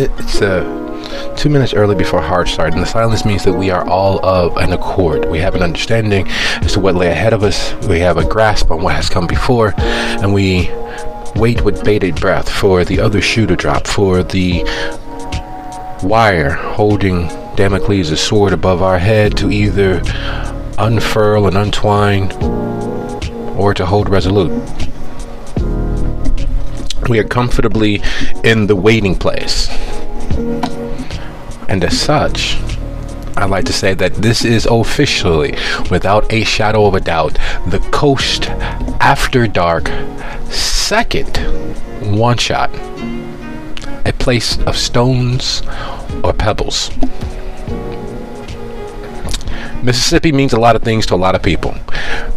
It's 2 minutes early before hard start, and the silence means that we are all of an accord. We have an understanding as to what lay ahead of us. We have a grasp on what has come before, and we wait with bated breath for the other shoe to drop, for the wire holding Damocles' sword above our head to either unfurl and untwine or to hold resolute. We are comfortably in the waiting place. And as such, I'd like to say that this is officially, without a shadow of a doubt, the Coast After Dark second one-shot. A place of stones or pebbles. Mississippi means a lot of things to a lot of people.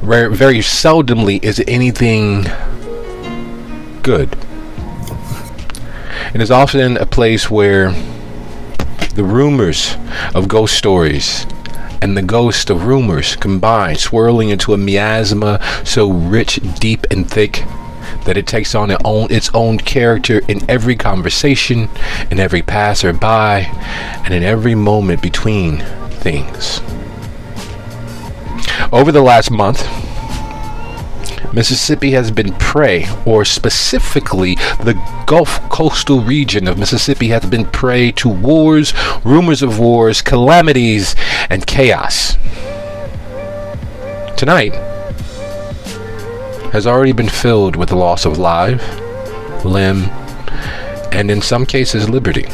Very seldomly is it anything good. It is often a place where the rumors of ghost stories and the ghost of rumors combine, swirling into a miasma so rich, deep, and thick that it takes on its own character in every conversation, in every passerby, and in every moment between things. Over the last month, Mississippi has been prey, or specifically the Gulf coastal region of Mississippi has been prey to wars, rumors of wars, calamities, and chaos. Tonight has already been filled with the loss of life, limb, and in some cases liberty.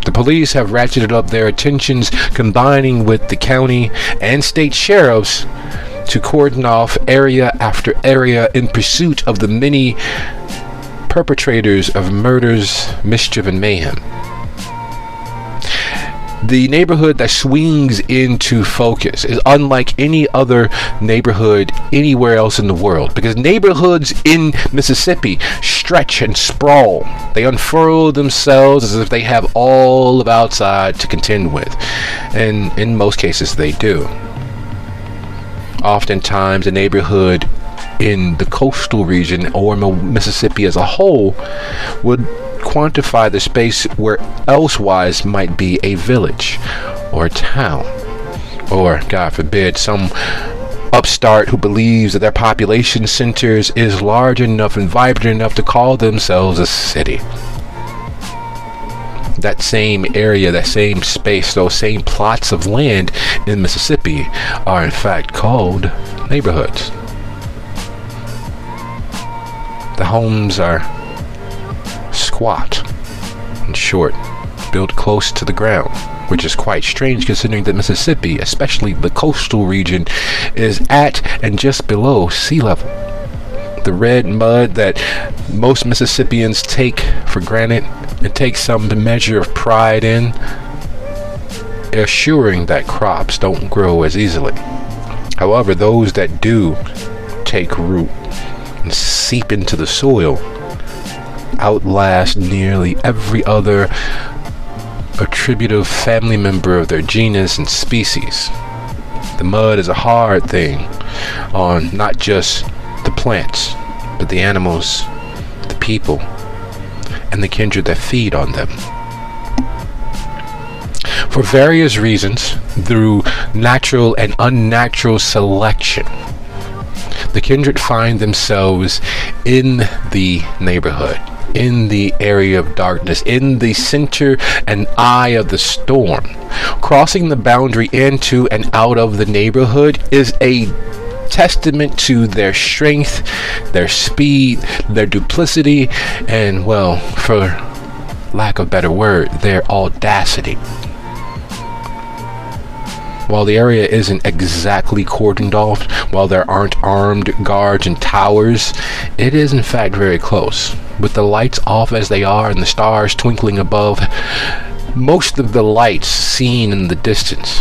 The police have ratcheted up their attentions, combining with the county and state sheriffs to cordon off area after area in pursuit of the many perpetrators of murders, mischief, and mayhem. The neighborhood that swings into focus is unlike any other neighborhood anywhere else in the world, because neighborhoods in Mississippi stretch and sprawl. They unfurl themselves as if they have all of outside to contend with, and in most cases they do. Oftentimes a neighborhood in the coastal region or Mississippi as a whole would quantify the space where elsewise might be a village or a town, or God forbid some upstart who believes that their population centers is large enough and vibrant enough to call themselves a city. That same area, that same space, those same plots of land in Mississippi are in fact called neighborhoods. The homes are squat and short, built close to the ground, which is quite strange considering that Mississippi, especially the coastal region, is at and just below sea level. The red mud that most Mississippians take for granted and take some measure of pride in, assuring that crops don't grow as easily. However, those that do take root and seep into the soil outlast nearly every other attributive family member of their genus and species. The mud is a hard thing on not just the plants, but the animals, the people, and the kindred that feed on them. For various reasons, through natural and unnatural selection, the kindred find themselves in the neighborhood, in the area of darkness, in the center and eye of the storm. Crossing the boundary into and out of the neighborhood is a testament to their strength, their speed, their duplicity, and, well, for lack of a better word, their audacity. While the area isn't exactly cordoned off, while there aren't armed guards and towers, it is in fact very close. With the lights off as they are and the stars twinkling above, most of the lights seen in the distance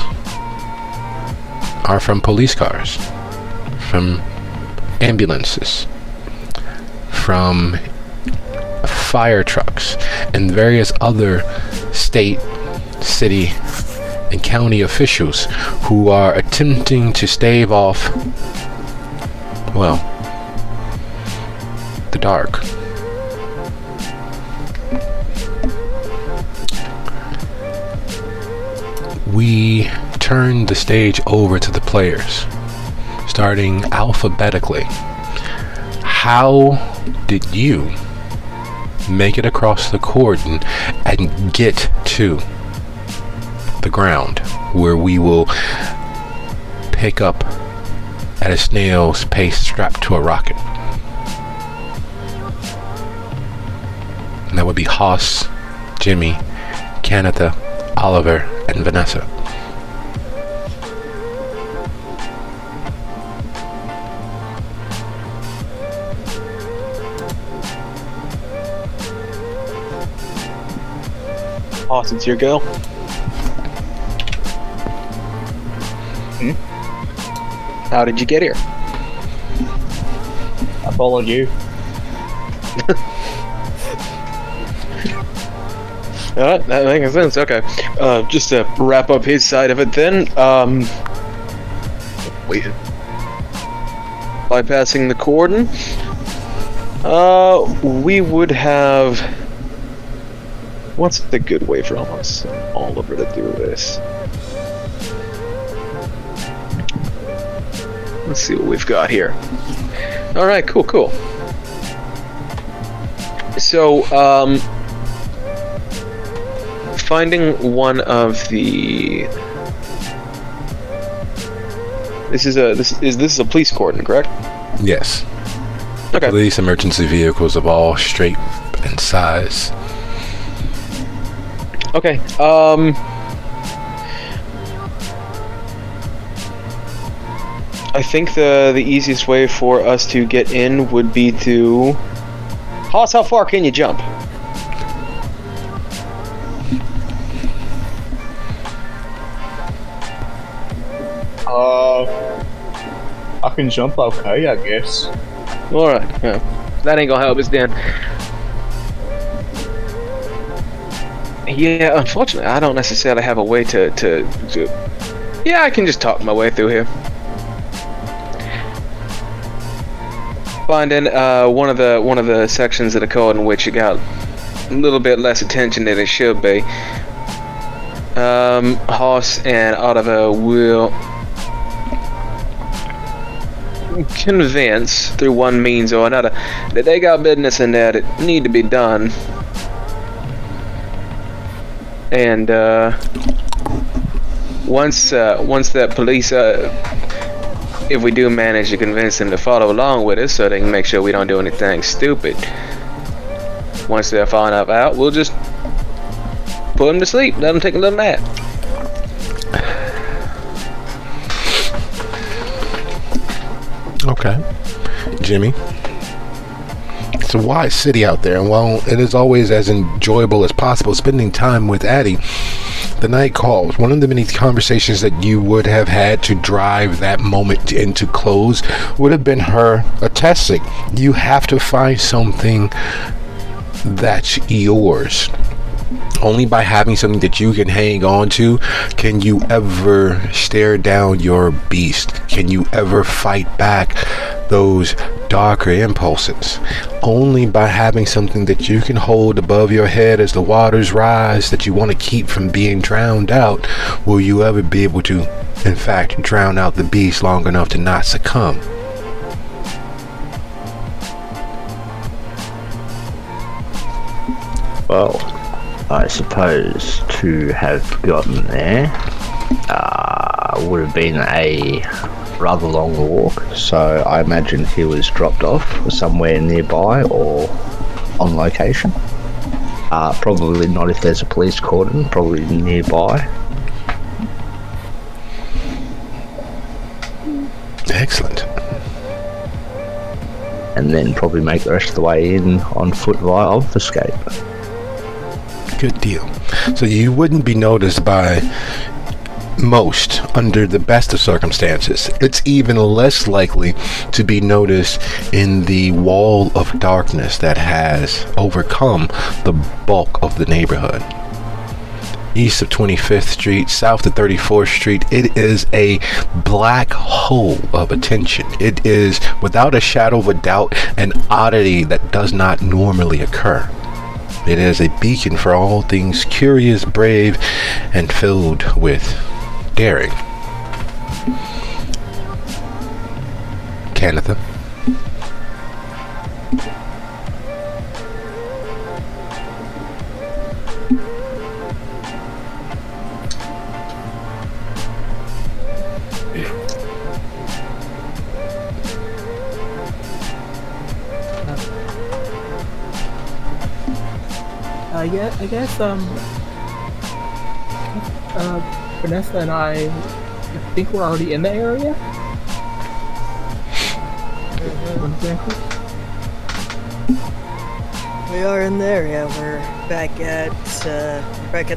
are from police cars, from ambulances, from fire trucks, and various other state, city, and county officials who are attempting to stave off, well, the dark. turn the stage over to the players, starting alphabetically. How did you make it across the cordon and get to the ground where we will pick up at a snail's pace strapped to a rocket? And that would be Haas, Jimmy, Kannitha, Oliver, and Vanessa. Haas, it's your girl. How did you get here? I followed you. Alright, that makes sense, okay. Just to wrap up his side of it then, bypassing the cordon, we would have... What's the good way for almost Oliver to do this? Let's see what we've got here. Alright, cool. So, finding one of the... This is a police cordon, correct? Yes. Okay. Police emergency vehicles of all shape and size. Okay, I think the easiest way for us to get in would be to... Haas, how far can you jump? I can jump okay, I guess. Alright, yeah. That ain't gonna help us then. Yeah, unfortunately, I don't necessarily have a way to... Yeah, I can just talk my way through here. Finding one of the sections of the code in which it got a little bit less attention than it should be. Haas and Oliver will convince through one means or another that they got business in there that need to be done. And once that police, if we do manage to convince them to follow along with us, so they can make sure we don't do anything stupid. Once they're far enough out, we'll just put them to sleep, let them take a little nap. Okay. Jimmy. It's a wide city out there, and while it is always as enjoyable as possible spending time with Addie, the night calls. One of the many conversations that you would have had to drive that moment into close would have been her attesting. You have to find something that's yours. Only by having something that you can hang on to can you ever stare down your beast. Can you ever fight back those darker impulses. Only by having something that you can hold above your head as the waters rise that you want to keep from being drowned out will you ever be able to, in fact, drown out the beast long enough to not succumb. Well, I suppose to have gotten there would have been a rather long walk, so I imagine he was dropped off somewhere nearby or on location. Probably not if there's a police cordon, probably nearby. Excellent. And then probably make the rest of the way in on foot via obfuscate. Good deal. So you wouldn't be noticed by most under the best of circumstances. It's even less likely to be noticed in the wall of darkness that has overcome the bulk of the neighborhood. East of 25th Street, south of 34th Street, it is a black hole of attention. It is, without a shadow of a doubt, an oddity that does not normally occur. It is a beacon for all things curious, brave, and filled with daring. Kannitha. I guess Vanessa and I think we're already in the area. We are in the area. We're back at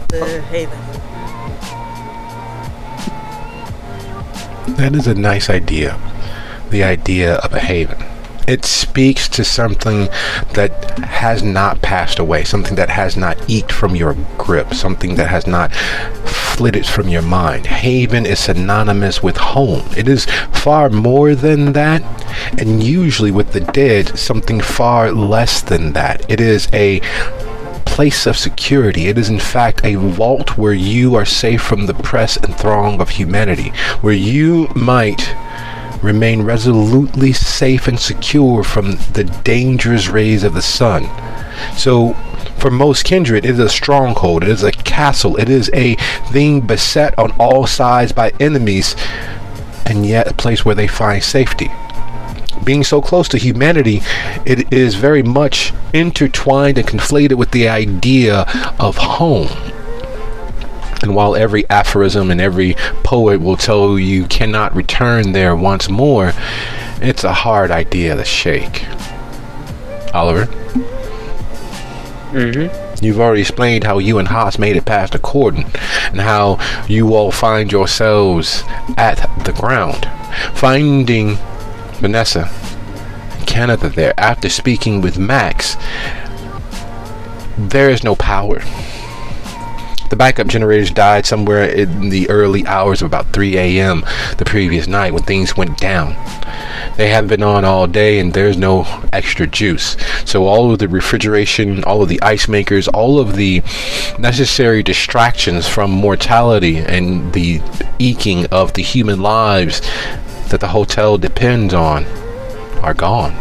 the Haven. That is a nice idea. The idea of a haven. It speaks to something that has not passed away, something that has not eked from your grip, something that has not flitted from your mind. Haven is synonymous with home. It is far more than that, and usually with the dead, something far less than that. It is a place of security. It is in fact a vault where you are safe from the press and throng of humanity, where you might remain resolutely safe and secure from the dangerous rays of the sun. So for most kindred, it is a stronghold, it is a castle, it is a thing beset on all sides by enemies, and yet a place where they find safety. Being so close to humanity, it is very much intertwined and conflated with the idea of home. And while every aphorism and every poet will tell you cannot return there once more, it's a hard idea to shake. Oliver? You've already explained how you and Haas made it past the cordon, and how you all find yourselves at the ground. Finding Vanessa and Kannitha there after speaking with Max, there is no power. The backup generators died somewhere in the early hours of about 3 a.m. the previous night when things went down. They haven't been on all day, and there's no extra juice. So all of the refrigeration, all of the ice makers, all of the necessary distractions from mortality and the eking of the human lives that the hotel depends on are gone.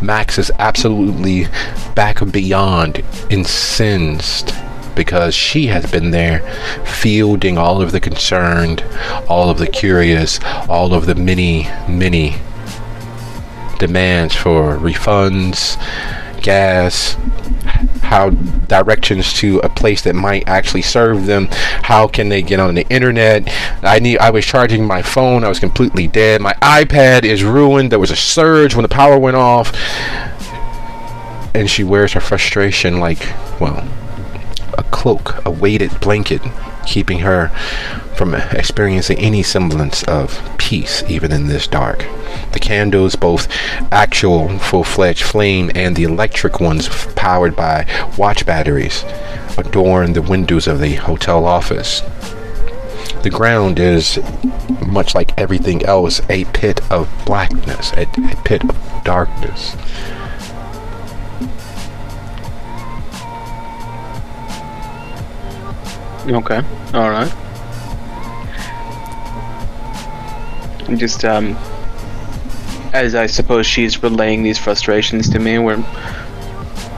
Max is absolutely back beyond incensed, because she has been there fielding all of the concerned, all of the curious, all of the many demands for refunds, gas, how directions to a place that might actually serve them, how can they get on the internet. I was charging my phone, I was completely dead, my iPad is ruined, there was a surge when the power went off, and she wears her frustration like, well, a cloak, a weighted blanket, keeping her from experiencing any semblance of peace even in this dark. The candles, both actual full-fledged flame and the electric ones powered by watch batteries, adorn the windows of the hotel office. The ground is, much like everything else, a pit of blackness, a pit of darkness. Okay, alright. Just, as I suppose she's relaying these frustrations to me, we're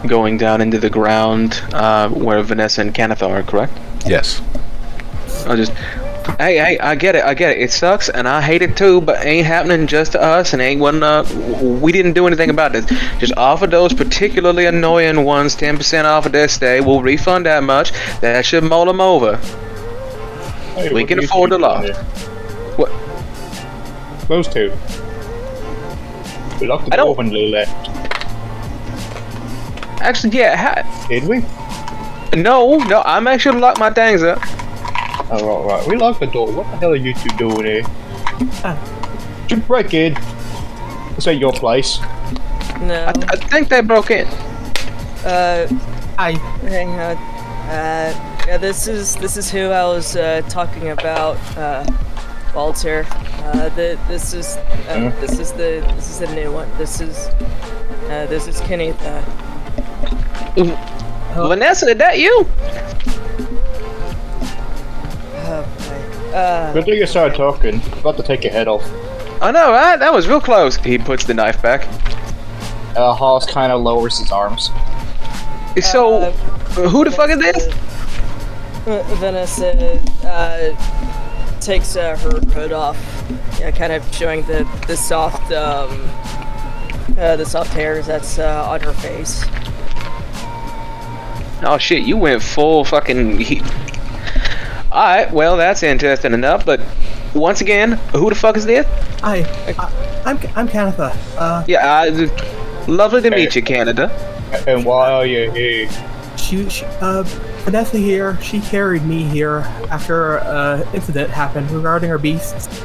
going down into the ground, where Vanessa and Kannitha are, correct? Yes. I'll just... Hey, I get it. It sucks, and I hate it too, but it ain't happening just to us, and we didn't do anything about this. Just offer those particularly annoying ones 10% off of their stay. We'll refund that much. That should mull them over. Hey, We can afford the lot. What? Those two. We locked the door when they left. Actually, yeah. Did we? No, I'm actually locked my things up. Oh, right. We locked the door. What the hell are you two doing here? Just break in. This ain't your place. No. I think they broke in. Hang on. Yeah, this is who I was talking about. Walter. This is the new one. This is Kannitha. Vanessa, is that you? Good thing you started talking. About to take your head off. I know, right? That was real close. He puts the knife back. Haas kind of lowers his arms. So, who the fuck is this? Vanessa takes her hood off, kind of showing the soft hairs that's on her face. Oh shit, you went full fucking. Alright, well that's interesting enough. But once again, who the fuck is this? I'm Kannitha. Lovely to meet you, Canada. And why are you here? Vanessa here, she carried me here after incident happened regarding her beasts.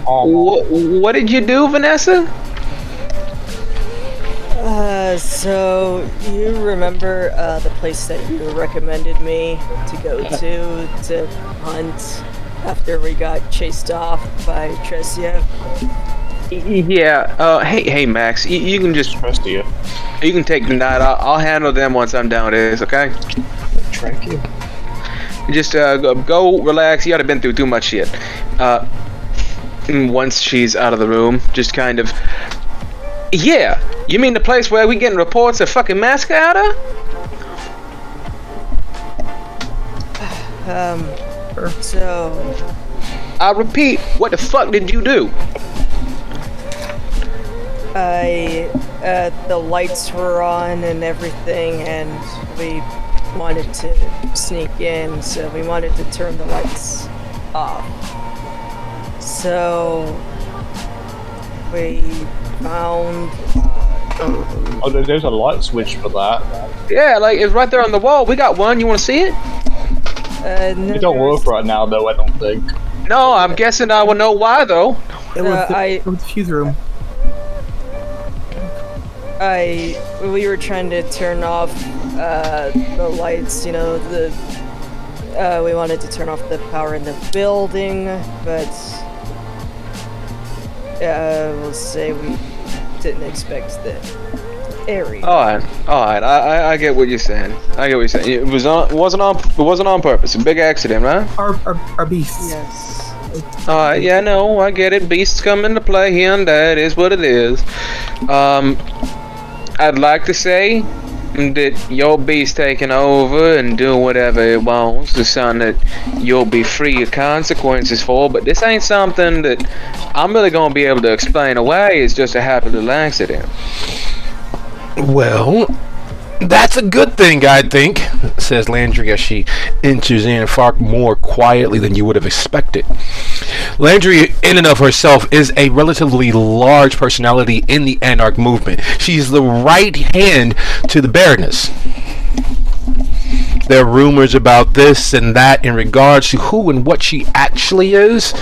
What did you do, Vanessa? So you remember the place that you recommended me to go to hunt after we got chased off by Tresia? Yeah. Hey, Max. You can just Trust you. You can take the night. I'll handle them once I'm done with this. Okay. Thank you. Just go relax. You ought to been through too much shit. Once she's out of the room, just kind of. Yeah. You mean the place where we getting reports of fucking massacre out of? So. I repeat, what the fuck did you do? The lights were on and everything, and we wanted to sneak in, so we wanted to turn the lights off. So we found. Oh, there's a light switch for that. Yeah, like it's right there on the wall. We got one. You want to see it? No, It don't work right now, though. I don't think. No, I'm guessing I will know why though. It was the fuse room. We were trying to turn off the lights, we wanted to turn off the power in the building, but we'll say we didn't expect the area. Alright. I get what you're saying. It wasn't on purpose. A big accident, right? Our beasts. Yes. Alright, yeah, no, I get it. Beasts come into play here and there. It is what it is. I'd like to say that your beast taking over and doing whatever it wants is something that you'll be free of consequences for, but this ain't something that I'm really gonna be able to explain away. It's just a happy little accident. Well, that's a good thing, I think, says Landry as she enters in far more quietly than you would have expected. Landry, in and of herself, is a relatively large personality in the Anarch movement. She's the right hand to the Baroness. There are rumors about this and that in regards to who and what she actually is.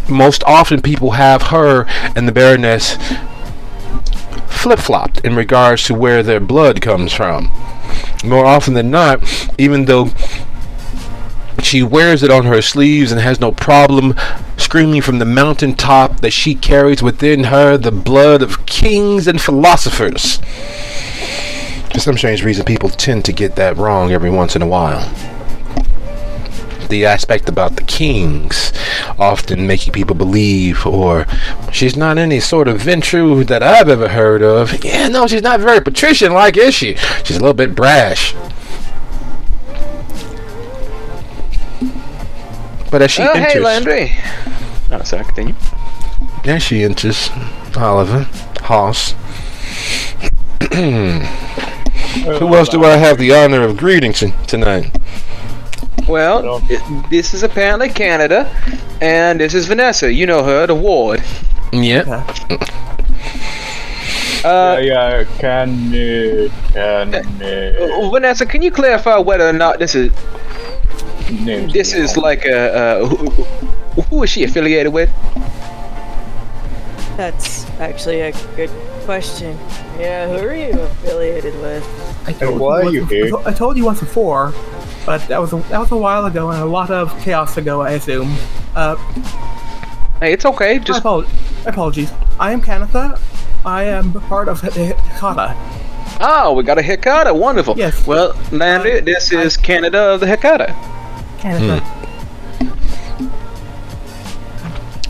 Most often people have her and the Baroness flip-flopped in regards to where their blood comes from. More often than not, even though she wears it on her sleeves and has no problem screaming from the mountaintop that she carries within her the blood of kings and philosophers. For some strange reason, people tend to get that wrong every once in a while. The aspect about the kings often making people believe, or she's not any sort of ventrue that I've ever heard of. Yeah, no, she's not very patrician-like, is she? She's a little bit brash. But as she enters... Hey, Landry. Oh, sorry, continue. As she enters, Oliver, Hoss. Who else do I have the honor of greeting tonight? Well, this is apparently Canada, and this is Vanessa. You know her, the ward. Yeah. Vanessa, can you clarify whether or not this is like a who is she affiliated with? That's actually a good question. Yeah, who are you affiliated with? I told you once before, but that was a while ago and a lot of chaos ago, I assume. Hey, it's okay. Just apologies. I am Kannitha. I am part of Hikata. Oh, we got a Hikata. Wonderful. Yes. Well, Landry, this is Canada of the Hikata. Kannitha.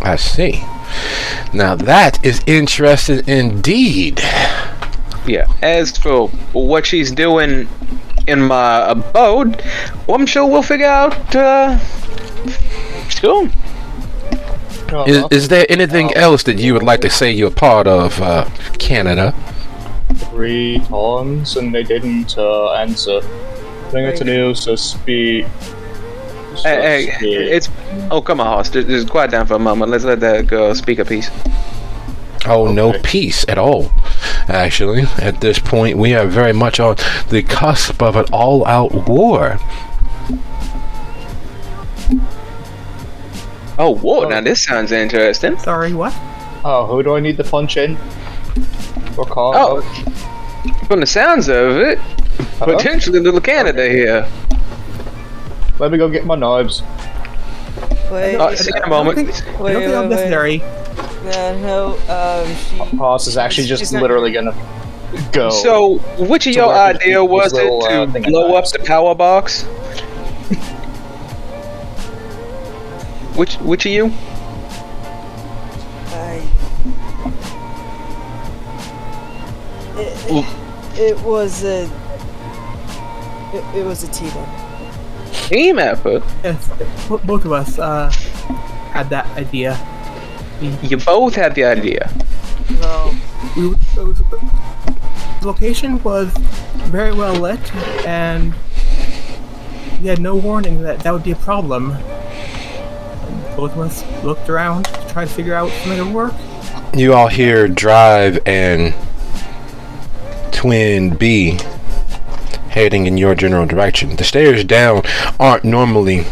I see. Now that is interesting indeed. Yeah. As for what she's doing in my abode, well, I'm sure we'll figure out soon. Is there anything else that you would like to say you're part of, Canada? 3 times and they didn't answer. I think it's news to speak. Hey, it's. Oh, come on, Hoss. Just quiet down for a moment. Let's let that girl speak a piece. Oh, no peace at all. Actually, at this point, we are very much on the cusp of an all-out war. Oh, whoa! Now this sounds interesting. Sorry, what? Oh, who do I need to punch in? Or call? Oh, from the sounds of it, potentially little Canada here. Let me go get my knives. Wait, See you in a moment. I don't think that's necessary. No, Hoss is actually just literally gonna go. So, which of your idea was it to blow up the power box? Which of you? It was a team up. Team effort? Yes, both of us had that idea. You both had the idea. Well, the location was very well lit, and we had no warning that would be a problem. And both of us looked around to try to figure out something that would work. You all hear Drive and Twin B heading in your general direction. The stairs down aren't normally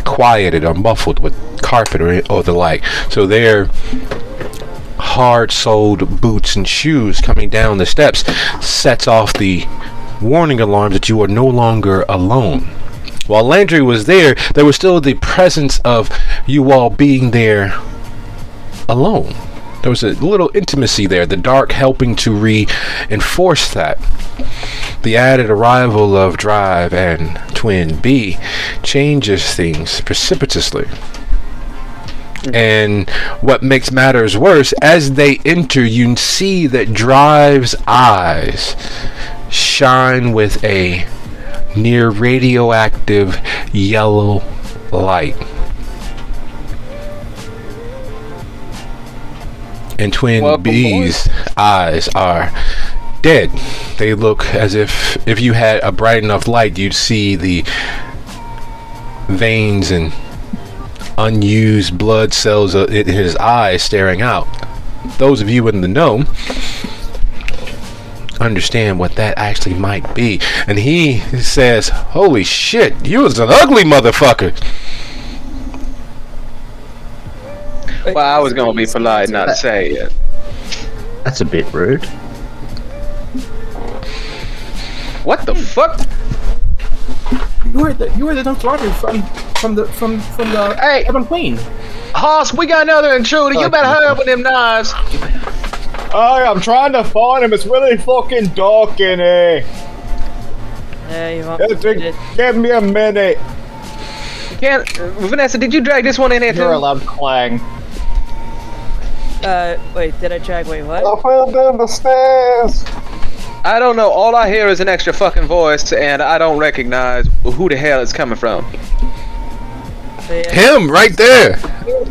quieted or muffled with carpet or the like, so they're hard-soled boots and shoes coming down the steps sets off the warning alarm that you are no longer alone. While Landry was there was still the presence of you all being there alone. There was a little intimacy there, the dark helping to reinforce that. The added arrival of Drive and Twin B changes things precipitously. And what makes matters worse, as they enter, you see that Drive's eyes shine with a near radioactive yellow light. And Twin B's eyes are dead. They look as if you had a bright enough light, you'd see the veins and unused blood cells in his eyes staring out. Those of you in the know understand what that actually might be. And he says, "Holy shit, you was an ugly motherfucker." Well, I was gonna be polite not to say it. That's a bit rude. What the fuck? You were the Nosferatu from the Hey, Ebon Queen. Hoss, we got another intruder. You better hurry up with them knives. I'm trying to find him. It's really fucking dark in here. Yeah, you want Give me a minute. Vanessa, did you drag this one in here too? You're allowed clang. Wait, did I drag? Wait, what? I fell down the stairs. I don't know. All I hear is an extra fucking voice, and I don't recognize who the hell it's coming from. Him right there.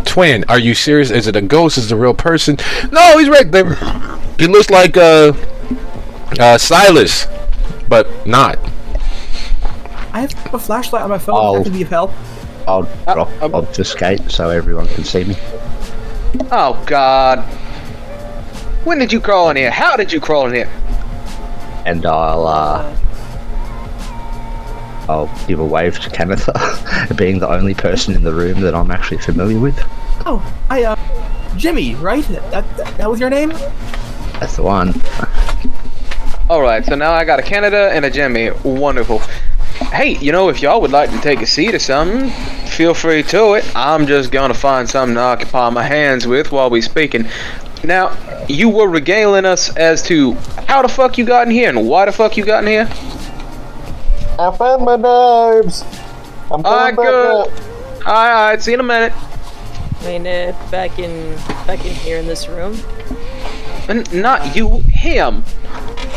Twin, are you serious? Is it a ghost? Is it a real person? No, he's right there. He looks like Silas, but not. I have a flashlight on my phone. That could be of help. I'll drop obfuscate so everyone can see me. Oh God! When did you crawl in here? How did you crawl in here? And I'll give a wave to Kannitha, being the only person in the room that I'm actually familiar with. Oh, Jimmy, right? That was your name? That's the one. Alright, so now I got a Canada and a Jimmy. Wonderful. Hey, you know, if y'all would like to take a seat or something, feel free to it. I'm just gonna find something to occupy my hands with while we speaking. Now, you were regaling us as to how the fuck you got in here and why the fuck you got in here? I found my knives. I'm Alright, going good. back up. Alright, see you in a minute. I mean, back in here in this room. And not you, him.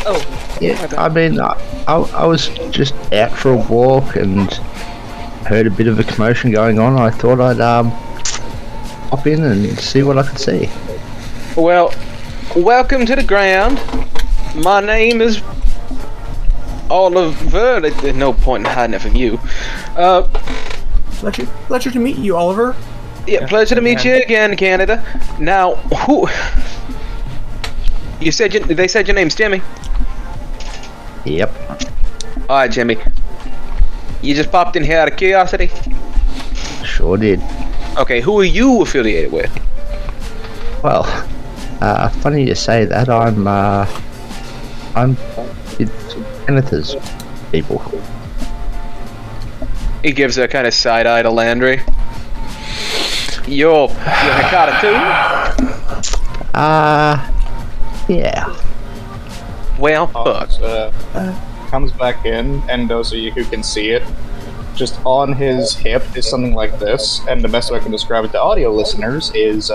Oh, Yeah, I mean, I was just out for a walk and heard a bit of a commotion going on. I thought I'd hop in and see what I could see. Well, welcome to the ground. My name is Oliver. There's no point in hiding it from you. Pleasure to meet you, Oliver. Yeah, pleasure to meet you again, Canada. Now, who? They said your name's Jimmy. Yep. All right, Jimmy. You just popped in here out of curiosity. Sure did. Okay, who are you affiliated with? Well, funny you say that. I'm with Kannitha's people. He gives a kind of side eye to Landry. You're Hikata too? Yeah. Well, fuck. Comes back in, and those of you who can see it, just on his hip is something like this, and the best way I can describe it to audio listeners is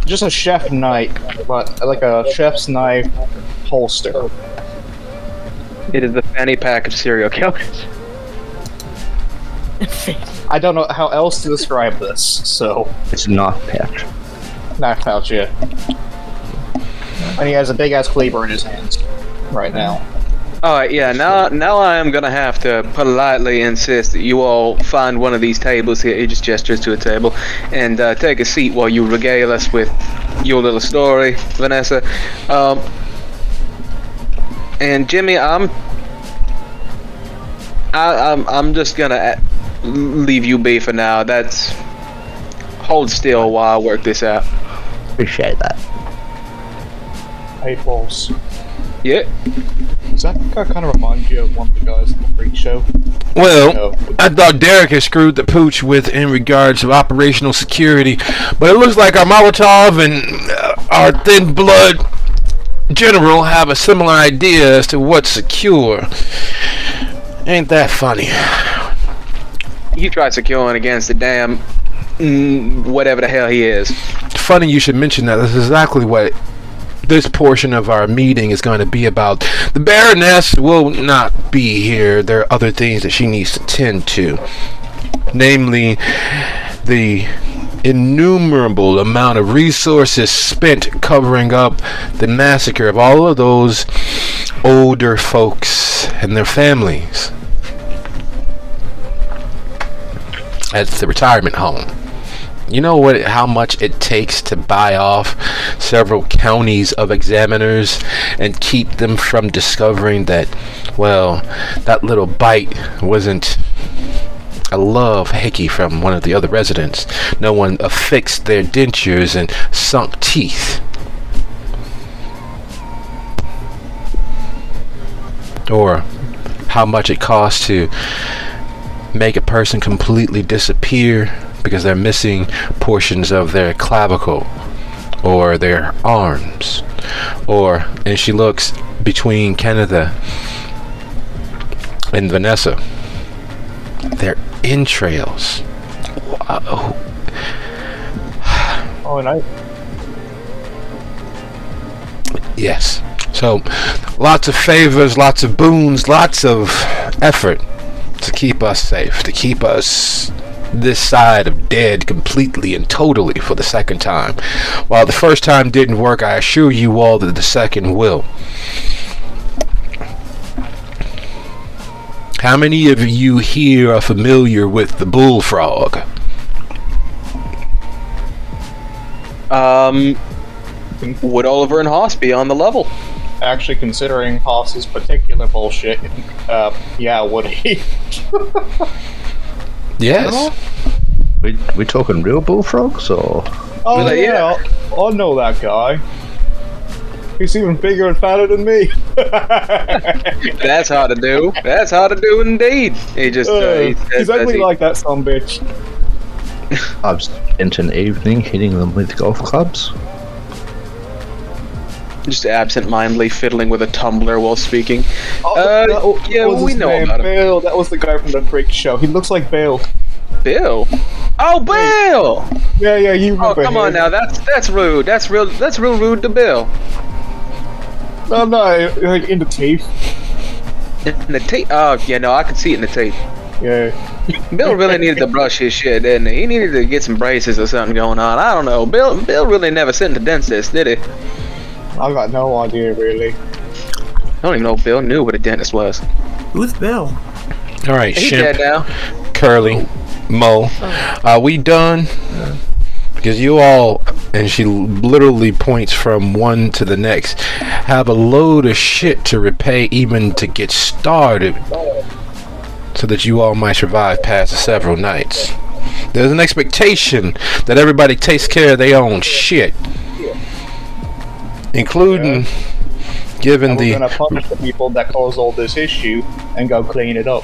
just a chef knife, but like a chef's knife holster. It is the fanny pack of serial killers. I don't know how else to describe this, so It's not pouch. knife pouch, yeah. And he has a big ass cleaver in his hands right now. Alright, yeah, now I am gonna have to politely insist that you all find one of these tables here. He just gestures to a table, and take a seat while you regale us with your little story, Vanessa. And Jimmy, I'm just gonna leave you be for now. Hold still while I work this out. Appreciate that. Hey, balls. Yeah. Does that guy kind of remind you of one of the guys in the Freak Show? Well, No. I thought Derek had screwed the pooch with in regards to operational security, but it looks like our Molotov and our thin blood general have a similar idea as to what's secure. Ain't that funny? You try securing against the damn whatever the hell he is. Funny you should mention that. That's exactly what this portion of our meeting is going to be about. The Baroness will not be here. There are other things that she needs to tend to. Namely, the innumerable amount of resources spent covering up the massacre of all of those older folks and their families at the retirement home. You know how much it takes to buy off several counties of examiners and keep them from discovering that, well, that little bite wasn't a love hickey from one of the other residents. No one affixed their dentures and sunk teeth. Or how much it costs to make a person completely disappear because they're missing portions of their clavicle or their arms, and she looks between Kannitha and Vanessa, their entrails. Wow. Oh, and I... Yes. So, lots of favors, lots of boons, lots of effort to keep us safe, to keep us this side of dead completely and totally for the second time. While the first time didn't work, I assure you all that the second will. How many of you here are familiar with the bullfrog? Would Oliver and Haas be on the level? Actually, considering Haas's particular bullshit, yeah, would he? Yes. We talking real bullfrogs or? Oh, Well, yeah, I know that guy. He's even bigger and fatter than me. That's hard to do. That's hard to do indeed. He just he says he's that ugly he- like that son bitch. I've spent an evening hitting them with golf clubs. Just absent-mindedly fiddling with a tumbler while speaking. What was we his know name? about him. Bill. That was the guy from the freak show. He looks like Bill. Bill? Oh, Bill! Yeah, you Oh, remember come on him. now, that's rude. That's real rude to Bill. No, like in the teeth. In the tape? Oh, yeah, no, I can see it in the tape. Yeah. Bill really needed to brush his shit, didn't he? He needed to get some braces or something going on. I don't know. Bill really never sent the dentist, did he? I got no idea, really. I don't even know if Bill knew what a dentist was. Who's Bill? All right, He's Shimp, dead now. Curly, Mo, are we done? Because you all, and she literally points from one to the next, have a load of shit to repay even to get started, so that you all might survive past the several nights. There's an expectation that everybody takes care of their own shit, including given And the... we're gonna punish the people that caused all this issue and go clean it up.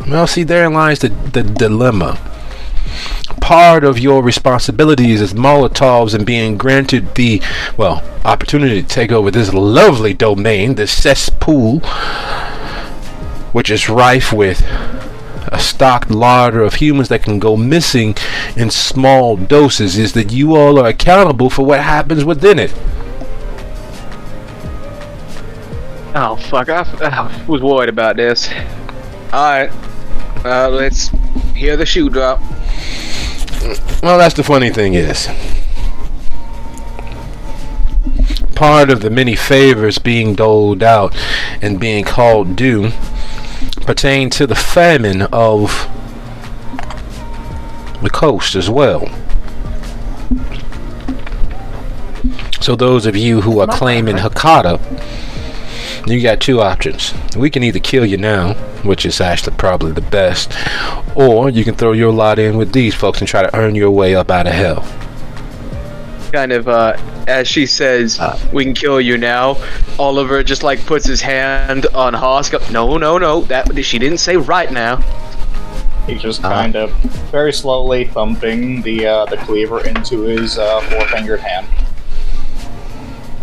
Well, see, therein lies the dilemma. Part of your responsibilities as Molotovs and being granted the, well, opportunity to take over this lovely domain, this cesspool, which is rife with a stocked larder of humans that can go missing in small doses, is that you all are accountable for what happens within it. Oh, fuck. I was worried about this. Alright. Let's hear the shoe drop. Well, that's the funny thing is, part of the many favors being doled out and being called due pertain to the famine of the coast as well. So those of you who are claiming Hakata, you got two options. We can either kill you now, which is actually probably the best, or you can throw your lot in with these folks and try to earn your way up out of hell. Kind of, as she says, we can kill you now, Oliver just, like, puts his hand on Haas. No, that she didn't say right now. He's just kind of very slowly thumping the cleaver into his four-fingered hand.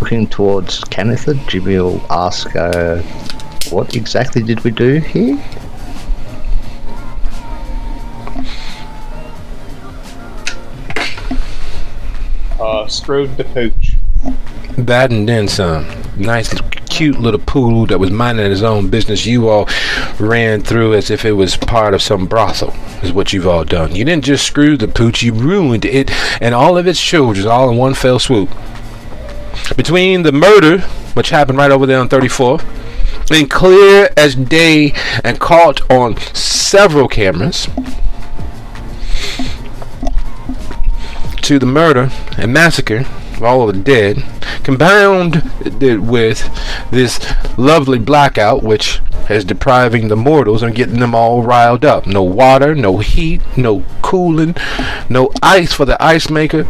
Looking towards Kannitha, Jimmy will ask, what exactly did we do here? Screwed the pooch. That and then some. Nice, cute little poodle that was minding his own business. You all ran through as if it was part of some brothel, is what you've all done. You didn't just screw the pooch, you ruined it and all of its children, all in one fell swoop. Between the murder, which happened right over there on 34th, and clear as day and caught on several cameras, to the murder and massacre of all of the dead, combined with this lovely blackout, which is depriving the mortals and getting them all riled up. No water, no heat, no cooling, no ice for the ice maker,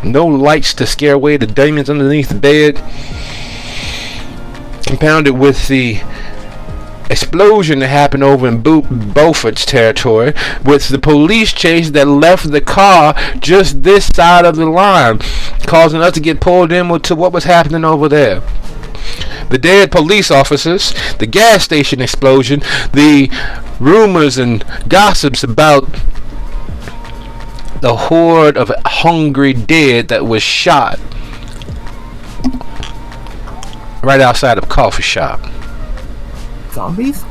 no lights to scare away the demons underneath the bed, compounded with the explosion that happened over in Beaufort's territory, with the police chase that left the car just this side of the line, causing us to get pulled in to what was happening over there. The dead police officers, the gas station explosion, the rumors and gossips about the horde of hungry dead that was shot right outside of a coffee shop. Zombies?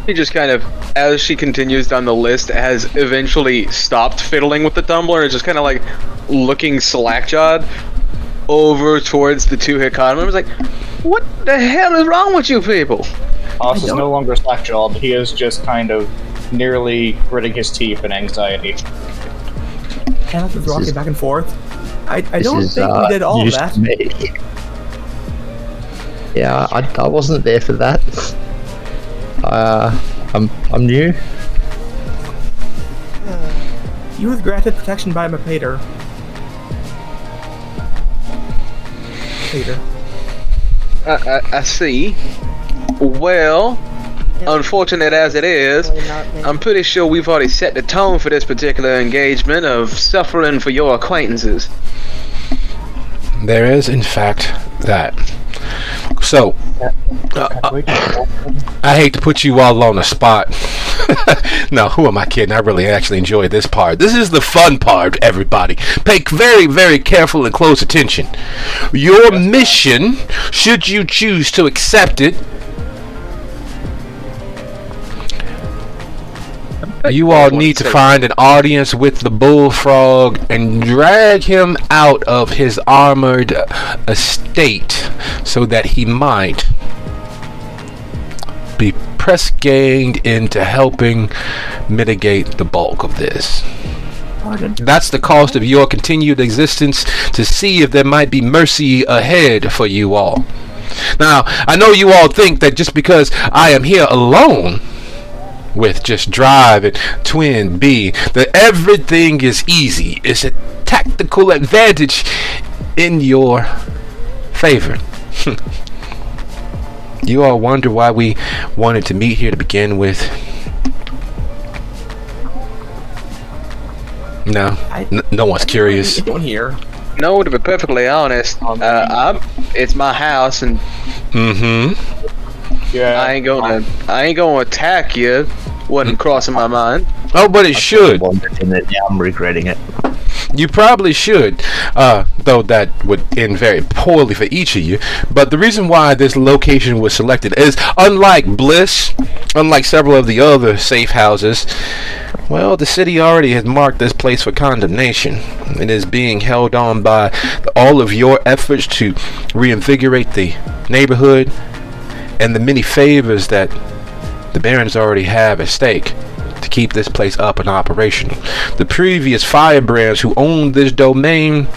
He just kind of, as she continues down the list, has eventually stopped fiddling with the tumbler and just kind of like looking slack-jawed over towards the two Hikata members like, what the hell is wrong with you people? Haas is no longer slack-jawed. He is just kind of nearly gritting his teeth in anxiety. Kenneth is rocking back and forth. I don't think we did all of that. Yeah, I wasn't there for that. I'm new. You was granted protection by Mapater. I see. Well, unfortunate as it is, I'm pretty sure we've already set the tone for this particular engagement of suffering for your acquaintances. There is, in fact, that. So, I hate to put you all on the spot. No, who am I kidding? I really actually enjoy this part. This is the fun part, everybody. Pay very, very careful and close attention. Your mission, should you choose to accept it, you all need to find an audience with the bullfrog and drag him out of his armored estate so that he might be press ganged into helping mitigate the bulk of this. That's the cost of your continued existence, to see if there might be mercy ahead for you all. Now, I know you all think that just because I am here alone with just Drive and Twin B, that everything is easy. It's a tactical advantage in your favor. You all wonder why we wanted to meet here to begin with? No, no one's curious. Here. No, to be perfectly honest, it's my house, and Yeah. I ain't gonna attack you. Wasn't crossing my mind. Oh, but it should. Now I'm regretting it. You probably should, though that would end very poorly for each of you. But the reason why this location was selected is, unlike Bliss, unlike several of the other safe houses, well, the city already has marked this place for condemnation. It is being held on by all of your efforts to reinvigorate the neighborhood and the many favors that the Barons already have at stake to keep this place up and operational. The previous firebrands who owned this domain,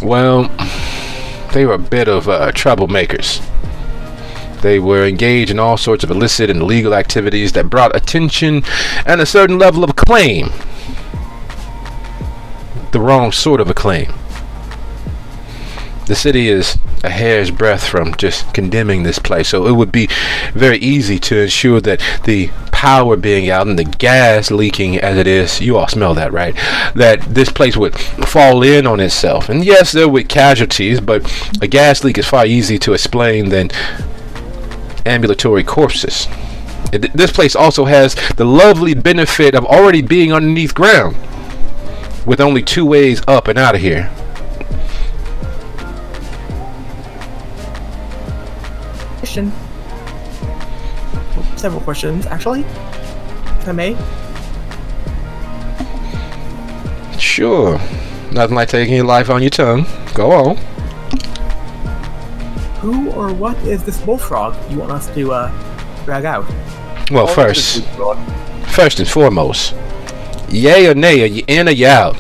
well, they were a bit of troublemakers. They were engaged in all sorts of illicit and illegal activities that brought attention and a certain level of acclaim. The wrong sort of acclaim. The city is a hair's breadth from just condemning this place, so it would be very easy to ensure that the power being out and the gas leaking as it is, you all smell that, right? That this place would fall in on itself. And yes, there were casualties, but a gas leak is far easier to explain than ambulatory corpses. This place also has the lovely benefit of already being underneath ground, with only 2 ways up and out of here. Question. Several questions, actually. If I may. Sure. Nothing like taking your life on your tongue. Go on. Who or what is this bullfrog you want us to drag out? Well, first and foremost, yay or nay, are you in or you out?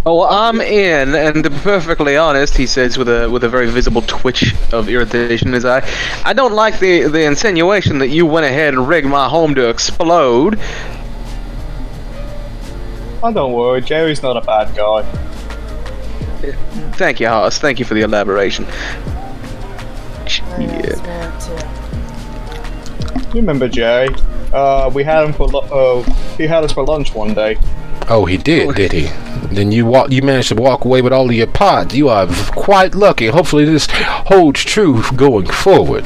Oh, I'm in, and to be perfectly honest, he says with a very visible twitch of irritation in his eye, I don't like the insinuation that you went ahead and rigged my home to explode. Oh, don't worry, Jerry's not a bad guy. Thank you, Haas. Thank you for the elaboration. Yeah. You remember Jerry? We had him for he had us for lunch one day. Oh, he did he? Then you managed to walk away with all of your pods. You are quite lucky. Hopefully this holds true going forward.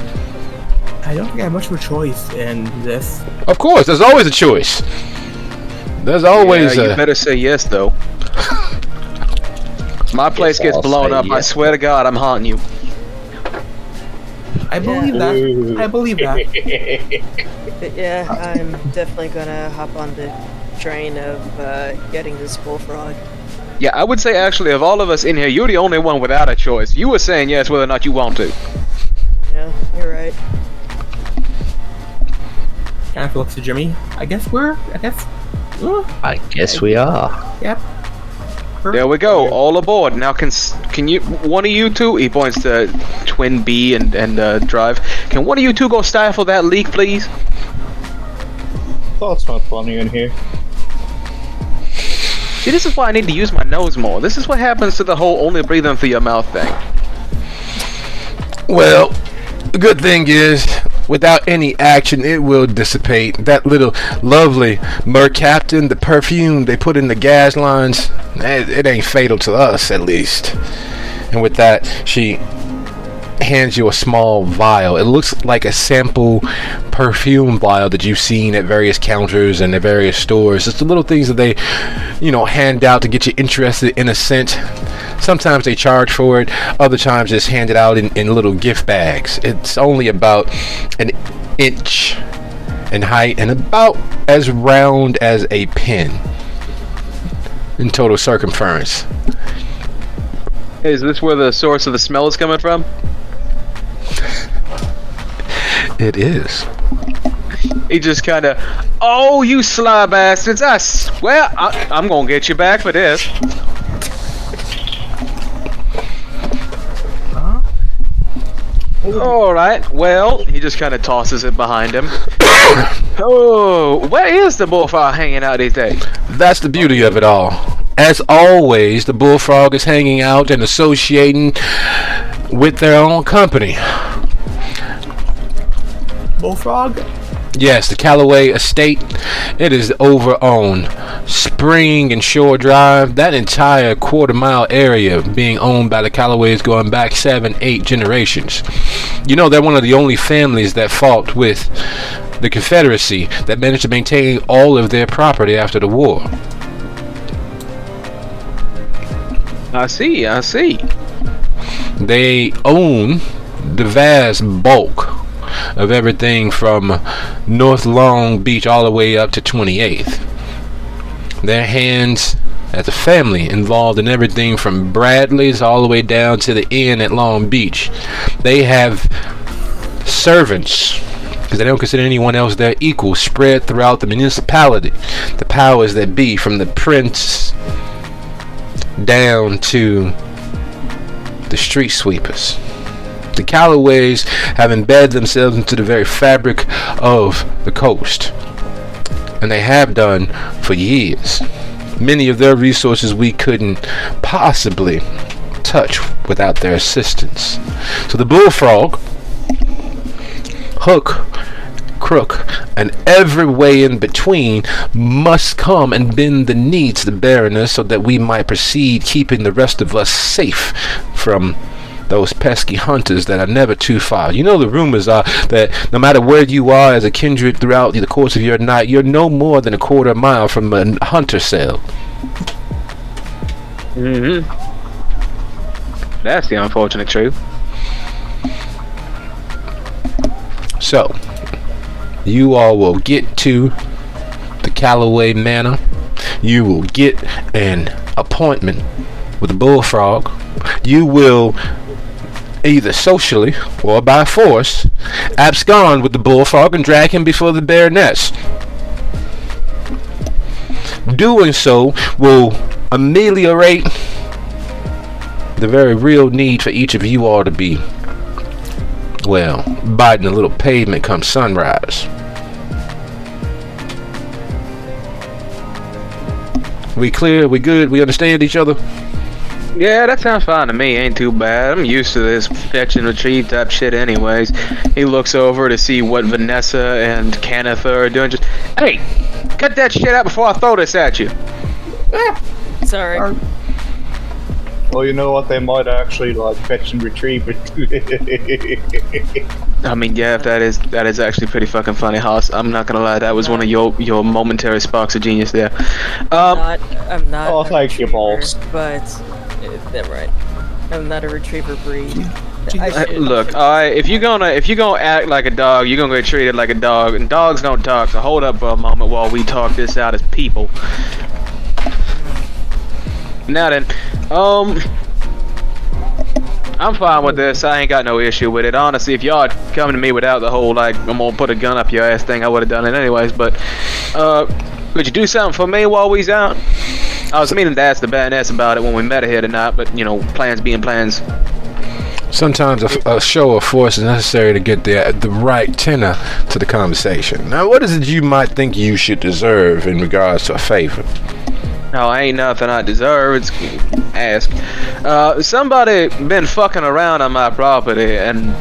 I don't think I have much of a choice in this. Of course, there's always a choice. There's always you better say yes, though. My place gets blown up, I swear to God, I'm haunting you. I believe that. I believe that. But yeah, I'm definitely gonna hop on the train of getting this bullfrog. Yeah, I would say actually of all of us in here, you're the only one without a choice. You were saying yes whether or not you want to. Yeah, you're right. Kind of looks to Jimmy. I guess I guess we are. Yep. There we go, all aboard. Now can you, one of you two, he points to Twin B and Drive, can one of you two go stifle that leak, please? That's not funny in here. See, this is why I need to use my nose more. This is what happens to the whole only breathing through your mouth thing. Well, the good thing is, without any action, it will dissipate. That little lovely mercaptan, the perfume they put in the gas lines, it ain't fatal to us, at least. And with that, she hands you a small vial. It looks like a sample perfume vial that you've seen at various counters and at various stores. It's the little things that they, hand out to get you interested in a scent. Sometimes they charge for it. Other times it's handed out in little gift bags. It's only about an inch in height and about as round as a pin in total circumference. Is this where the source of the smell is coming from? It is. He just kind of, oh, you sly bastards! I swear, I'm gonna get you back for this. All right. Well, he just kind of tosses it behind him. Oh, where is the bullfrog hanging out these days? That's the beauty of it all. As always, the bullfrog is hanging out and associating with their own company. Bullfrog? Yes, the Callaway estate. It is over on Spring and Shore Drive. That entire quarter-mile area being owned by the Callaways going back 7-8 generations. They're one of the only families that fought with the Confederacy that managed to maintain all of their property after the war. I see. They own the vast bulk of everything from North Long Beach all the way up to 28th. Their hands as a family involved in everything from Bradley's all the way down to the inn at Long Beach. They have servants, because they don't consider anyone else their equal, spread throughout the municipality. The powers that be, from the prince down to the street sweepers. The Callaways have embedded themselves into the very fabric of the coast, and they have done for years. Many of their resources we couldn't possibly touch without their assistance. So the bullfrog, Hooke, Crook, and every way in between must come and bend the knee to the Baroness so that we might proceed, keeping the rest of us safe from those pesky hunters that are never too far. The rumors are that no matter where you are as a kindred throughout the course of your night, you're no more than a quarter mile from a hunter cell. That's the unfortunate truth. So, you all will get to the Callaway Manor. You will get an appointment with the bullfrog. You will either socially or by force abscond with the bullfrog and drag him before the Baroness. Doing so will ameliorate the very real need for each of you all to be, biting a little pavement come sunrise. We clear? We good? We understand each other? Yeah, that sounds fine to me. Ain't too bad. I'm used to this fetch and retrieve type shit anyways. He looks over to see what Vanessa and Kannitha are doing. Just, hey, cut that shit out before I throw this at you. Sorry. Well, you know what? They might actually fetch and retrieve it. I mean, yeah, that is actually pretty fucking funny, Haas. I'm not gonna lie, that was one of your momentary sparks of genius there. I'm not. Oh, thank you, balls. But never mind. I'm not a retriever breed. Look, if you're gonna act like a dog, you're gonna get treated like a dog, and dogs don't talk. So hold up for a moment while we talk this out as people. Now then, I'm fine with this. I ain't got no issue with it. Honestly, if y'all had come to me without the whole I'm gonna put a gun up your ass thing, I would have done it anyways. But could you do something for me while we's out? I was meaning to ask the Baroness about it when we met her here tonight, but plans being plans. Sometimes a show of force is necessary to get the right tenor to the conversation. Now, what is it you might think you should deserve in regards to a favor? No, ain't nothing I deserve. It's ask. Somebody been fucking around on my property, and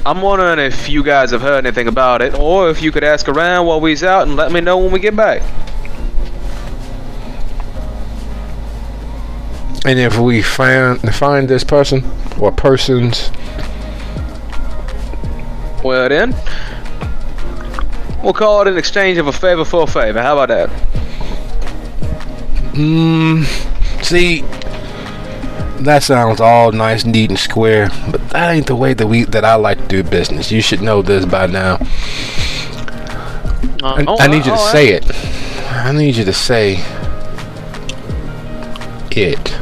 I'm wondering if you guys have heard anything about it, or if you could ask around while we's out and let me know when we get back. And if we find this person or persons, Well then, we'll call it an exchange of a favor for a favor. How about that? see, that sounds all nice, neat, and square, but that ain't the way that I like to do business. You should know this by now. I need you to say it. I need you to say it.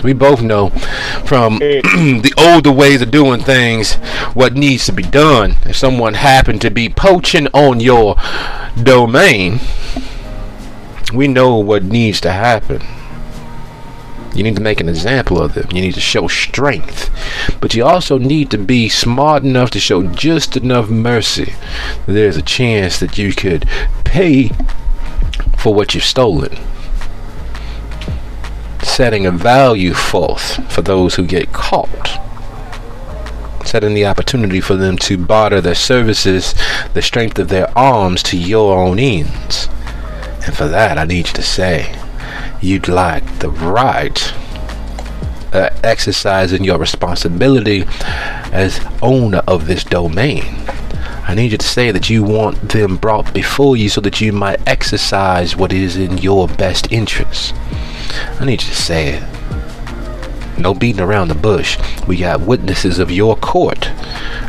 We both know from the older ways of doing things what needs to be done. If someone happened to be poaching on your domain, we know what needs to happen. You need to make an example of them. You need to show strength. But you also need to be smart enough to show just enough mercy. There's a chance that you could pay for what you've stolen. Setting a value forth for those who get caught. Setting the opportunity for them to barter their services, the strength of their arms to your own ends. And for that, I need you to say, you'd like the right, exercising your responsibility as owner of this domain. I need you to say that you want them brought before you so that you might exercise what is in your best interest. I need you to say it. No beating around the bush. We got witnesses of your court.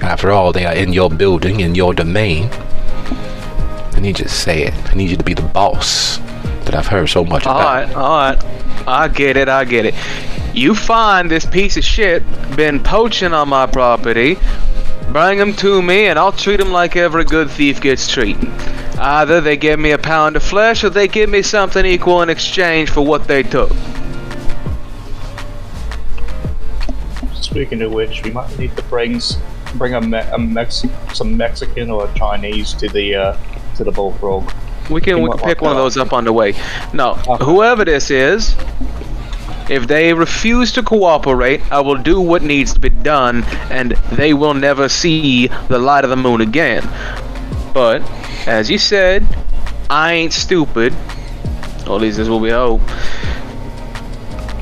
After all, they are in your building, in your domain. I need you to say it. I need you to be the boss that I've heard so much about. Alright. I get it. You find this piece of shit been poaching on my property, bring him to me, and I'll treat him like every good thief gets treated. Either they give me a pound of flesh, or they give me something equal in exchange for what they took. Speaking of which, we might need to bring some Mexican or Chinese to the bullfrog. We can pick one of those up on the way. No, whoever this is, if they refuse to cooperate, I will do what needs to be done, and they will never see the light of the moon again. But, as you said, I ain't stupid. Or at least this will be hope.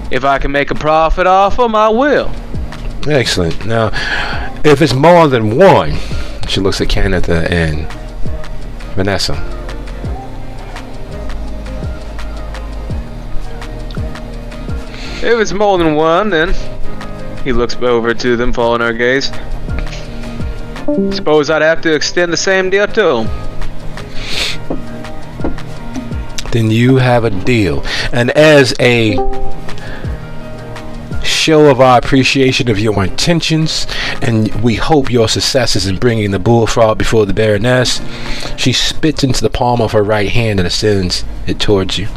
If I can make a profit off them, I will. Excellent. Now, if it's more than one, she looks at Kannitha and Vanessa. If it's more than one, then he looks over to them, following our gaze. Suppose I'd have to extend the same deal to him. Then you have a deal. And as a show of our appreciation of your intentions, and we hope your successes in bringing the bullfrog before the Baroness, she spits into the palm of her right hand and extends it towards you.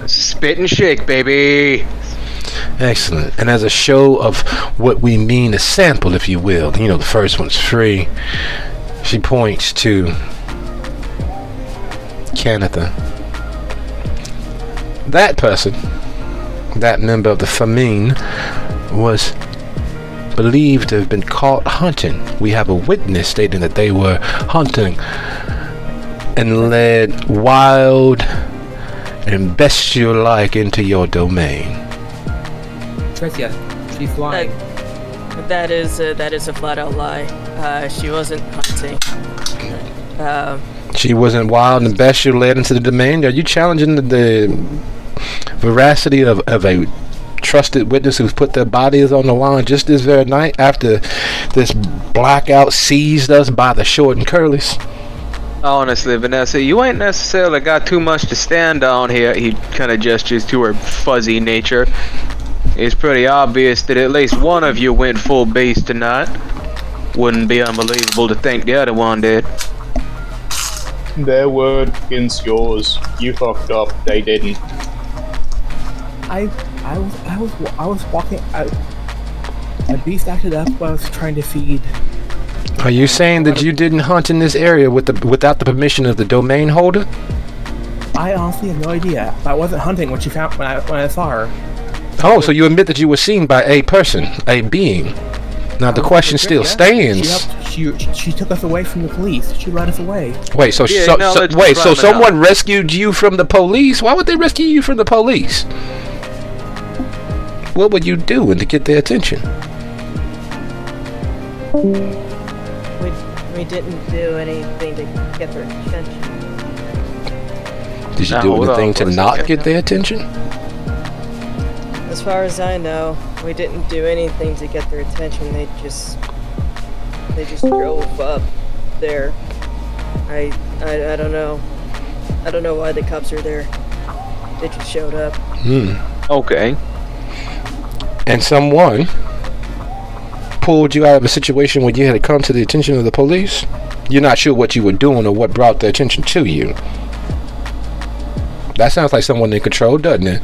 Spit and shake, baby. Excellent. And as a show of what we mean, a sample, if you will, the first one's free, she points to Kannitha. That person, that member of the famine, was believed to have been caught hunting. We have a witness stating that they were hunting and led wild and bestial-like into your domain. Tricia, she's lying. That is a flat-out lie. She wasn't hunting. She wasn't wild and bestial led into the domain. Are you challenging the veracity of a trusted witness who's put their bodies on the line just this very night after this blackout seized us by the short and curlies? Honestly, Vanessa, you ain't necessarily got too much to stand on here. He kind of gestures to her fuzzy nature. It's pretty obvious that at least one of you went full base tonight. Wouldn't be unbelievable to think the other one did. Their word against yours. You fucked up. They didn't. I was walking. A beast acted up while I was trying to feed. Are you saying that you didn't hunt in this area without the permission of the domain holder? I honestly have no idea. I wasn't hunting when I saw her. Oh, so you admit that you were seen by a person, a being. Now the question still stands. She took us away from the police. She led us away. Wait, so someone rescued you from the police? Why would they rescue you from the police? What would you do to get their attention? We didn't do anything to get their attention. Did you do anything to not get their attention? As far as I know, we didn't do anything to get their attention. They just drove up there. I don't know. I don't know why the cops are there. They just showed up. Okay. And someone pulled you out of a situation where you had to come to the attention of the police? You're not sure what you were doing or what brought the attention to you. That sounds like someone in control, doesn't it?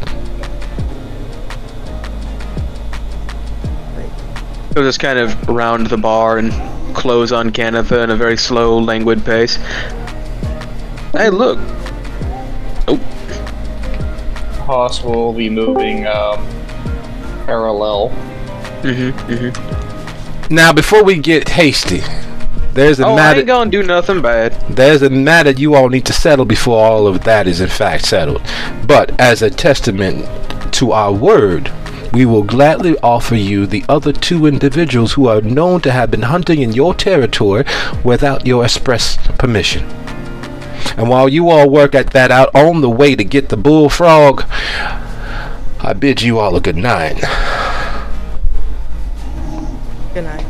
He'll just kind of round the bar and close on Kannitha in a very slow, languid pace. Hey, look. Oh. Haas will be moving parallel. Now, before we get hasty, there's a I matter. ain't gonna do nothing bad. There's a matter you all need to settle before all of that is in fact settled. But as a testament to our word, we will gladly offer you the other 2 individuals who are known to have been hunting in your territory without your express permission. And while you all work at that out on the way to get the bullfrog, I bid you all a good night. Good night.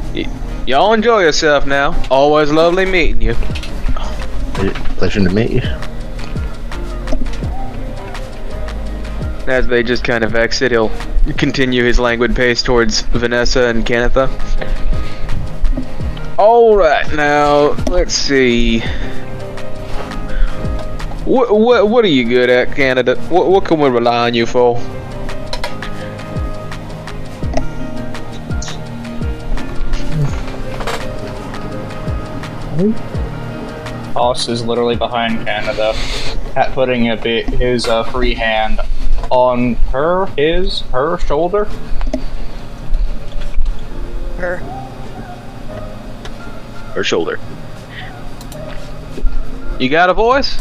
Y'all enjoy yourself now. Always lovely meeting you. Pleasure to meet you. As they just kind of exit, he'll continue his languid pace towards Vanessa and Kannitha. Alright, now, let's see. What are you good at, Kannitha? What can we rely on you for? Haas is literally behind Kannitha, putting his free hand on her shoulder. Her shoulder. You got a voice?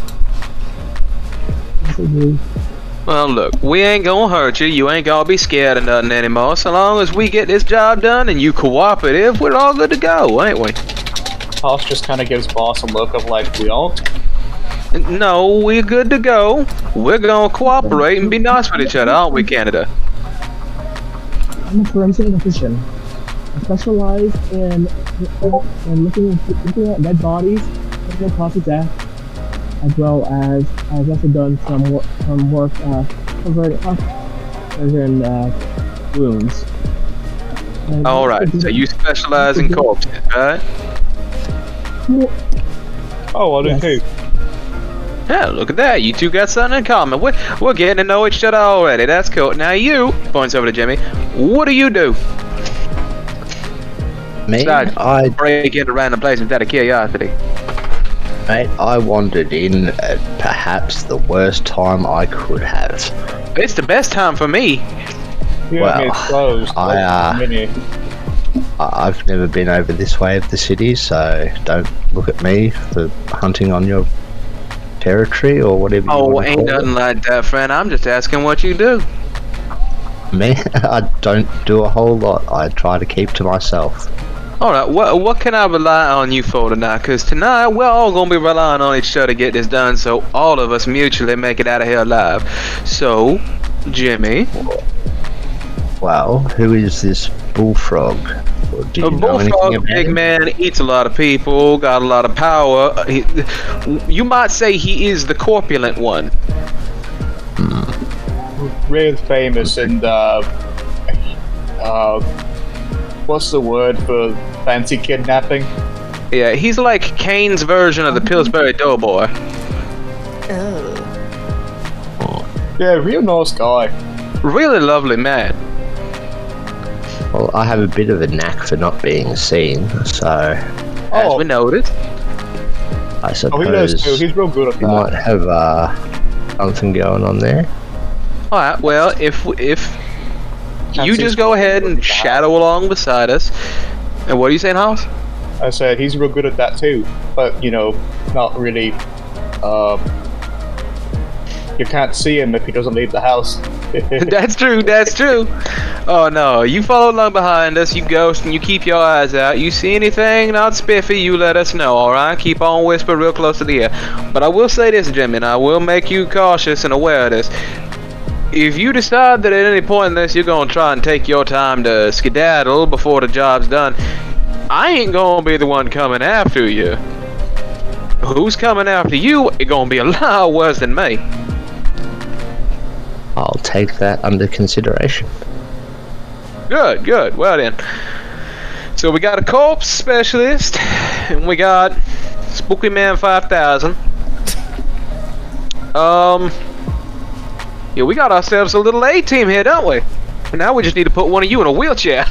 Well, look, we ain't gonna hurt you. You ain't gonna be scared of nothing anymore. So long as we get this job done and you cooperative, we're all good to go, ain't we? Haas just kind of gives Boss a look of like, we don't. No, we're good to go. We're gonna cooperate and be nice with each other, aren't we, Kannitha? I'm a forensic physician. I specialize in looking at dead bodies, looking at cause of death, as well as I've also done some work covering wounds. All right, so you specialize in corpses, right? Oh, I do too. Yeah, look at that. You two got something in common. We're getting to know each other already. That's cool. Now you, points over to Jimmy, what do you do? Me? I break into random places out of curiosity. Mate, I wandered in at perhaps the worst time I could have. It's the best time for me. Well, I've never been over this way of the city, so don't look at me for hunting on your territory or whatever you want to ain't call nothing it. like that, friend. I'm just asking what you do. Me? I don't do a whole lot. I try to keep to myself. Alright, what can I rely on you for tonight? Because tonight, we're all going to be relying on each other to get this done, so all of us mutually make it out of here alive. So, Jimmy. Well, who is this bullfrog? Or do you know anything bullfrog, about big him? man, eats a lot of people, got a lot of power. You might say he is the corpulent one. Really famous and what's the word for fancy kidnapping? Yeah, he's like Kane's version of the Pillsbury Doughboy. Oh. Yeah, real nice guy. Really lovely man. Well, I have a bit of a knack for not being seen, so As we noticed. I suppose he does too. He's real good at you that. might have something going on there. Alright, well, if you just go ahead and shadow along beside us, And what are you saying, House? I said he's real good at that too, but not really. You can't see him if he doesn't leave the house. That's true. That's true. Oh no, you follow along behind us. You ghost and you keep your eyes out. You see anything not spiffy, you let us know. All right? Keep on whisper real close to the ear. But I will say this, Jimmy, and I will make you cautious and aware of this. If you decide that at any point in this you're gonna try and take your time to skedaddle before the job's done, I ain't gonna be the one coming after you. Who's coming after you is gonna be a lot worse than me. I'll take that under consideration. Good, good. Well then. So we got a corpse specialist, and we got Spooky Man 5000. Yeah, we got ourselves a little A-team here, don't we? And now we just need to put one of you in a wheelchair.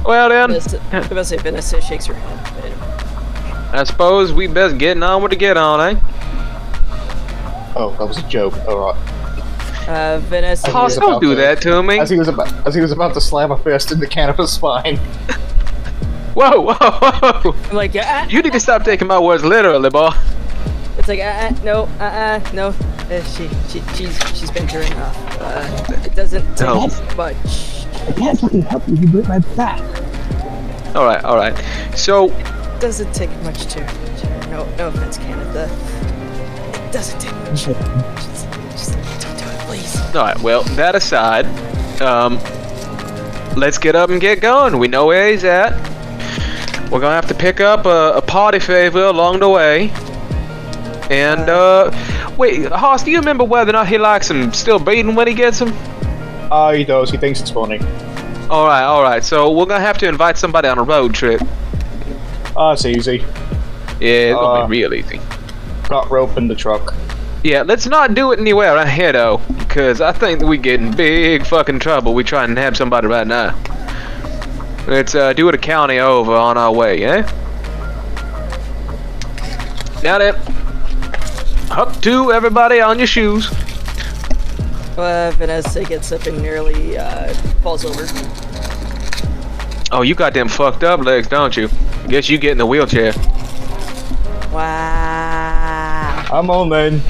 Well then. Vanessa shakes her head. I suppose we best get on with the get on, eh? Oh, that was a joke. Alright. Vanessa. Hoss, don't do that to me. As he was about to slam a fist in the Kannitha's spine. Whoa, whoa, whoa! I'm like, you need to stop taking my words literally, boy. It's like, no. She's been through enough. It doesn't take much. I can't fucking help you. You break my back. All right. So, it doesn't take much to. No offense, Kannitha. It doesn't take much. Just don't do it, please. all right. Well, that aside, let's get up and get going. We know where he's at. We're gonna have to pick up a party favor along the way. And wait, Hoss, do you remember whether or not he likes him still beating when he gets him? He does. He thinks it's funny. All right. So we're gonna have to invite somebody on a road trip. It's easy. Yeah, it's gonna be real easy. Got rope in the truck. Yeah, let's not do it anywhere right here though, because I think that we get in big fucking trouble. We try and nab somebody right now. Let's do it a county over on our way, eh? Now then, up to everybody on your shoes. Vanessa gets up and nearly falls over. Oh, you got them fucked up legs, don't you? Guess you get in the wheelchair. Wow. I'm on then.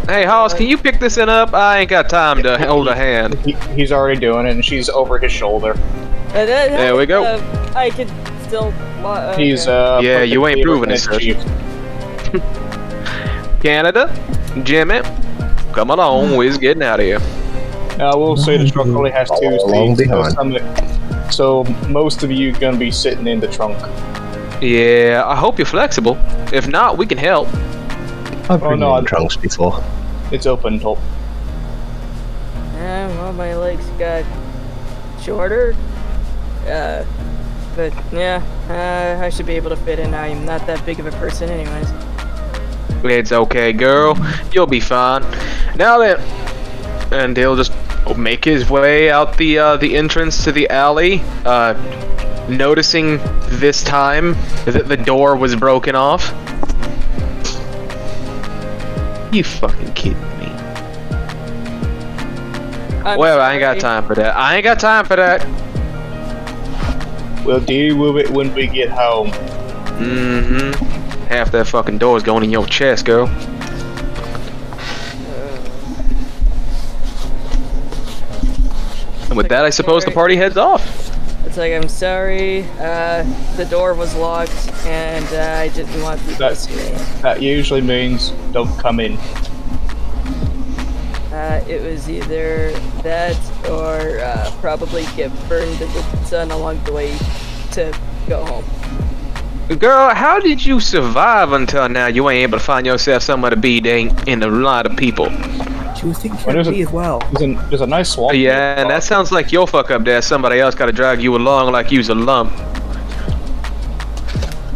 Hey, Hoss, can you pick this one up? I ain't got time to hold a hand. He's already doing it, and she's over his shoulder. There we go. I can still. He's yeah, you ain't proving it, sir. Canada, Jimmy, come along. We're just getting out of here. Now, we'll say the truck only has 2 seats, so most of you gonna be sitting in the trunk. Yeah, I hope you're flexible. If not, we can help. I've been in trunks before. It's open top. Well, my legs got shorter. But yeah, I should be able to fit in. I'm not that big of a person anyways. It's okay, girl. You'll be fine. Now then, and he'll just make his way out the entrance to the alley, noticing this time that the door was broken off. You fucking kidding me? Well, I ain't got time for that. We'll deal with it when we get home. Mm-hmm. Half that fucking door's going in your chest, girl. And with that, I suppose the party heads off. It's like, I'm sorry, the door was locked, and I didn't want people to see me. That usually means don't come in. It was either that or probably get burned in the sun along the way to go home. Girl, how did you survive until now? You ain't able to find yourself somewhere to be in a lot of people. She was taking care of me as well. There's a nice swamp. Yeah, and that sounds like your fuck up there. Somebody else got to drag you along like you's a lump.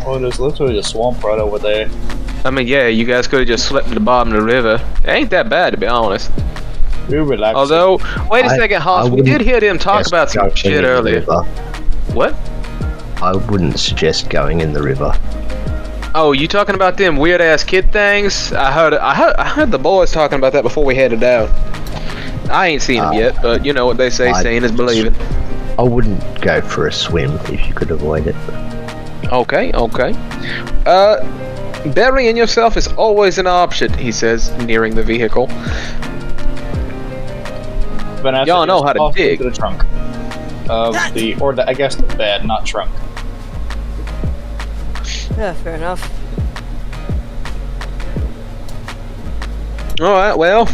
Oh, there's literally a swamp right over there. I mean, yeah, you guys could have just slept at the bottom of the river. It ain't that bad, to be honest. We're relaxing. Although, wait a second, Hoss. We did hear them talk about some shit earlier. What? I wouldn't suggest going in the river. Oh, you talking about them weird ass kid things? I heard the boys talking about that before we headed out. I ain't seen him yet, but you know what they say, seeing is believing. I wouldn't go for a swim if you could avoid it. Okay. Burying yourself is always an option, he says, nearing the vehicle. Vanessa Y'all know is how to tossed dig. into the trunk of I guess the bed, not trunk. Yeah, fair enough. Alright, well,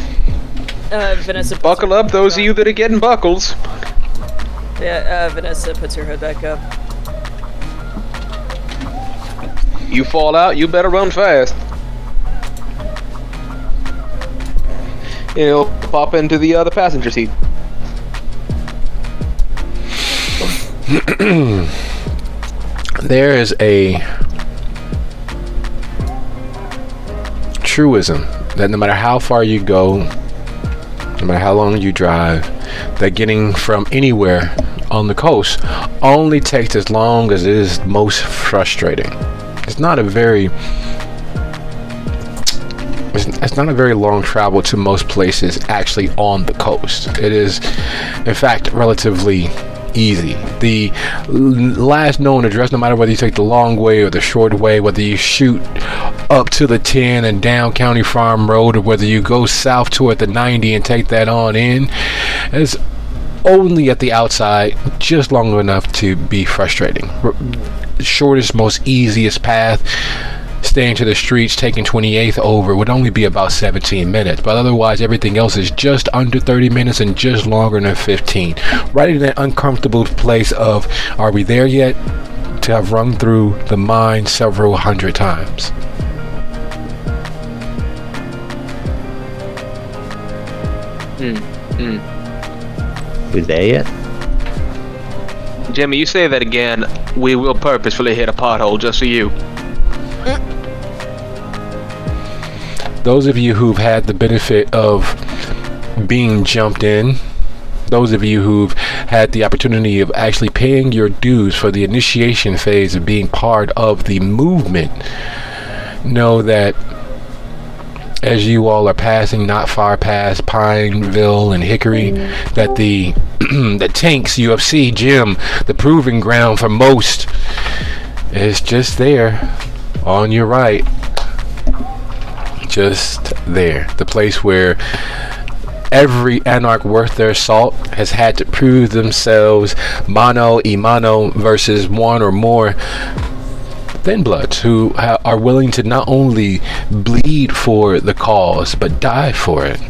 Vanessa puts buckle her up hood those back of you that are getting buckles. Yeah, Vanessa puts her hood back up. You fall out, you better run fast. He'll pop into the passenger seat. There is a truism that no matter how far you go, no matter how long you drive, that getting from anywhere on the coast only takes as long as it is most frustrating. It's not a very long travel to most places actually on the coast. It is, in fact, relatively easy. The last known address, no matter whether you take the long way or the short way, whether you shoot up to the 10 and down County Farm Road, or whether you go south toward the 90 and take that on in, is only at the outside just long enough to be frustrating. Shortest, most easiest path, staying to the streets, taking 28th over, would only be about 17 minutes, but otherwise everything else is just under 30 minutes and just longer than 15. Right in that uncomfortable place of, are we there yet? To have run through the mind several hundred times. You there yet? Jimmy, you say that again, we will purposefully hit a pothole just for you. Those of you who've had the benefit of being jumped in, those of you who've had the opportunity of actually paying your dues for the initiation phase of being part of the movement, know that as you all are passing not far past Pineville and Hickory, that the the Tanks UFC gym, the proving ground for most, is just there on your right. Just there. The place where every anarch worth their salt has had to prove themselves mano a mano versus one or more thin bloods who are willing to not only bleed for the cause but die for it.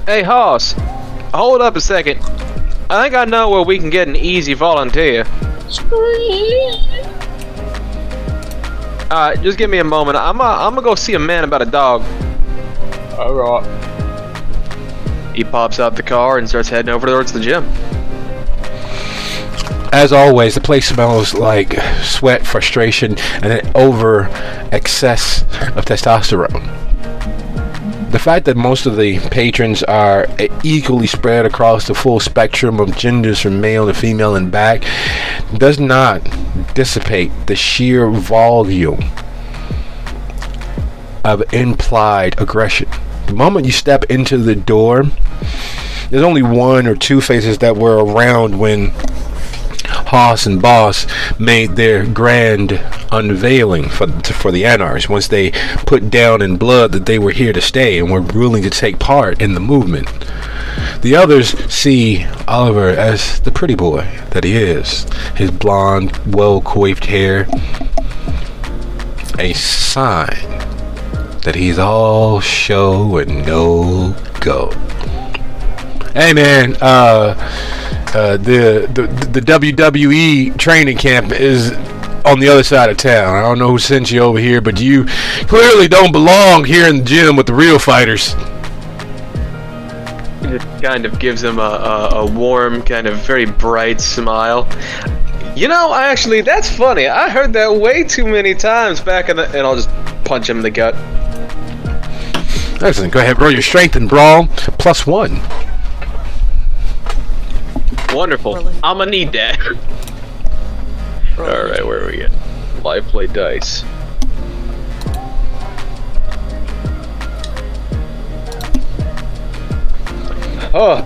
Hey, Hoss, hold up a second. I think I know where we can get an easy volunteer. Alright, just give me a moment. I'm gonna go see a man about a dog. Alright. He pops out the car and starts heading over towards the gym. As always, the place smells like sweat, frustration, and an over excess of testosterone. The fact that most of the patrons are equally spread across the full spectrum of genders from male to female and back does not dissipate the sheer volume of implied aggression. The moment you step into the door, there's only one or two faces that were around when Hoss and Boss made their grand unveiling for the Anarchs, once they put down in blood that they were here to stay and were willing to take part in the movement. The others see Oliver as the pretty boy that he is, his blonde, well-coiffed hair, a sign that he's all show and no go. Hey man, the WWE training camp is on the other side of town. I don't know who sent you over here, but you clearly don't belong here in the gym with the real fighters. It kind of gives him a warm, kind of very bright smile. You know, actually, that's funny. I heard that way too many times back in the... And I'll just punch him in the gut. Excellent. Go ahead, roll your strength and brawl. +1. Wonderful. Really? I'm gonna need that. Alright, where are we at? Live play dice. Oh.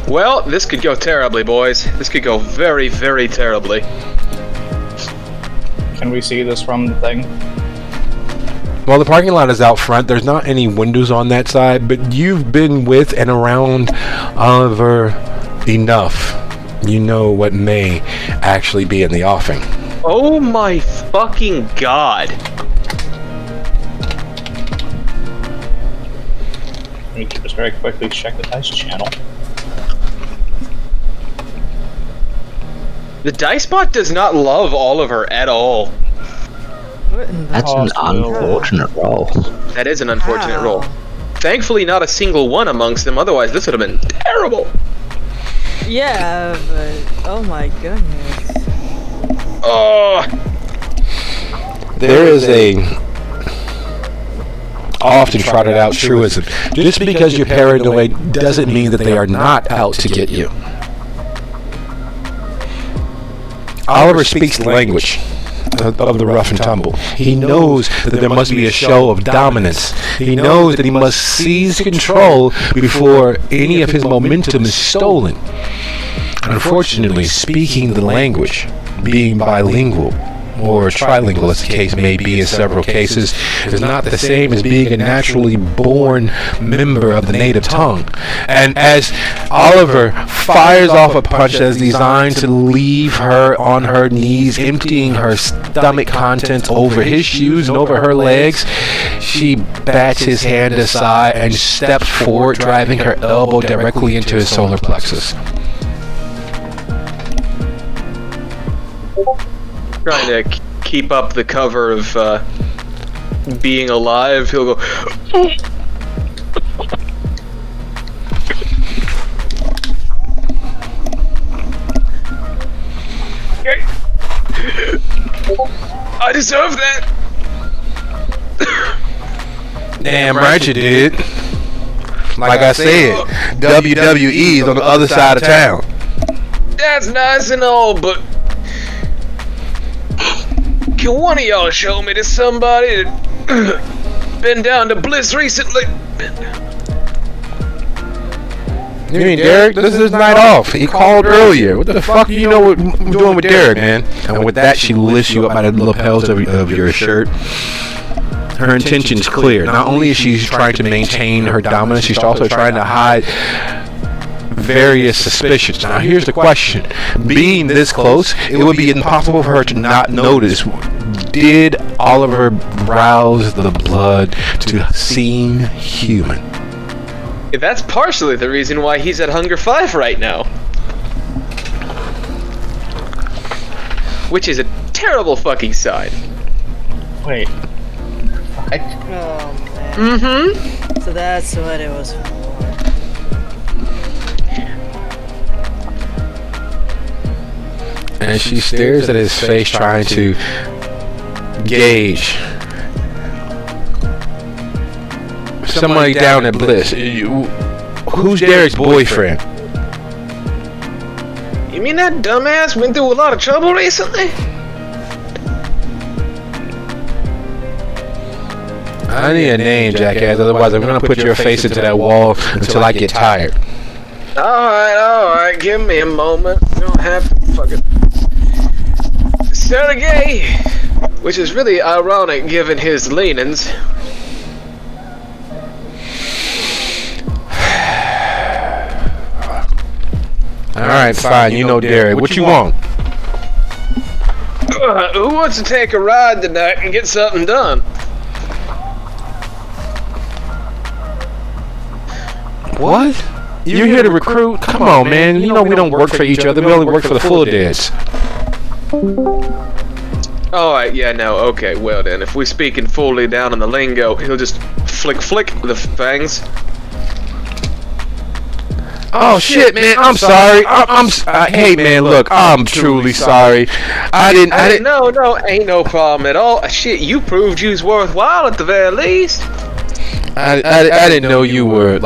Well, this could go terribly, boys. This could go very, very terribly. Can we see this from the thing? Well, the parking lot is out front. There's not any windows on that side, but you've been with and around Oliver enough. You know what may actually be in the offing. Oh my fucking god. Let me just very quickly check the dice channel. The dice bot does not love Oliver at all. What in the That's an unfortunate roll. That is an unfortunate Wow. roll. Thankfully, not a single one amongst them. Otherwise, this would have been terrible. Yeah, but oh my goodness. Oh, There is a often trotted out truism. Just because you're paranoid doesn't mean that they are not out to get you. Oliver speaks the language of the rough and tumble. He knows that there must be a show of dominance. He knows that he must seize control before any of his momentum is stolen. Unfortunately, speaking the language, being bilingual, or trilingual as the case may be in several cases, is not the same as being a naturally born member of the native tongue. And as Oliver fires off a punch that's designed to leave her on her knees, emptying her stomach contents over his shoes and over her legs, she bats his hand aside and steps forward, driving her elbow directly into his solar plexus. trying to keep up the cover of being alive. He'll go. I deserve that. Damn right you did. Like I said, WWE's on the other side of town. That's nice and all, but can one of y'all show me to somebody that been down to Bliss recently? You mean Derek? This is his night off. He called earlier. What the fuck do you know what I'm doing with Derek, man? And with that, she lifts you up by the lapels of your shirt. Her intention's clear. Not only is she trying to maintain her dominance, she's also trying to hide various suspicions. Now, here's the question. Being this close, it would be impossible for her to not notice. Did Oliver rouse the blood to seem human? That's partially the reason why he's at Hunger 5 right now. Which is a terrible fucking sign. Wait. Oh man. Mm-hmm. So that's what it was for. And she stares at his face, trying to gauge. Somebody down at Bliss. Who's Derek's boyfriend? You mean that dumbass went through a lot of trouble recently? I need a name, jackass. Otherwise, I'm gonna put your face into that wall until I get tired. Alright, give me a moment. You don't have to fucking... Sergey! Which is really ironic given his leanings. Alright, fine. You know Derek. What you want? Who wants to take a ride tonight and get something done? What? You're here to recruit? Come on, man. You know we don't work for each other. We only work for the full deads. Alright, yeah, no, okay, well then. If we're speaking fully down on the lingo, he'll just flick the fangs. Oh shit, man! I'm sorry. Hey, man, look, I'm truly sorry. I didn't. No, ain't no problem at all. Shit, you proved you was worthwhile at the very least. I didn't know you were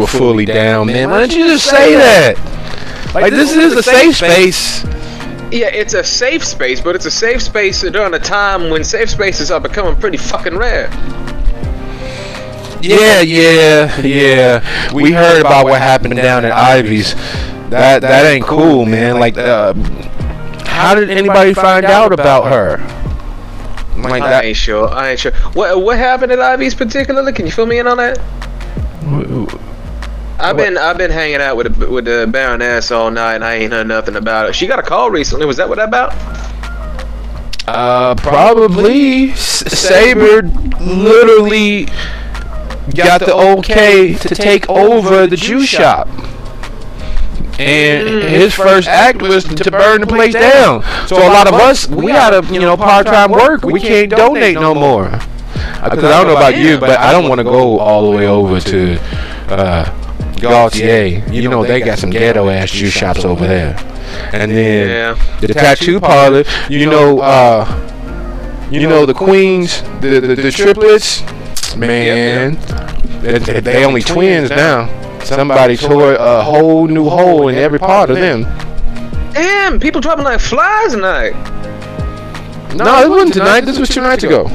fully down, man. Why didn't you just say that? Like, this is a safe space. Yeah, it's a safe space, but it's a safe space during a time when safe spaces are becoming pretty fucking rare. Yeah. We heard about what happened down at Ivy's. That ain't cool, man. Like, how did anybody find out about her? Like I that. ain't sure. What happened at Ivy's particularly? Can you fill me in on that? I've been hanging out with the Baroness all night, and I ain't heard nothing about it. She got a call recently. Was that what that about? Probably. Saber literally got the okay to take over the juice shop. And his first act was to burn the place down. So a lot of us, we gotta, part-time work. We can't donate no more. Because I don't know about you, but I don't want to go all the way over to Gautier. They got some ghetto-ass juice shops over there. And then the tattoo parlor, the queens, the triplets, man, they only twins now. Somebody tore a whole new hole in every part of them. Damn, people dropping like flies tonight. No, it wasn't tonight. This was 2 nights ago.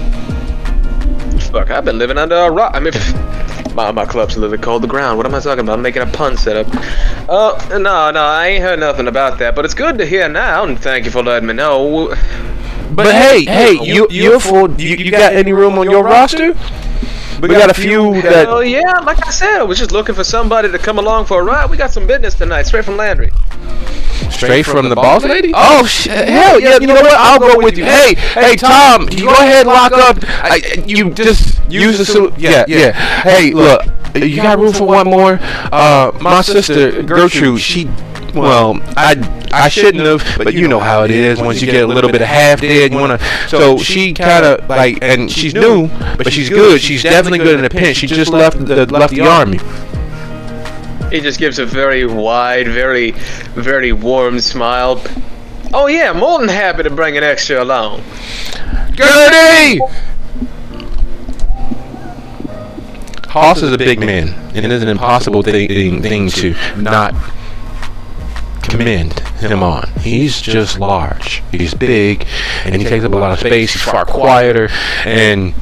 Fuck, I've been living under a rock. I mean, my club's literally called the ground. What am I talking about? I'm making a pun setup. No, I ain't heard nothing about that. But it's good to hear now, and thank you for letting me know. But hey, you're full. You got any room on your roster? We got a few that. Oh yeah, like I said, I was just looking for somebody to come along for a ride. We got some business tonight, straight from Landry. Straight from the boss lady? Oh shit! Hell yeah! You know what? I'll go with you. Hey, Tom, you go ahead and lock up. You just use the yeah. Hey, look, you got room for one more? My sister Gertrude, well, I shouldn't have, but you know how it is. Once you get a little bit of half dead, you wanna. So she kind of like, and she's new, but she's good. She's definitely good in a pinch. She just left the army. He just gives a very wide, very, very warm smile. Oh yeah, more than happy to bring an extra along. Gertie! Hoss is a big man, and it is an impossible thing to not commend him on. He's just large. He's big, and he takes up a lot of space. He's far quieter and,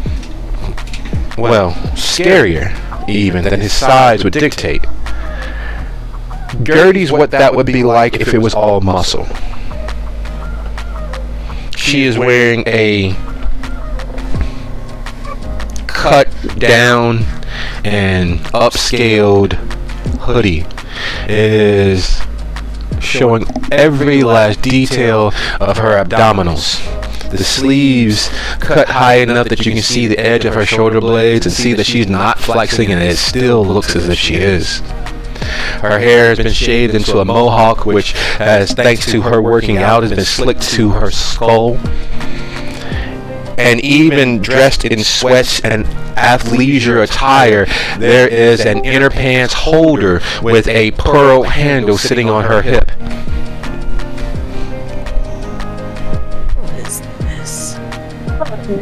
well, scarier even than his size would dictate. Gertie's what that would be like if it was all muscle. She is wearing a cut down and upscaled hoodie. It is showing every last detail of her abdominals. The sleeves cut high enough that you can see the edge of her shoulder blades and see that she's not flexing, and it still looks as if she is. Her hair has been shaved into a mohawk, which has, thanks to her working out, has been slicked to her skull. And even dressed in sweats and athleisure attire, there is an inner pants holder with a pearl handle sitting on her hip. What is this?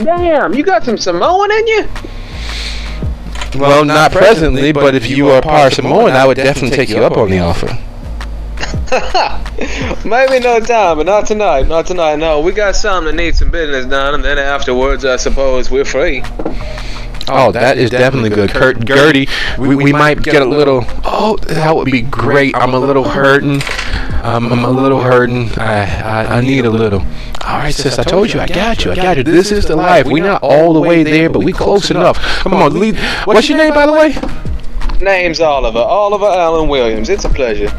Damn, you got some Samoan in you? Well, not presently, but if you are part Samoan, I would definitely take you up on the offer. Maybe no time, but not tonight. Not tonight. No, we got something that needs some business done, and then afterwards, I suppose we're free. Oh, that is definitely good. Gertie, we might get a little. Oh, that would be great. I'm a little hurting. I'm a little hurting. I need a little. All right, sis. I told you. I got you. This is the life. We're not all the way there, but we close enough. Come on, lead. What's your name, by the way? Name's Oliver. Oliver Allen Williams. It's a pleasure.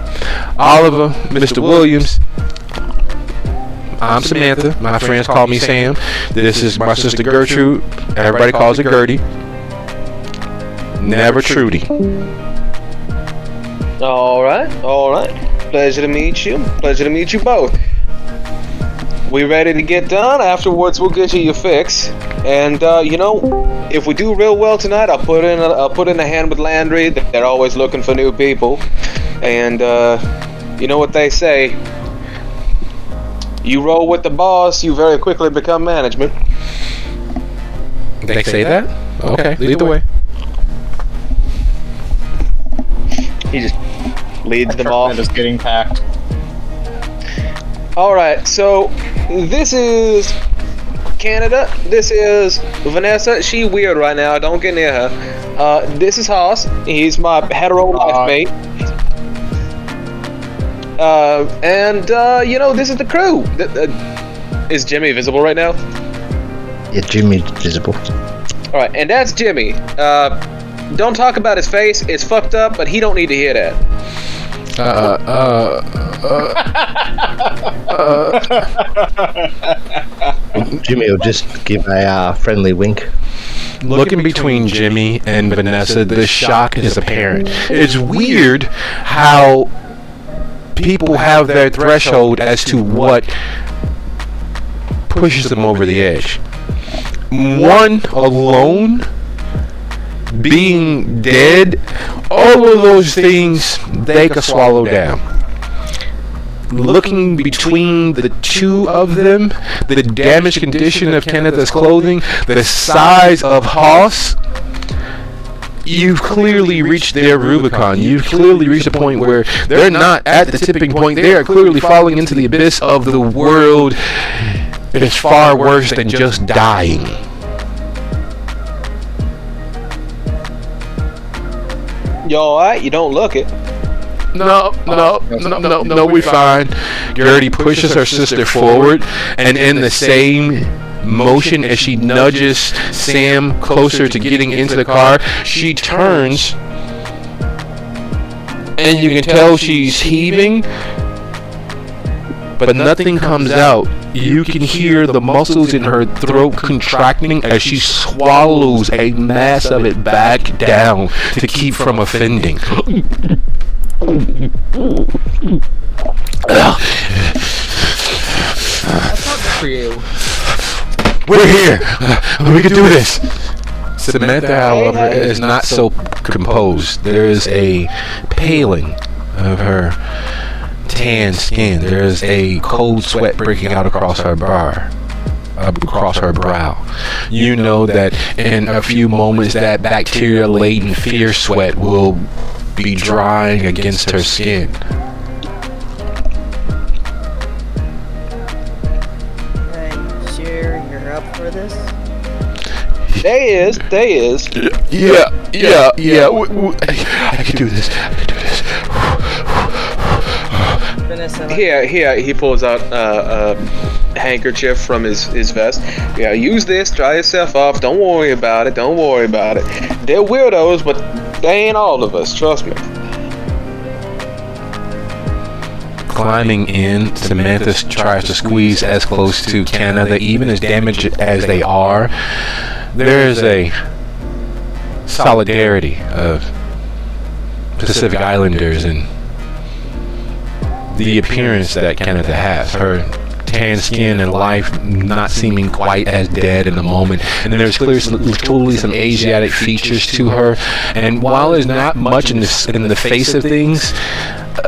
Oliver, Mr. Williams. I'm Samantha. My friends call me Sam. This is my sister Gertrude. Everybody calls her Gertie. Never Trudy. All right. Pleasure to meet you. Pleasure to meet you both. We ready to get done? Afterwards, we'll get you your fix. And if we do real well tonight, I'll put in a hand with Landry. They're always looking for new people. And you know what they say. You roll with the boss, you very quickly become management. They say that? Okay, lead the way. He just leads them off. Just getting packed. Alright, so this is Canada. This is Vanessa. She weird right now. Don't get near her. This is Haas. He's my hetero life mate. This is the crew. Is Jimmy visible right now? Yeah, Jimmy's visible. All right, and that's Jimmy. Don't talk about his face. It's fucked up, but he don't need to hear that. Jimmy will just give a friendly wink. Looking between Jimmy and Vanessa, the shock is apparent. It's weird how people have their threshold as to what pushes them over the edge. One alone, being dead, all of those things they could swallow down. Looking between the two of them, the damaged condition of Kannitha's clothing, the size of Haas, you've clearly reached their Rubicon. You've clearly reached a point where they're not at the tipping point. They are clearly falling into the abyss of the world. It's far worse than just dying. You alright? You don't look it. No, we fine. Gertie pushes her sister forward, and in the same motion as she nudges Sam closer to getting into the car, she turns, and you can tell she's heaving, but nothing comes out. You can hear the muscles in her throat contracting as she swallows a mass of it back down to keep from offending. For you. We're here. We can do this. Samantha, however, is not so composed. There is a paling of her tan skin. There is a cold sweat breaking out across her brow. You know that in a few moments that bacteria-laden fear sweat will be drying against her skin. You're up for this? They is. Yeah. I can do this. Vanessa, Here, he pulls out a handkerchief from his vest. Yeah, use this, dry yourself off. Don't worry about it. They're weirdos, but they ain't all of us, trust me. Climbing in, Samantha tries to squeeze as close to Kannitha, even as damaged as they are. There is a solidarity of Pacific Islanders and the appearance that Kannitha has. Her tan skin and life not seeming quite as dead in the moment, and there's clearly some Asiatic features to her, and while there's not much in the face of things,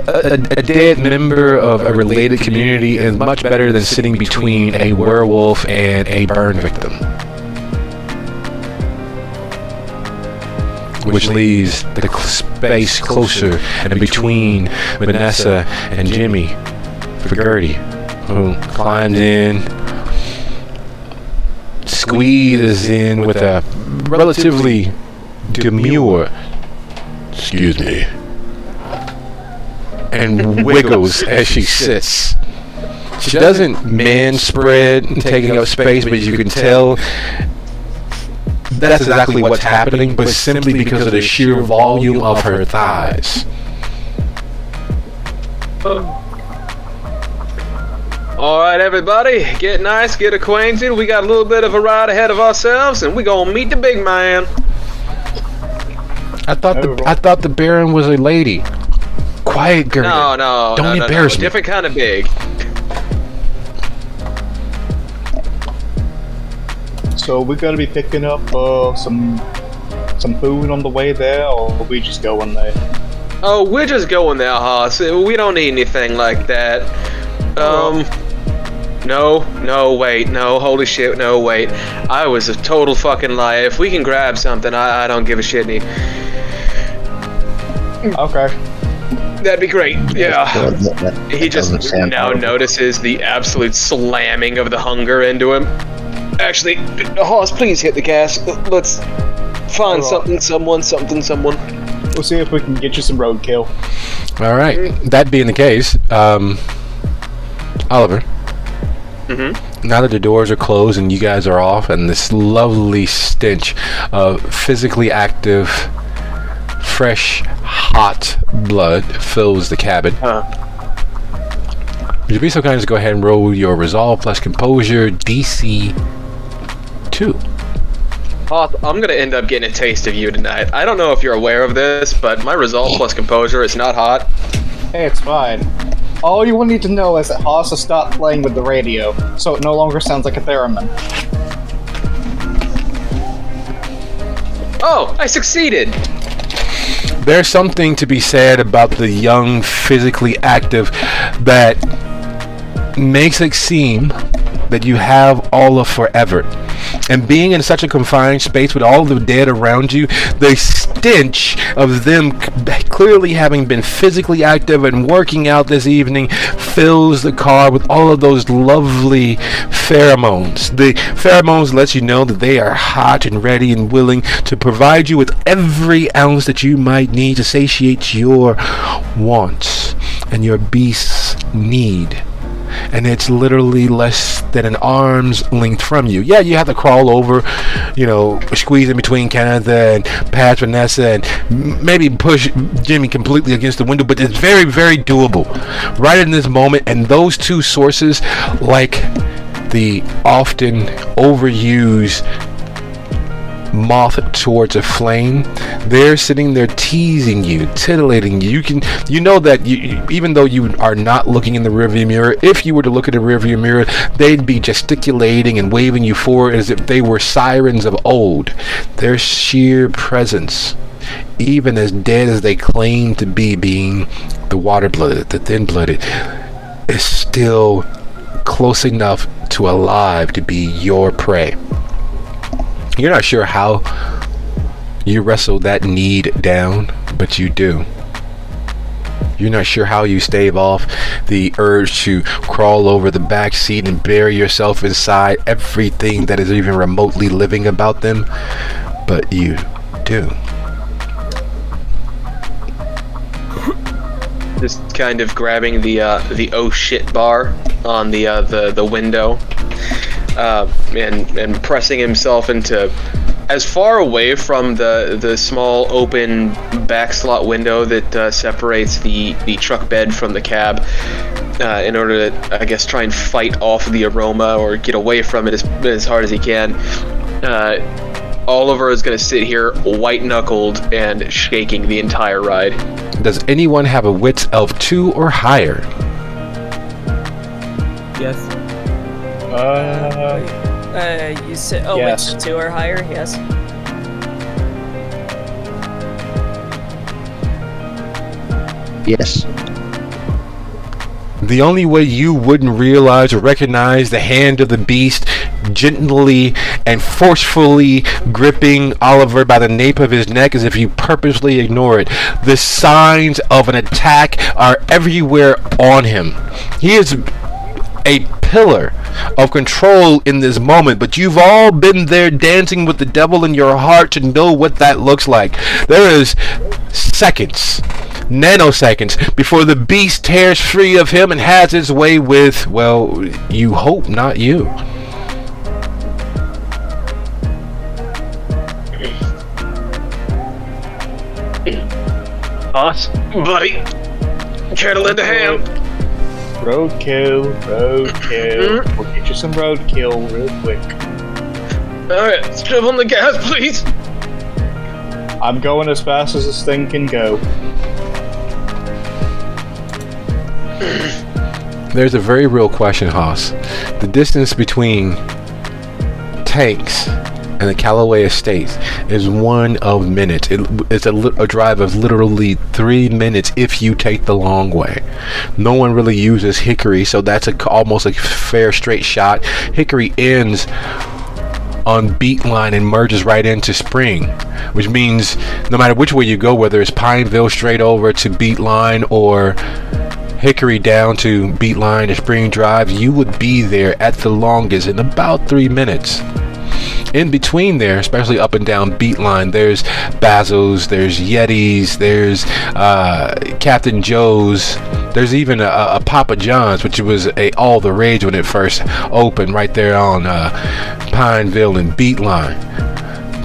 a dead member of a related community is much better than sitting between a werewolf and a burn victim, which leaves the space closer and between Vanessa and Jimmy for Gertie, who climbs in, squeezes in with a relatively demure, excuse me, and wiggles as she sits. She doesn't man-spread, taking up space, but you can tell that's exactly what's happening, but simply because of the sheer volume of her thighs. Alright, everybody, get nice, get acquainted. We got a little bit of a ride ahead of ourselves, and we gonna meet the big man. I thought the Baron was a lady. Quiet, Gertie. No. Don't embarrass me. Different kind of big. So we gotta be picking up some food on the way there, or are we just going there? Oh, we're just going there, Haas. We don't need anything like that. No, wait, no, holy shit, no, wait. I was a total fucking liar. If we can grab something, I don't give a shit. Okay. That'd be great, yeah. He just now horrible. notices the absolute slamming of the hunger into him. Actually, Hoss, please hit the gas. Let's find someone. We'll see if we can get you some roadkill. All right. That being the case, Oliver. Now that the doors are closed and you guys are off, and this lovely stench of physically active, fresh, hot blood fills the cabin. Would you be so kind as to go ahead and roll your resolve plus composure DC 2? Hoth, I'm going to end up getting a taste of you tonight. I don't know if you're aware of this, but my resolve plus composure is not hot. Hey, it's fine. All you will need to know is that Haas has stopped playing with the radio, so it no longer sounds like a theremin. Oh, I succeeded! There's something to be said about the young, physically active that makes it seem that you have all of forever. And being in such a confined space with all the dead around you, the stench of them clearly having been physically active and working out this evening fills the car with all of those lovely pheromones. The pheromones let you know that they are hot and ready and willing to provide you with every ounce that you might need to satiate your wants and your beast's need. And it's literally less than an arm's length from you. Yeah, you have to crawl over, squeeze in between Kannitha and past Vanessa and maybe push Jimmy completely against the window, but it's very, very doable right in this moment. And those two sources, like the often overused moth towards a flame, they're sitting there teasing you, titillating you. You know that even though you are not looking in the rearview mirror, if you were to look at the rearview mirror, they'd be gesticulating and waving you forward as if they were sirens of old. Their sheer presence, even as dead as they claim to be, being the water-blooded, the thin-blooded, is still close enough to alive to be your prey. You're not sure how you wrestle that need down, but you do. You're not sure how you stave off the urge to crawl over the back seat and bury yourself inside everything that is even remotely living about them, but you do. Just kind of grabbing the oh shit bar on the window. And pressing himself into as far away from the small open back slot window that separates the truck bed from the cab, in order to, I guess, try and fight off the aroma or get away from it as hard as he can. Oliver is going to sit here white-knuckled and shaking the entire ride. Does anyone have a wits of 2 or higher? Yes. You said, yes. Wits 2 or higher, yes. Yes. The only way you wouldn't realize or recognize the hand of the beast gently and forcefully gripping Oliver by the nape of his neck is if you purposely ignore it. The signs of an attack are everywhere on him. He is a pillar of control in this moment, but you've all been there dancing with the devil in your heart to know what that looks like. There is seconds, nanoseconds, before the beast tears free of him and has its way with, well, you hope not you. Us, buddy. Care to lend a hand? Roadkill. We'll get you some roadkill real quick. Alright, strip on the gas, please. I'm going as fast as this thing can go. There's a very real question, Haas. The distance between tanks and the Callaway Estates is one of minutes. It's a drive of literally 3 minutes if you take the long way. No one really uses Hickory, so that's almost a fair straight shot. Hickory ends on Beat Line and merges right into Spring, which means no matter which way you go, whether it's Pineville straight over to Beat Line or Hickory down to Beatline to Spring Drive, you would be there at the longest in about 3 minutes. In between there, especially up and down Beatline, there's Basil's, there's Yeti's, there's Captain Joe's, there's even a Papa John's, which was all the rage when it first opened right there on Pineville and Beatline.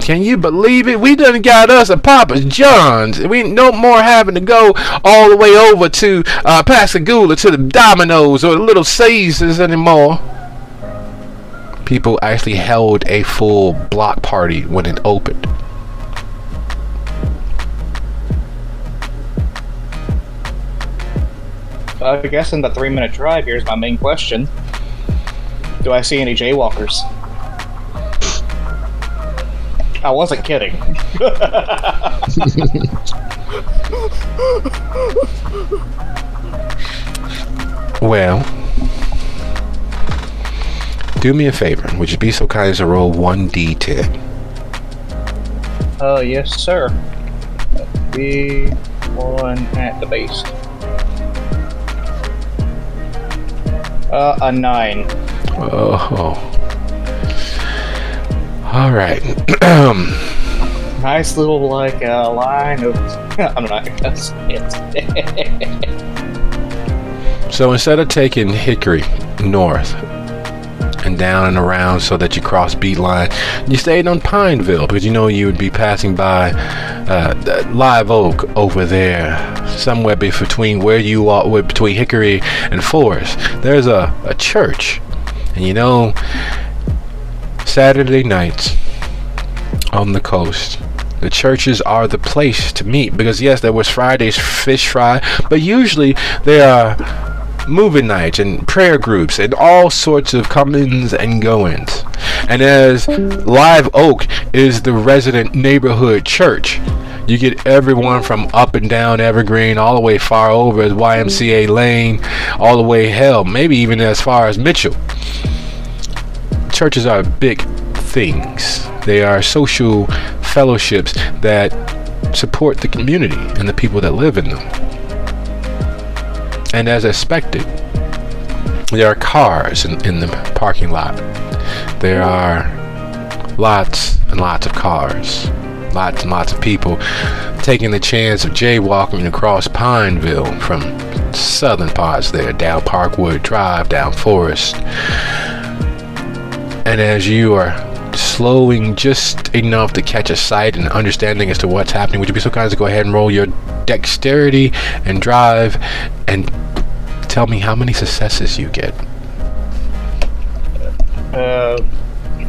Can you believe it? We done got us a Papa John's. We ain't no more having to go all the way over to Pascagoula to the Domino's or the Little Caesars anymore. People actually held a full block party when it opened. I guess in the 3-minute drive, here's my main question. Do I see any jaywalkers? I wasn't kidding. Well, do me a favor. Would you be so kind as to roll 1d10? Yes, sir. That'd be one at the base. A 9. Oh. All right. Nice little, line of... I'm not gonna say it. So instead of taking Hickory north and down and around so that you cross Beatline, you stayed on Pineville because you know you would be passing by Live Oak over there, somewhere between where you are, between Hickory and Forest. There's a church, and you know, Saturday nights on the coast, the churches are the place to meet because yes, there was Friday's fish fry, but usually there are movie nights and prayer groups and all sorts of comings and goings. And as Live Oak is the resident neighborhood church, you get everyone from up and down Evergreen all the way far over as YMCA Lane, all the way maybe even as far as Mitchell. Churches are big things. They are social fellowships that support the community and the people that live in them. And as expected, there are cars in the parking lot. There are lots and lots of cars, lots and lots of people taking the chance of jaywalking across Pineville from southern parts there, down Parkwood Drive, down Forest. And as you are slowing just enough to catch a sight and understanding as to what's happening, would you be so kind as to go ahead and roll your dexterity and drive and tell me how many successes you get?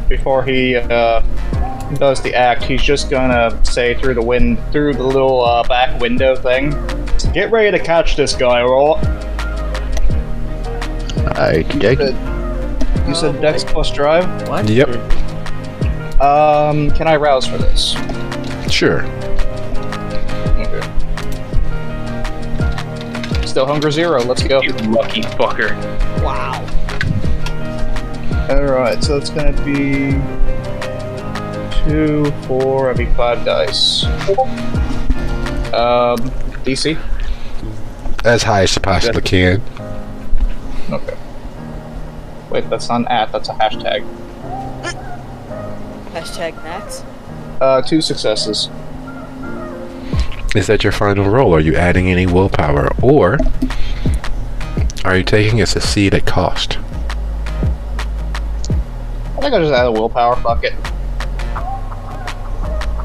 Before he does the act, he's just gonna say through the little back window thing, "Get ready to catch this guy, or..." You said Dex plus drive? What? Yep. Can I rouse for this? Sure. Okay. Still hunger 0, let's go. You lucky fucker. Wow. Alright, so it's gonna be 2, 4, that'd be 5 dice. DC? As high as you possibly can. Okay. Wait, that's not an @ that's a hashtag. Hashtag max. 2 successes. Is that your final roll? Are you adding any willpower, or are you taking a succeed at cost? I think I'll just add a willpower, fuck it.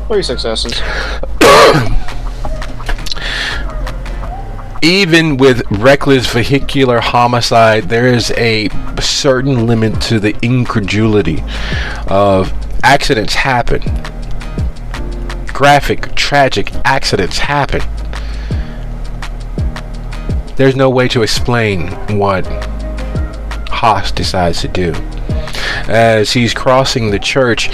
3 successes. Even with reckless vehicular homicide, there is a certain limit to the incredulity of accidents happen. Graphic, tragic accidents happen. There's no way to explain what Haas decides to do. As he's crossing the church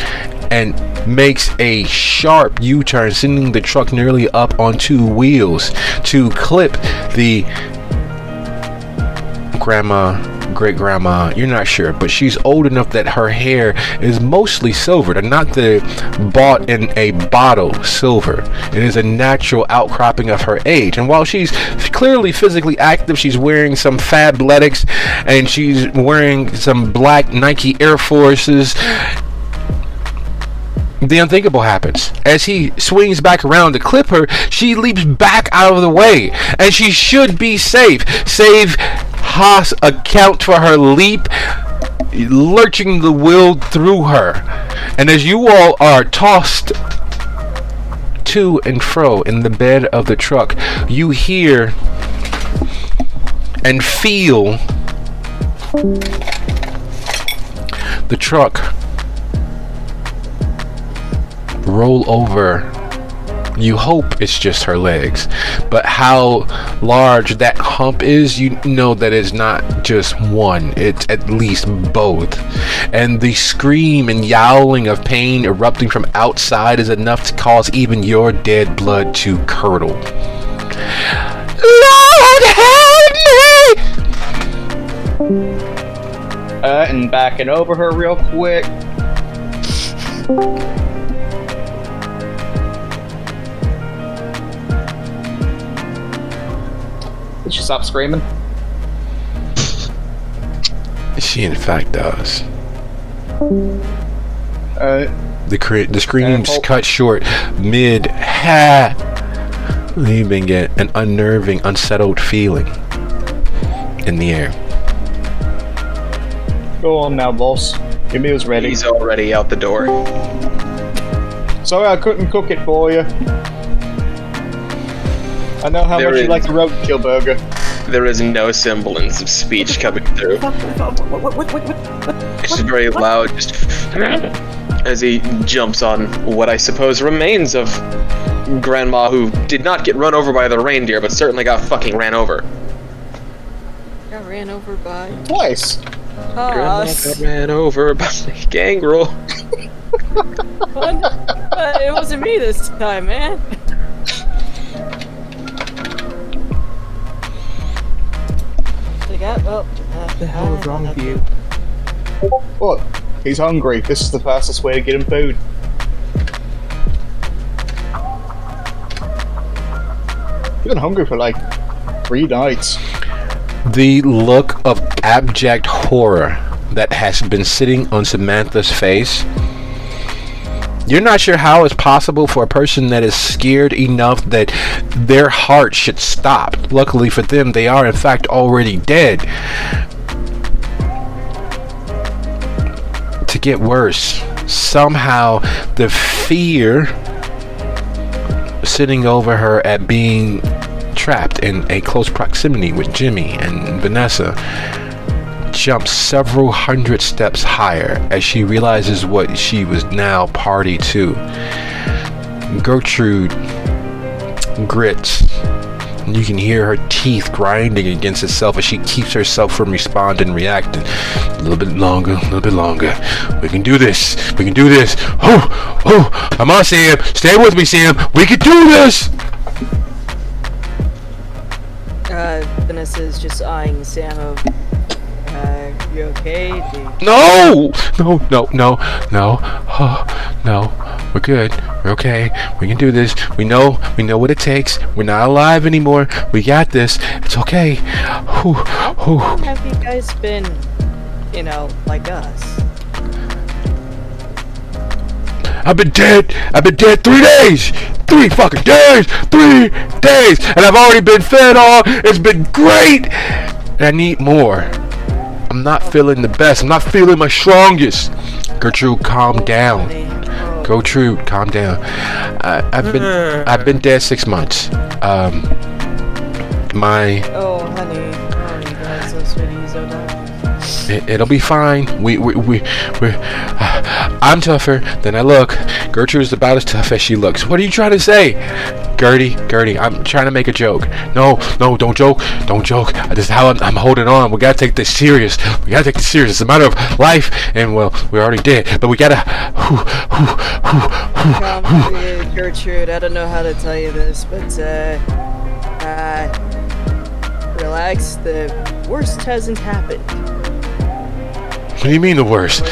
and makes a sharp U-turn, sending the truck nearly up on 2 wheels to clip the Grandma great grandma. You're not sure, but she's old enough that her hair is mostly silvered, and not the bought in a bottle silver. It is a natural outcropping of her age. And while she's clearly physically active, she's wearing some Fabletics, and she's wearing some black Nike Air Forces. The unthinkable happens. As he swings back around to clip her, she leaps back out of the way, and she should be safe. Save Haas account for her leap, lurching the wheel through her. And as you all are tossed to and fro in the bed of the truck, you hear and feel the truck roll over. You hope it's just her legs, but how large that hump is, you know that it's not just one, it's at least both. And the scream and yowling of pain erupting from outside is enough to cause even your dead blood to curdle. Lord help me! And backing over her real quick. Did she stop screaming? She in fact does. The screams cut short mid-ha, leaving it an unnerving, unsettled feeling in the air. Go on now, boss. Your meal's ready. He's already out the door. Sorry I couldn't cook it for you. I know how much you like the roadkill burger. There is no semblance of speech coming through. It's very loud, just as he jumps on what I suppose remains of Grandma, who did not get run over by the reindeer, but certainly got fucking ran over. Got ran over by... Twice. Grandma got ran over by a gangrel. It wasn't me this time, man. What the hell is wrong with you? What? He's hungry. This is the fastest way to get him food. He's been hungry for like 3 nights. The look of abject horror that has been sitting on Samantha's face. You're not sure how it's possible for a person that is scared enough that their heart should stop. Luckily for them, they are in fact already dead. To get worse, somehow the fear sitting over her at being trapped in a close proximity with Jimmy and Vanessa jumps several hundred steps higher as she realizes what she was now party to. Gertrude grits. You can hear her teeth grinding against itself as she keeps herself from responding, reacting. A little bit longer, a little bit longer. We can do this. We can do this. Oh, come on, Sam. Stay with me, Sam. We can do this. Vanessa's just eyeing Sam. You okay? No. We're good. We're okay. We can do this. We know what it takes. We're not alive anymore. We got this. It's okay. How long have you guys been, like us? I've been dead 3 days. 3 fucking days. 3 days. And I've already been fed all. It's been great. And I need more. I'm not feeling the best. I'm not feeling my strongest. Gertrude, calm down. Gertrude, calm down. I've been dead 6 months. Oh, honey. Oh, you guys so sweet. You so nice. It'll be fine. I'm tougher than I look. Gertrude's about as tough as she looks. What are you trying to say? Gertie, I'm trying to make a joke. No, don't joke. This is how I'm holding on. We gotta take this serious. It's a matter of life, and well, we're already dead, but we gotta. Gertrude, I don't know how to tell you this, but relax. The worst hasn't happened. do you mean the worst?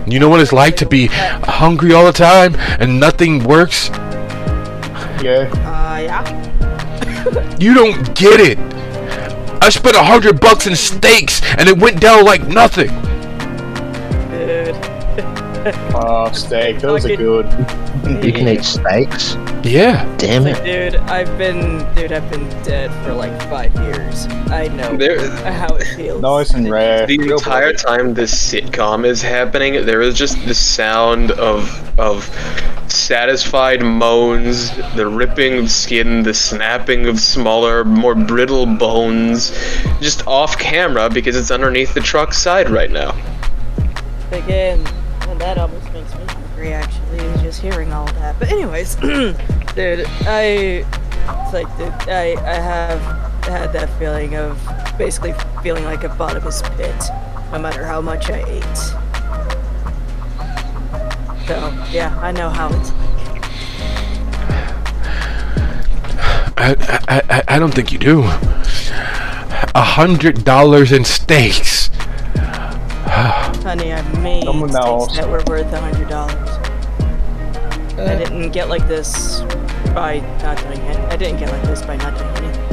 You know what it's like to be hungry all the time and nothing works? Yeah. Yeah. You don't get it. I spent $100 in steaks and it went down like nothing. Dude. Oh, steak. Those are good. You can eat steaks? Yeah. Damn Like, it. dude, I've been dead for like 5 years. I know how it feels. Nice and rare. The Real entire bloody. time this sitcom is happening, there is just the sound of satisfied moans, the ripping of skin, the snapping of smaller, more brittle bones, just off camera because it's underneath the truck's side right now. Again, and that almost makes me hungry actually, just hearing all that. But anyways, dude, I have had that feeling of basically feeling like a bottomless pit, no matter how much I ate. So, yeah, I know how it's like. I don't think you do. $100 in steaks. Honey, I've made Someone steaks else. that were worth $100. I didn't get like this by not doing it. I didn't get like this by not doing anything.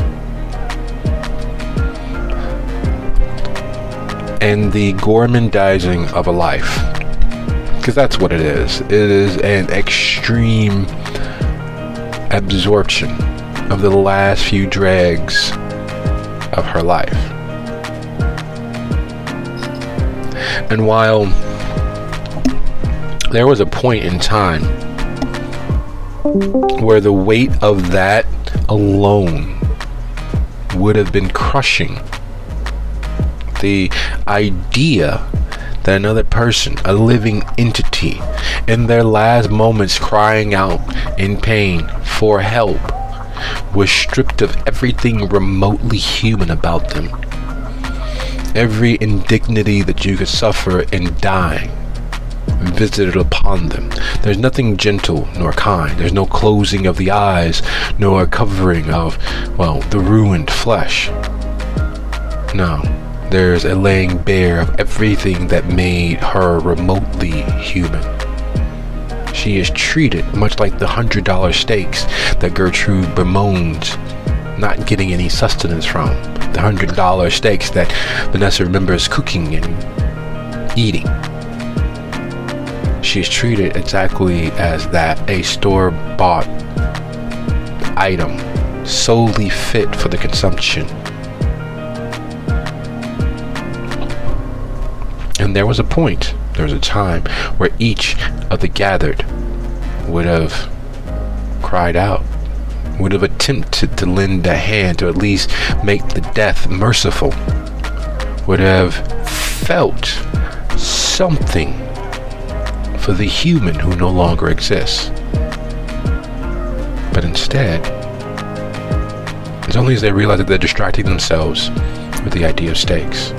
And the gormandizing of a life. Because that's what it is. It is an extreme absorption of the last few dregs of her life. And while there was a point in time where the weight of that alone would have been crushing, the idea that another person, a living entity, in their last moments crying out in pain for help, was stripped of everything remotely human about them. Every indignity that you could suffer in dying visited upon them. There's nothing gentle nor kind. There's no closing of the eyes, nor covering of, well, the ruined flesh. No, there's a laying bare of everything that made her remotely human. She is treated much like the $100 steaks that Gertrude bemoans not getting any sustenance from. The $100 steaks that Vanessa remembers cooking and eating. She is treated exactly as that, a store-bought item, solely fit for the consumption. And there was a point, there was a time where each of the gathered would have cried out, would have attempted to lend a hand to at least make the death merciful, would have felt something for the human who no longer exists. But instead, it's only as they realize that they're distracting themselves with the idea of stakes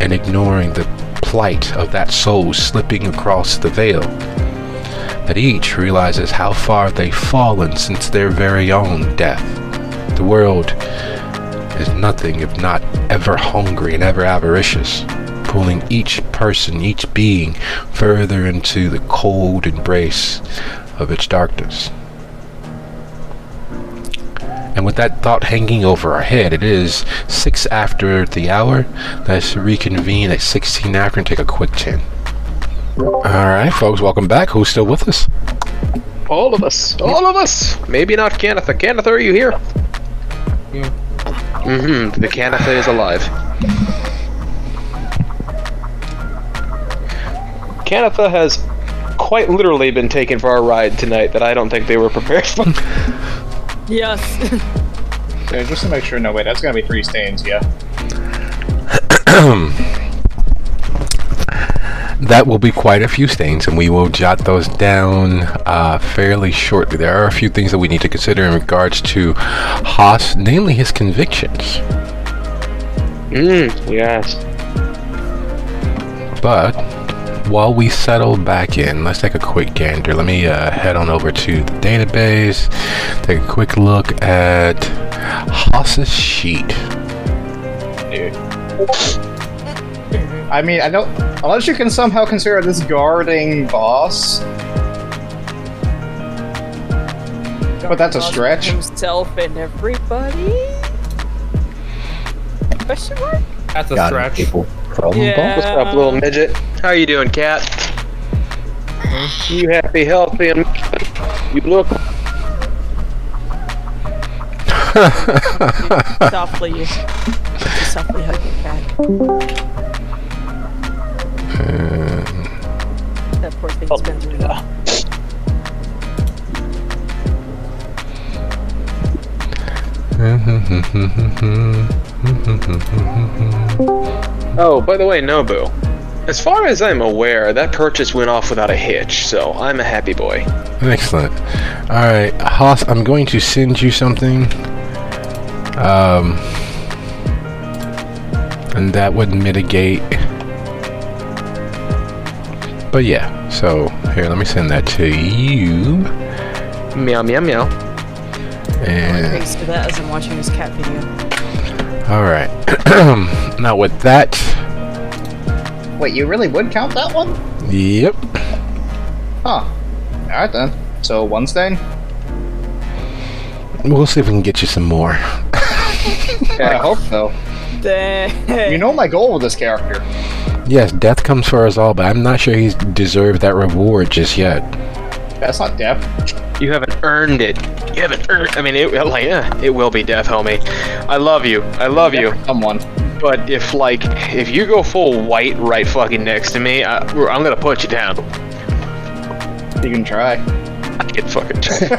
and ignoring the plight of that soul slipping across the veil, that each realizes how far they've fallen since their very own death. The world is nothing if not ever hungry and ever avaricious, pulling each person, each being, further into the cold embrace of its darkness. And with that thought hanging over our head, it is 6 after the hour. Let's reconvene at 16 after and take a quick 10. Alright, folks, welcome back. Who's still with us? All of us. All of us. Maybe not Kannitha. Kannitha, are you here? The Kannitha is alive. Kannitha has quite literally been taken for a ride tonight that I don't think they were prepared for. Yes. Yeah, just to make sure. No, wait, that's gonna be 3 stains. Yeah. That will be quite a few stains, and we will jot those down fairly shortly. There are a few things that we need to consider in regards to Haas, namely his convictions. Yes. But while we settle back in, let's take a quick gander. Let me head on over to the database, take a quick look at Haas's sheet. Dude. I mean, I don't... Unless you can somehow consider this guarding boss. But that's a stretch. Himself and everybody? Question mark? That's a Guarding stretch. people from Yeah. boss. What's up, little midget? How you doing, cat? You happy, healthy, and you look. Softly hug your cat. That poor thing's been through that. Oh, by the way, Nobu. As far as I'm aware, that purchase went off without a hitch, so I'm a happy boy. Excellent. Alright, Haas, I'm going to send you something. And that would mitigate. But yeah, so here, let me send that to you. Meow, meow, meow. And Thanks to that as I'm watching this cat video. alright. Now with that, Wait, you really would count that one? yep. Huh. Alright then. So, one stain? We'll see if we can get you some more. I hope so. Dang. You know my goal with this character. Yes, death comes for us all, but I'm not sure he's deserved that reward just yet. That's not death. You haven't earned it. You haven't earned. I mean, it will be death, homie. I love you. I love you. Someone. But if you go full white right fucking next to me, I'm gonna put you down. You can try. I can fucking try.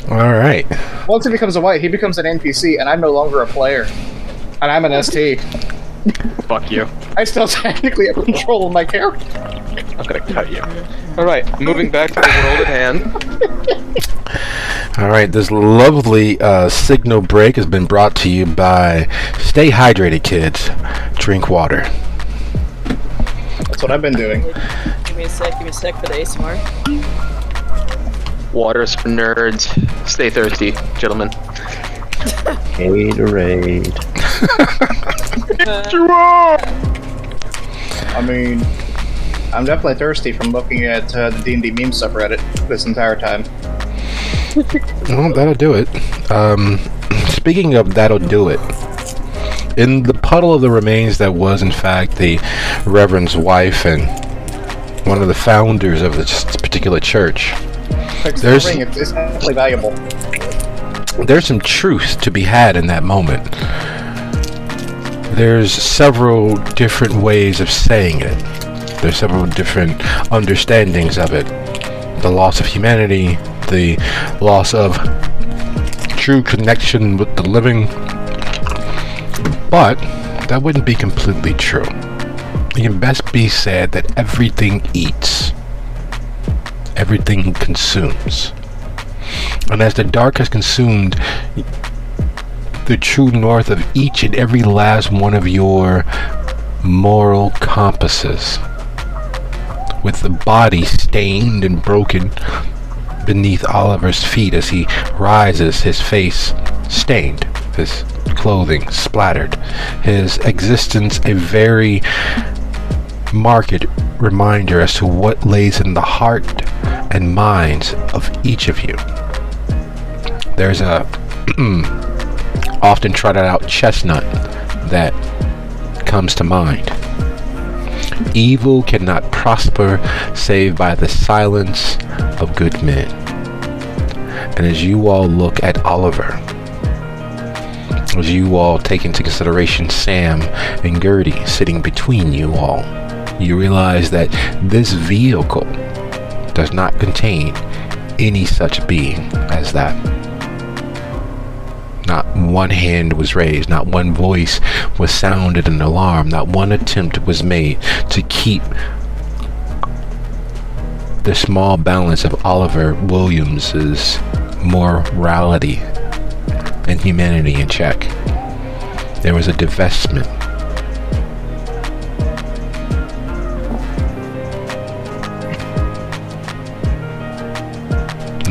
All right. Once he becomes a white, he becomes an NPC, and I'm no longer a player. And I'm an ST. Fuck you. I still technically have control of my character. I'm gonna cut you. Alright, moving back to the world at hand. All right. This lovely signal break has been brought to you by Stay Hydrated, kids. Drink water. That's what I've been doing. Give me a sec for the ASMR. Water's for nerds. Stay thirsty, gentlemen. Gatorade. I mean, I'm definitely thirsty from looking at the D&D meme subreddit this entire time. Well, that'll do it. Speaking of that'll do it. In the puddle of the remains that was, in fact, the Reverend's wife and one of the founders of this particular church, There's- It's definitely valuable. there's some truth to be had in that moment. There's several different ways of saying it. There's several different understandings of it. The loss of humanity, the loss of true connection with the living. But that wouldn't be completely true. It can best be said that everything eats. Everything consumes. And as the dark has consumed the true north of each and every last one of your moral compasses, with the body stained and broken beneath Oliver's feet as he rises, his face stained, his clothing splattered, his existence a very marked reminder as to what lays in the heart and minds of each of you. There's a often trotted out chestnut that comes to mind. Evil cannot prosper save by the silence of good men. And as you all look at Oliver, as you all take into consideration Sam and Gertie sitting between you all, you realize that this vehicle does not contain any such being as that. Not one hand was raised, not one voice was sounded an alarm, not one attempt was made to keep the small balance of Oliver Williams's morality and humanity in check. There was a divestment.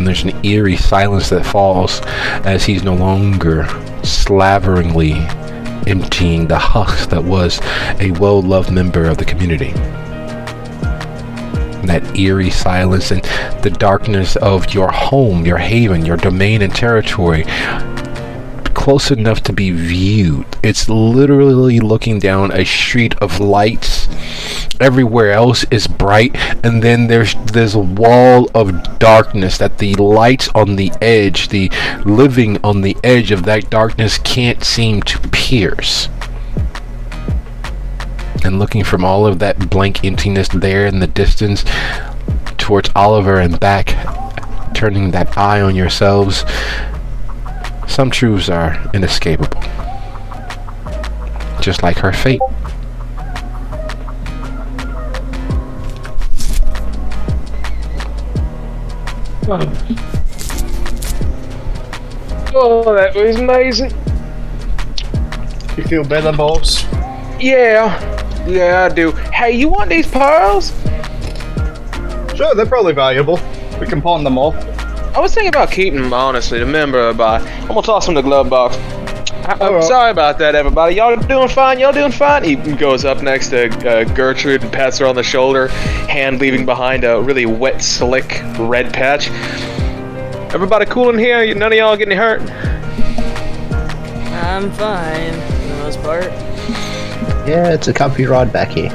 and there's an eerie silence that falls as he's no longer slaveringly emptying the husk that was a well-loved member of the community. That eerie silence and the darkness of your home, your haven, your domain and territory, close enough to be viewed. It's literally looking down a street of lights. Everywhere else is bright, and then there's this wall of darkness that the lights on the edge, the living on the edge of that darkness, can't seem to pierce. And looking from all of that blank emptiness there in the distance towards Oliver and back, turning that eye on yourselves, some truths are inescapable. Just like her fate. Oh, that was amazing. You feel better, boss? Yeah, I do. Hey, you want these pearls? Sure, they're probably valuable. We can pawn them all. I was thinking about keeping them, honestly, to remember by. I'm gonna toss them in the glove box. I'm Alright. sorry about that, everybody. Y'all doing fine? Y'all doing fine? He goes up next to Gertrude and pats her on the shoulder, hand leaving behind a really wet, slick red patch. Everybody cool in here? None of y'all getting hurt? I'm fine, for the most part. Yeah, it's a comfy ride back here.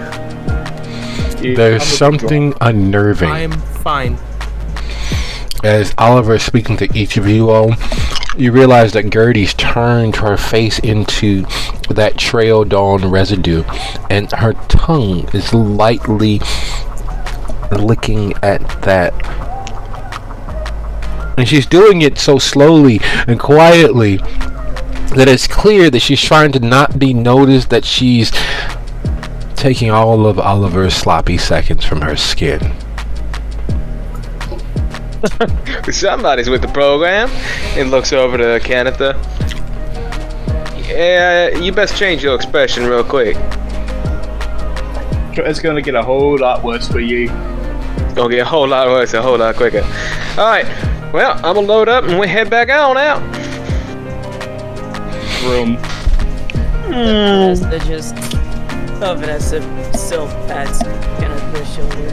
There's something unnerving. I'm fine. As Oliver is speaking to each of you all, you realize that Gertie's turned her face into that trail dawn residue, and her tongue is lightly licking at that. And she's doing it so slowly and quietly that it's clear that she's trying to not be noticed, that she's taking all of Oliver's sloppy seconds from her skin. Somebody's with the program. And looks over to Kannitha. Yeah, you best change your expression real quick. It's gonna get a whole lot worse for you. It's gonna get a whole lot worse, a whole lot quicker. Alright, well, I'm gonna load up and we head back on out. Room. Vanessa just... Oh, Vanessa still pats Kannitha's shoulder.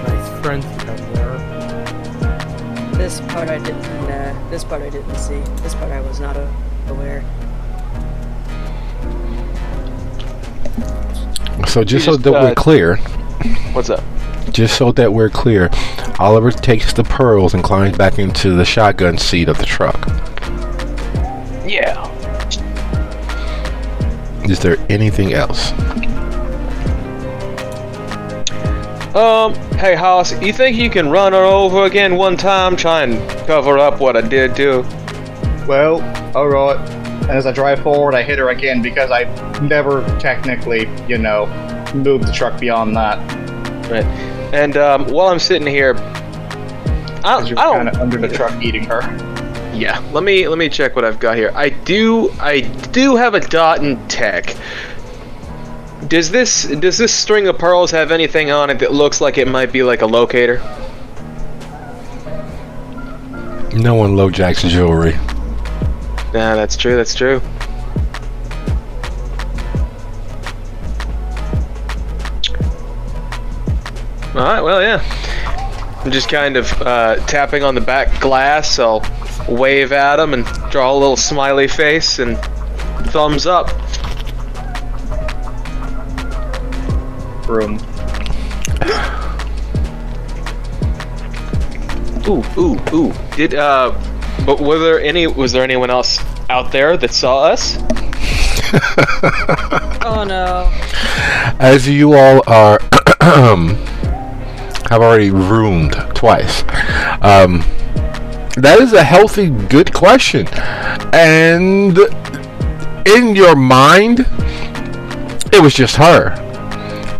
Nice friends you have there. This part I didn't see. This part I was not aware. So just so just, that we're clear, What's up? Oliver takes the pearls and climbs back into the shotgun seat of the truck. Yeah. Is there anything else? Hey Haas, you think you can run her over again one time, try and cover up what I did to? Well, alright. And as I drive forward, I hit her again because I never technically, moved the truck beyond that. Right. And while I'm sitting here, I Because you're don't. kind of under the truck eating her. Yeah. Let me check what I've got here. I do have a dot in tech. Does this string of pearls have anything on it that looks like it might be like a locator? No one LoJack's jewelry. Nah, that's true. That's true. All right. Well, yeah. I'm just kind of tapping on the back glass. I'll wave at him and draw a little smiley face and thumbs up. Room. Ooh. But was there anyone else out there that saw us? Oh no. As you all are have already roomed twice. That is a healthy, good question. And in your mind, it was just her.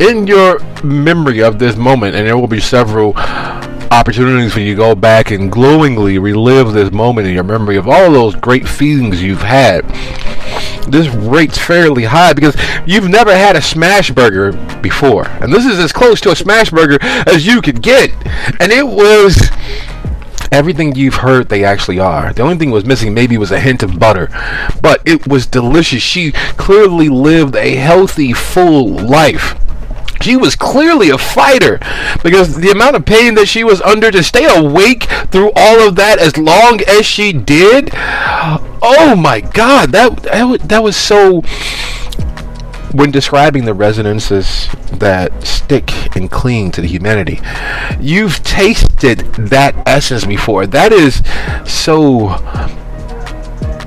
In your memory of this moment, and there will be several opportunities when you go back and glowingly relive this moment in your memory of all those great feelings you've had. this rate's fairly high because you've never had a smash burger before, and this is as close to a smash burger as you could get, and it was everything you've heard they actually are. The only thing was missing maybe was a hint of butter, but it was delicious. She clearly lived a healthy, full life. She was clearly a fighter, because the amount of pain that she was under, to stay awake through all of that as long as she did, oh my god, that was so. When describing the resonances that stick and cling to the humanity, you've tasted that essence before. That is so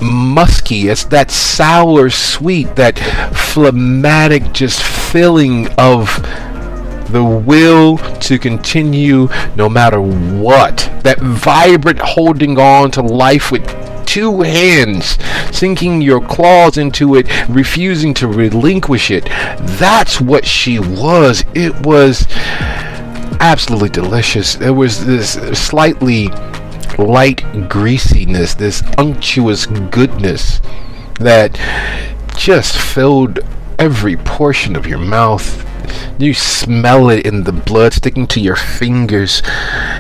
musky. It's that sour sweet, that phlegmatic just feeling of the will to continue no matter what. That vibrant holding on to life with two hands, sinking your claws into it, refusing to relinquish it. That's what she was. It was absolutely delicious. There was this slightly light greasiness, this unctuous goodness that just filled every portion of your mouth. You smell it in the blood sticking to your fingers,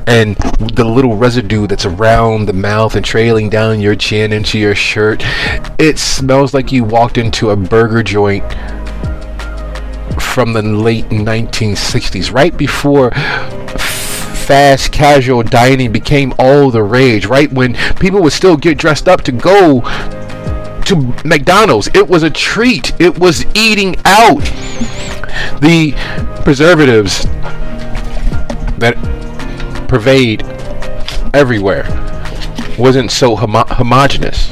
and the little residue that's around the mouth and trailing down your chin into your shirt. It smells like you walked into a burger joint from the late 1960s, right before fast casual dining became all the rage, right when people would still get dressed up to go to McDonald's. It was a treat. It was eating out. The preservatives that pervade everywhere wasn't so homogenous.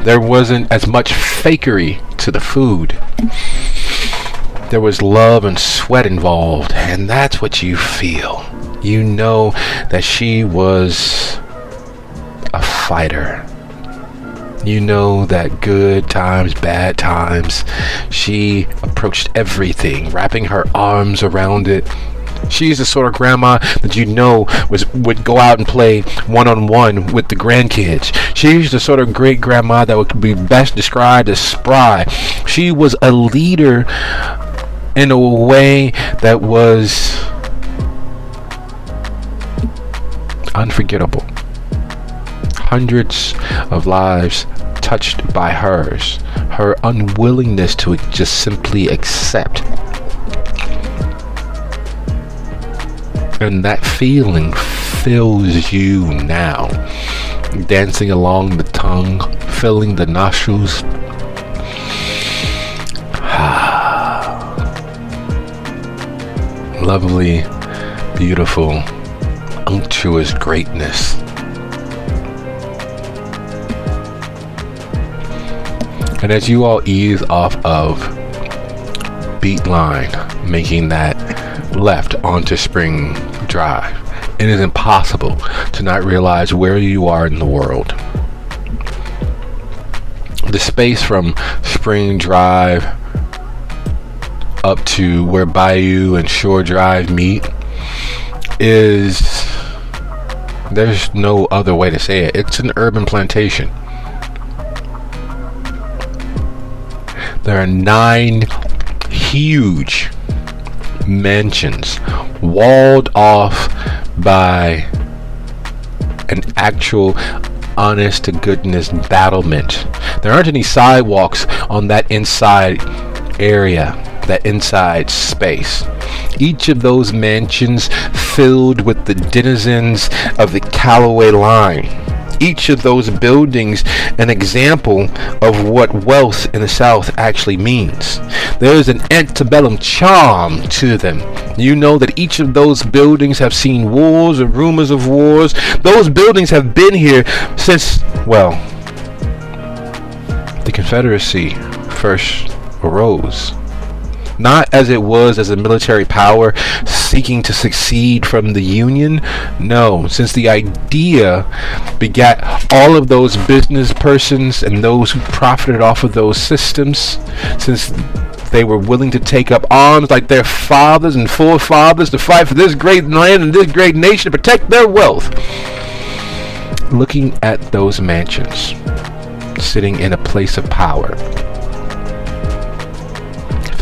There wasn't as much fakery to the food. There was love and sweat involved, and that's what you feel. You know that she was a fighter. You know that good times, bad times, she approached everything, wrapping her arms around it. She's the sort of grandma that you know would go out and play one-on-one with the grandkids. She's the sort of great grandma that would be best described as spry. She was a leader in a way that was unforgettable. Hundreds of lives touched by hers. Her unwillingness to just simply accept. And that feeling fills you now. Dancing along the tongue, filling the nostrils. Lovely, beautiful, unctuous greatness. And as you all ease off of Beat Line, making that left onto Spring Drive, it is impossible to not realize where you are in the world. The space from Spring Drive up to where Bayou and Shore Drive meet is, there's no other way to say it. It's an urban plantation. There are 9 huge mansions walled off by an actual honest to goodness battlement. There aren't any sidewalks on that inside area, that inside space. Each of those mansions filled with the denizens of the Callaway line. Each of those buildings an example of what wealth in the South actually means. There is an antebellum charm to them. You know that each of those buildings have seen wars and rumors of wars. Those buildings have been here since, well, the Confederacy first arose. Not as it was as a military power seeking to succeed from the Union. No, since the idea begat all of those business persons and those who profited off of those systems, since they were willing to take up arms like their fathers and forefathers to fight for this great land and this great nation to protect their wealth. Looking at those mansions, sitting in a place of power,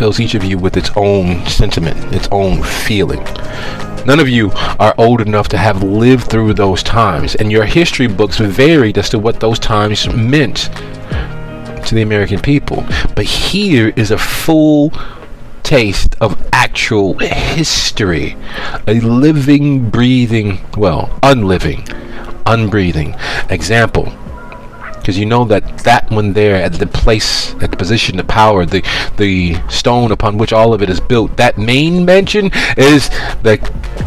fills each of you with its own sentiment, its own feeling. None of you are old enough to have lived through those times, and your history books varied as to what those times meant to the American people. But here is a full taste of actual history, a living, breathing, well, unliving, unbreathing example. Because you know that one there at the place, at the position of power, the stone upon which all of it is built, that main mansion is the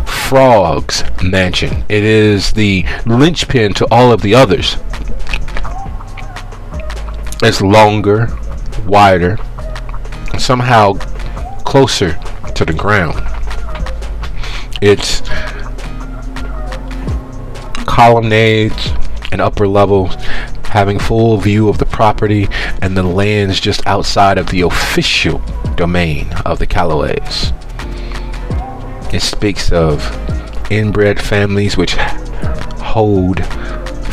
Frog's mansion. It is the linchpin to all of the others. It's longer, wider, and somehow closer to the ground. It's colonnades and upper levels, having full view of the property and the lands just outside of the official domain of the Callaways. It speaks of inbred families which hold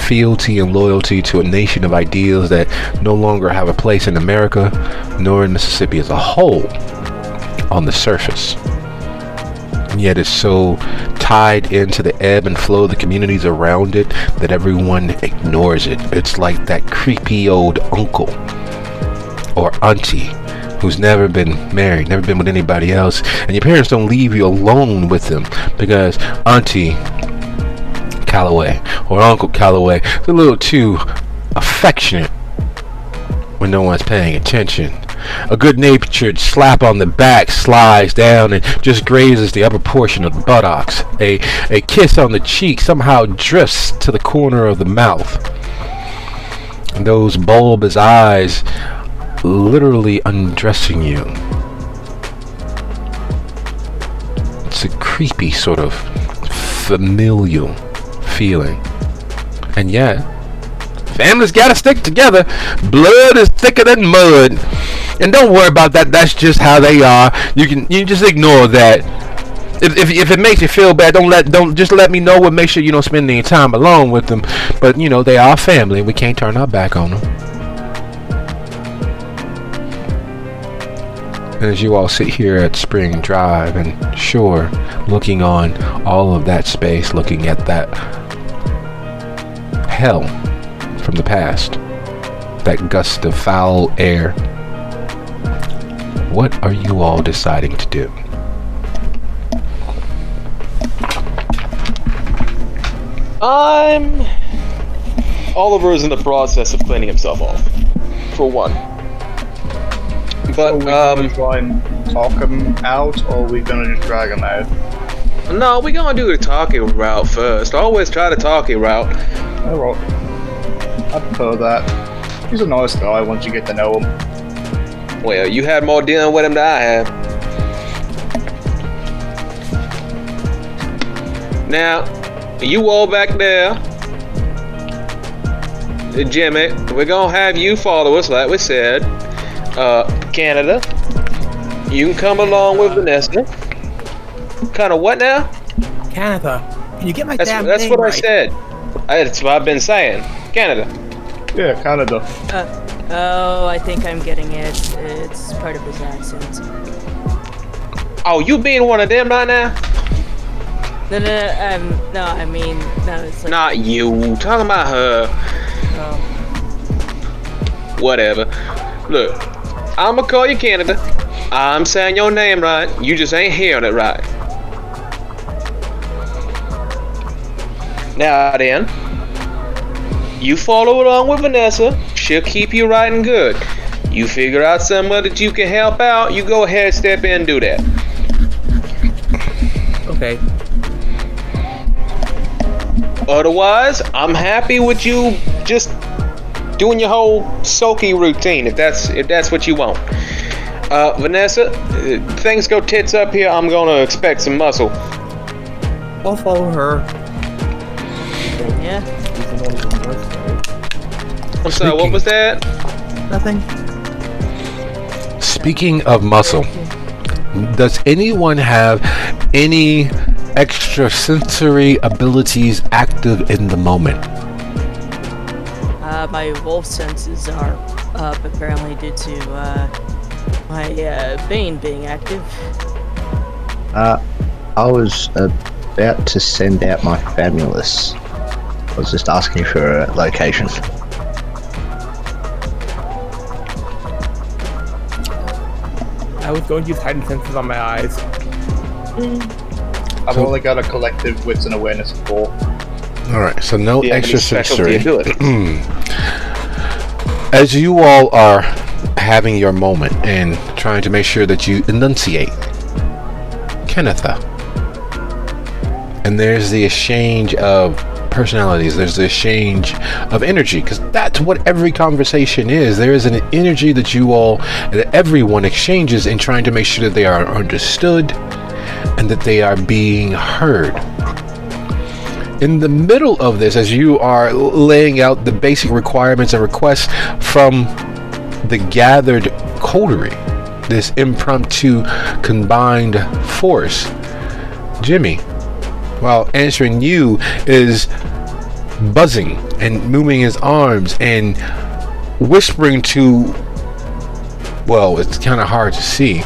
fealty and loyalty to a nation of ideals that no longer have a place in America nor in Mississippi as a whole on the surface. And yet it's so tied into the ebb and flow of the communities around it that everyone ignores it. It's like that creepy old uncle or auntie who's never been married, never been with anybody else, and your parents don't leave you alone with them because Auntie Calloway or Uncle Calloway is a little too affectionate when no one's paying attention. A good-natured slap on the back slides down and just grazes the upper portion of the buttocks. A kiss on the cheek somehow drifts to the corner of the mouth. And those bulbous eyes literally undressing you. It's a creepy sort of familial feeling. And yet, families gotta stick together. Blood is thicker than mud. And don't worry about that. That's just how they are. You just ignore that. If it makes you feel bad, don't just let me know and make sure you don't spend any time alone with them. But you know, they are family. We can't turn our back on them. And as you all sit here at Spring Drive and Shore, looking on all of that space, looking at that hell from the past, that gust of foul air, what are you all deciding to do? Oliver is in the process of cleaning himself off, for one. But, are we gonna try and talk him out, or are we gonna just drag him out? no, we're gonna do the talking route first. Always try the talking route. Oh, well, I prefer that. He's a nice guy once you get to know him. Well, you had more dealing with him than I have. Now, you all back there, Jimmy, we're gonna have you follow us like we said. Canada, you can come along with Vanessa. Kind of what now? Kannitha, can you get my That's damn what name I right? said. That's what I've been saying. Canada. Yeah, Canada. Oh, I think I'm getting it. It's part of his accent. Oh, you being one of them right now? No, I mean, no, it's like... Not you. Talking about her. Oh. Whatever. Look, I'ma call you Canada. I'm saying your name right. You just ain't hearing it right. Now then, you follow along with Vanessa. She'll keep you right and good. You figure out somewhere that you can help out, you go ahead, step in and do that. Okay. Otherwise, I'm happy with you just doing your whole soaky routine, if that's what you want. Vanessa, things go tits up here, I'm gonna expect some muscle. I'll follow her. Yeah. I'm sorry, what was that? Nothing. Speaking of muscle, does anyone have any extrasensory abilities active in the moment? My wolf senses are up apparently due to my Bane being active. I was about to send out my Famulus. I was just asking for a location. I was going to use heightened senses on my eyes. I've only got a collective wits and awareness of 4. Alright, so no Do you have any extra specialty sensory. ability? As you all are having your moment and trying to make sure that you enunciate, Kannitha, and there's the exchange of personalities, there's the exchange of energy, because that's what every conversation is. There is an energy that that everyone exchanges in trying to make sure that they are understood and that they are being heard. In the middle of this, as you are laying out the basic requirements and requests from the gathered coterie, this impromptu combined force, Jimmy, while answering you, is buzzing and moving his arms and whispering to, well, it's kind of hard to see,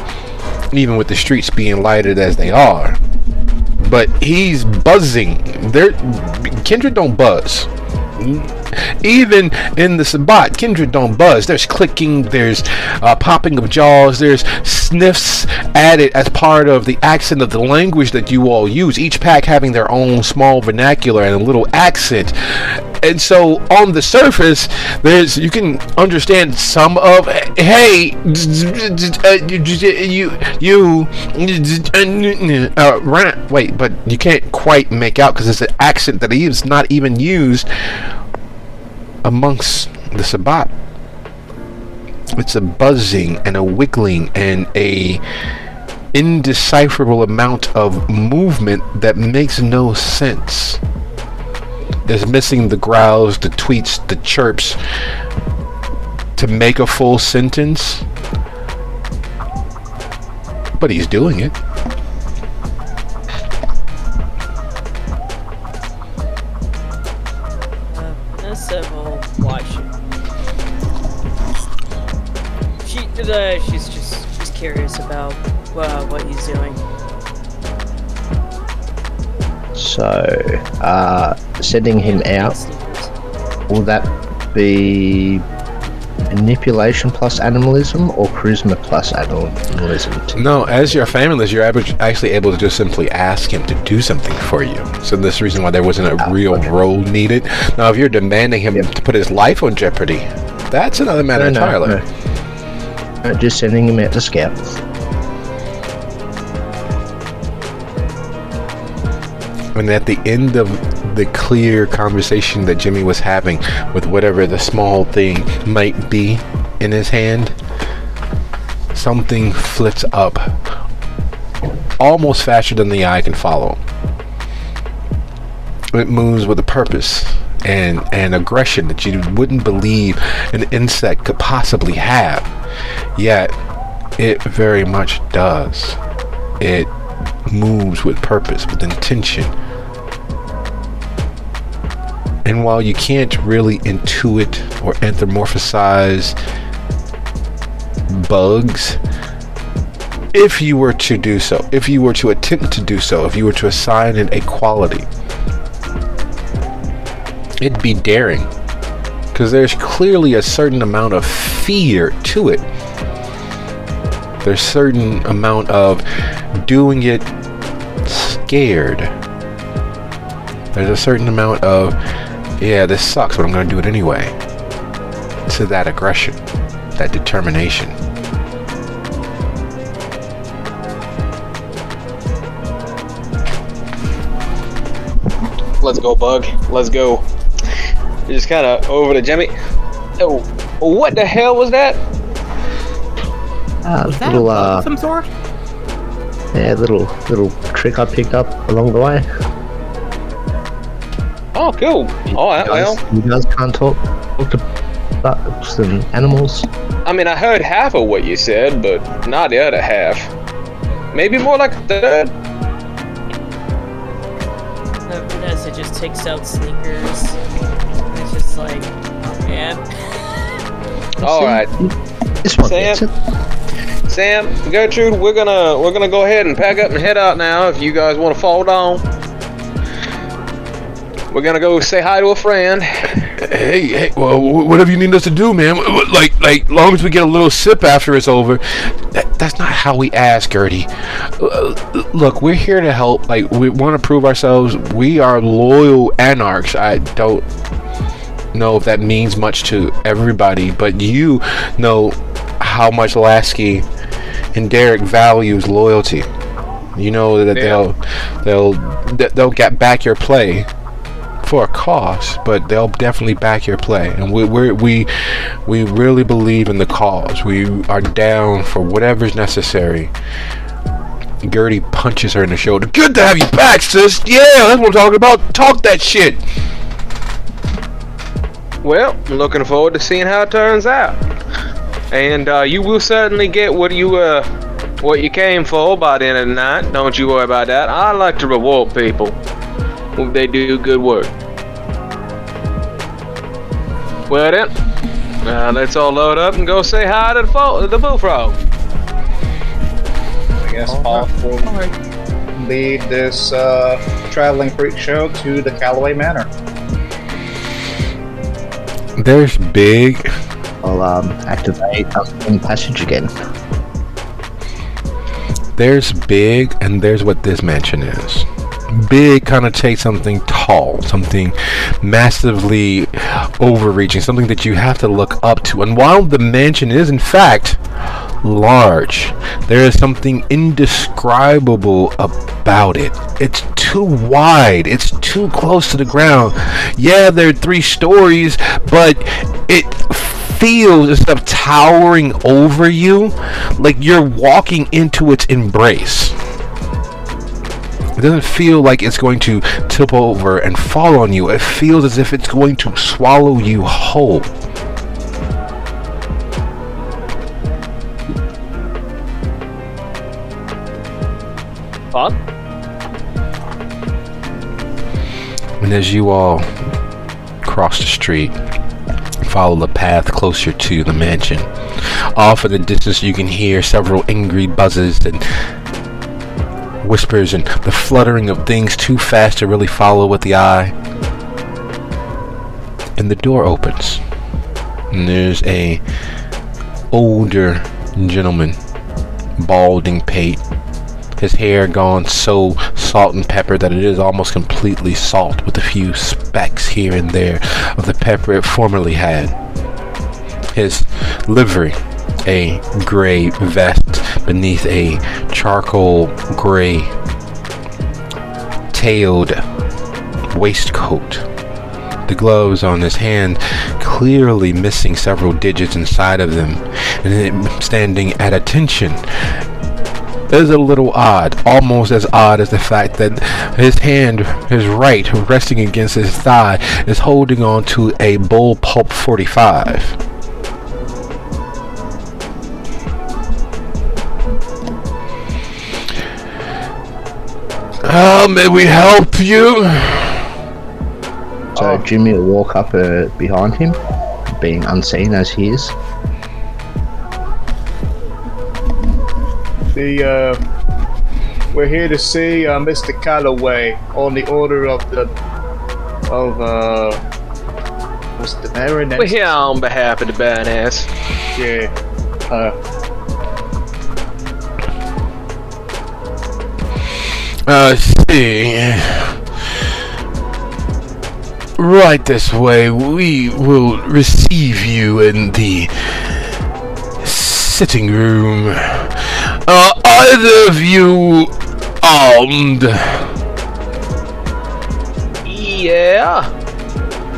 even with the streets being lighted as they are. But he's buzzing. Kindred don't buzz. Even in the Sabbat, Kindred don't buzz. There's clicking, there's popping of jaws, there's sniffs added as part of the accent of the language that you all use. Each pack having their own small vernacular and a little accent. And so on the surface, you can understand some of, hey, wait, but you can't quite make out because it's an accent that is not even used amongst the Sabbat. It's a buzzing and a wiggling and a indecipherable amount of movement that makes no sense. There's missing the growls, the tweets, the chirps to make a full sentence. But he's doing it. Vanessa will watch it. She's curious about what he's doing. So, sending him out, will that be manipulation plus animalism or charisma plus animalism? No, as your family, you're actually able to just simply ask him to do something for you. So this is the reason why there wasn't a real role needed. Now, if you're demanding him to put his life on jeopardy, that's another matter entirely. No, just sending him out to scout. And at the end of the clear conversation that Jimmy was having with whatever the small thing might be in his hand, something flits up almost faster than the eye can follow. It moves with a purpose and aggression that you wouldn't believe an insect could possibly have. Yet it very much does. It moves with purpose, with intention. And while you can't really intuit or anthropomorphize bugs, if you were to do so, if you were to attempt to do so, if you were to assign it a quality, it'd be daring. Because there's clearly a certain amount of fear to it. There's a certain amount of doing it scared. There's a certain amount of, yeah, this sucks, but I'm going to do it anyway. To that aggression, that determination. Let's go, Bug. Let's go. You're just kind of over to Jimmy. Oh, what the hell was that? Was that Little, a bug of some sort? yeah, little trick I picked up along the way. Oh, cool. All right, well. You guys can't talk to bugs and animals. I mean, I heard half of what you said, but not the other half. Maybe more like a third. Vanessa just takes out sneakers. And it's just like, oh man. All right. This one Sam? gets it. Sam, Gertrude, we're gonna go ahead and pack up and head out now. If you guys want to fall down, we're gonna go say hi to a friend. Hey, well, whatever you need us to do, man. Like, long as we get a little sip after it's over. That's not how we ask, Gertie. Look, we're here to help. Like, we want to prove ourselves. We are loyal anarchs. I don't know if that means much to everybody, but you know how much Lasky and Derek values loyalty. You know that they'll get back your play for a cost, but they'll definitely back your play, and we really believe in the cause. We are down for whatever's necessary. Gertie punches her in the shoulder. Good to have you back, sis. Yeah, that's what I'm talking about. Talk that shit. Well, I'm looking forward to seeing how it turns out, and you will certainly get what you came for by the end of the night. Don't you worry about that. I like to reward people when they do good work. Well then, let's all load up and go say hi to the bullfrog. I guess Paul will lead this traveling freak show to the Callaway Manor. There's Big. I'll activate the passage again. There's Big, and there's what this mansion is. Big kind of takes something tall, something massively overreaching, something that you have to look up to. And while the mansion is in fact large, there is something indescribable about it. It's too wide, it's too close to the ground. Yeah, there are 3 stories, but it feels, instead of towering over you, like you're walking into its embrace. It doesn't feel like it's going to tip over and fall on you. It feels as if it's going to swallow you whole. Huh? And as you all cross the street, follow the path closer to the mansion, off in the distance you can hear several angry buzzes and whispers and the fluttering of things too fast to really follow with the eye. And the door opens, and there's a older gentleman, balding pate, his hair gone so salt and pepper that it is almost completely salt, with a few specks here and there of the pepper it formerly had. His livery, a gray vest beneath a charcoal gray tailed waistcoat. The gloves on his hand clearly missing several digits inside of them, and it standing at attention is a little odd, almost as odd as the fact that his hand, his right, resting against his thigh, is holding on to a bullpup 45. May we help you? So Jimmy will walk up behind him, being unseen as he is. We're here to see Mr. Callaway on the order of what's the Baroness? We're here on behalf of the Baroness. Yeah. See. Right this way. We will receive you in the sitting room. Either of you armed? Yeah.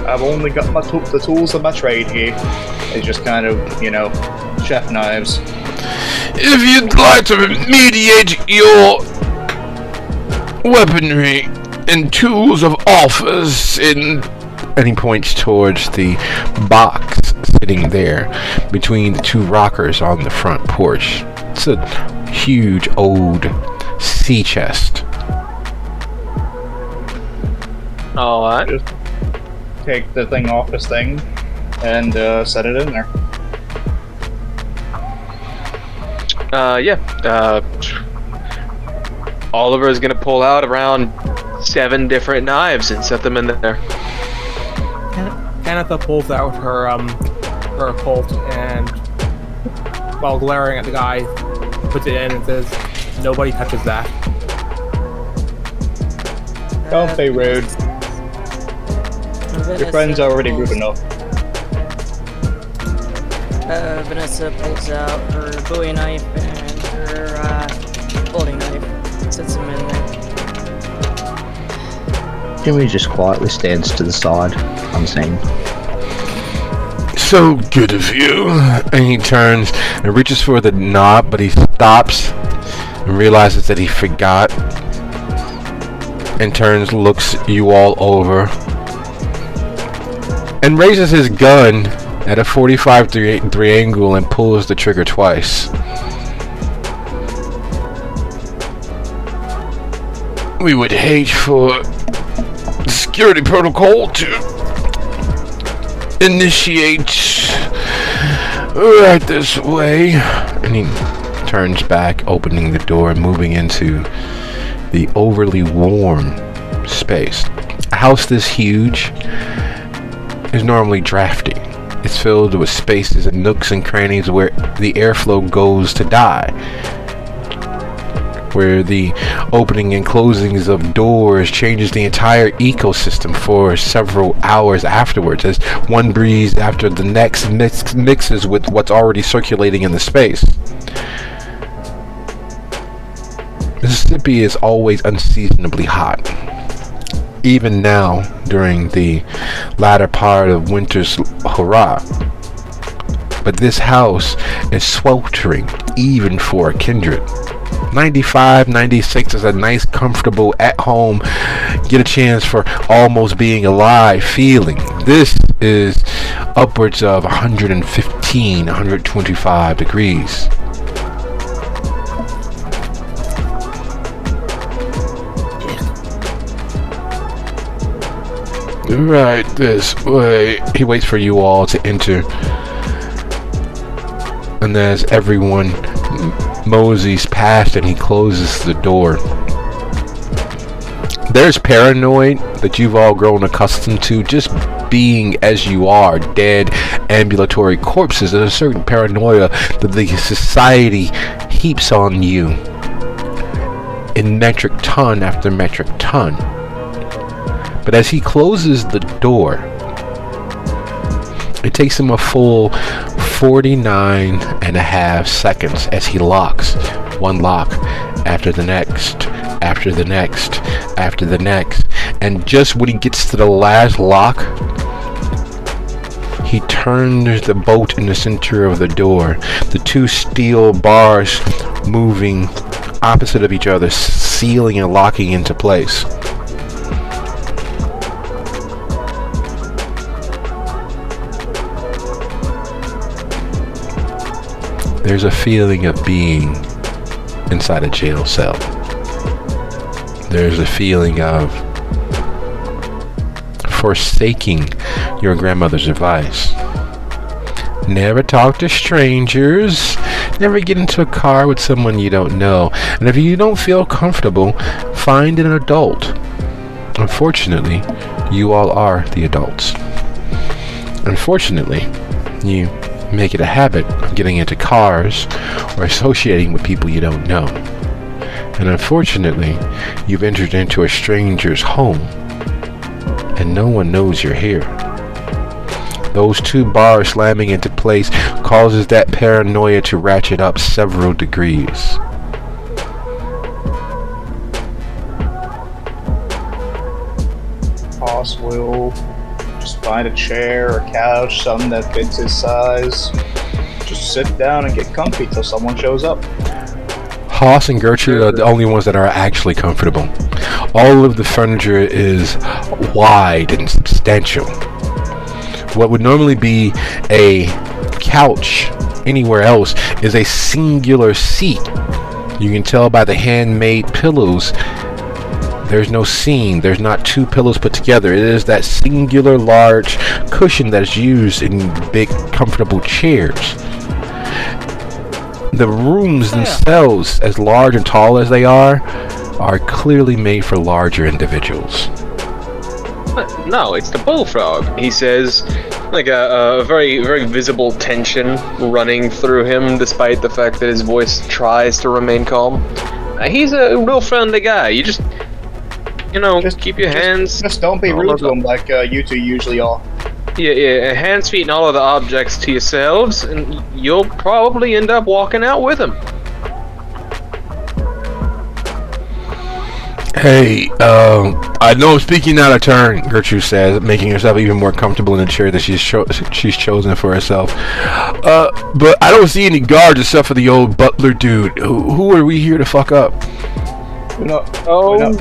I've only got the tools of my trade here. It's just kind of, chef knives. If you'd like to mediate your weaponry and tools of office in... And he points towards the box sitting there between the 2 rockers on the front porch. It's a huge old sea chest. Alright. Just take the thing off this thing and set it in there. Oliver is gonna pull out around 7 different knives and set them in there. Kannitha pulls out her Colt and, while glaring at the guy, puts it in and says, "Nobody touches that." Don't be rude. Your friend's already rude enough. Vanessa pulls out her Bowie knife and her folding knife, sets them in there. Jimmy just quietly stands to the side, unseen. So good of you. And he turns and reaches for the knob, but he stops and realizes that he forgot. And turns, looks you all over, and raises his gun at a 45-3 angle and pulls the trigger twice. We would hate for security protocol to initiate right this way. And he turns back, opening the door and moving into the overly warm space. A house this huge is normally drafty. It's filled with spaces and nooks and crannies where the airflow goes to die, where the opening and closings of doors changes the entire ecosystem for several hours afterwards, as one breeze after the next mixes with what's already circulating in the space. Mississippi is always unseasonably hot. Even now, during the latter part of winter's hurrah. But this house is sweltering, even for a Kindred. 95, 96 is a nice, comfortable, at-home, get a chance for almost being alive feeling. This is upwards of 115, 125 degrees. Right this way. He waits for you all to enter, and as everyone moseys past and he closes the door, there's paranoid that you've all grown accustomed to just being as you are, dead ambulatory corpses. There's a certain paranoia that the society heaps on you in metric ton after metric ton. But as he closes the door, it takes him a full 49 and a half seconds as he locks one lock after the next, after the next, after the next. And just when he gets to the last lock, he turns the bolt in the center of the door. The two steel bars moving opposite of each other, sealing and locking into place. There's a feeling of being inside a jail cell. There's a feeling of forsaking your grandmother's advice. Never talk to strangers. Never get into a car with someone you don't know. And if you don't feel comfortable, find an adult. Unfortunately, you all are the adults. Unfortunately, you make it a habit of getting into cars or associating with people you don't know. And unfortunately, you've entered into a stranger's home and no one knows you're here. Those two bars slamming into place causes that paranoia to ratchet up several degrees. Boss will just find a chair or couch, something that fits his size. Just sit down and get comfy till someone shows up. Haas and Gertrude are the only ones that are actually comfortable. All of the furniture is wide and substantial. What would normally be a couch anywhere else is a singular seat. You can tell by the handmade pillows. There's no seam. There's not two pillows put together. It is that singular large cushion that is used in big, comfortable chairs. The rooms themselves, as large and tall as they are clearly made for larger individuals. No, it's the bullfrog. He says, like a very, very visible tension running through him, despite the fact that his voice tries to remain calm. He's a real friendly guy. You just keep your hands. Just don't be rude to him like you two usually are. Yeah, hands, feet, and all of the objects to yourselves, and you'll probably end up walking out with him. Hey, I know I'm speaking out of turn, Gertrude says, making herself even more comfortable in the chair that she's chosen for herself. But I don't see any guards except for the old butler dude. Who are we here to fuck up? We're not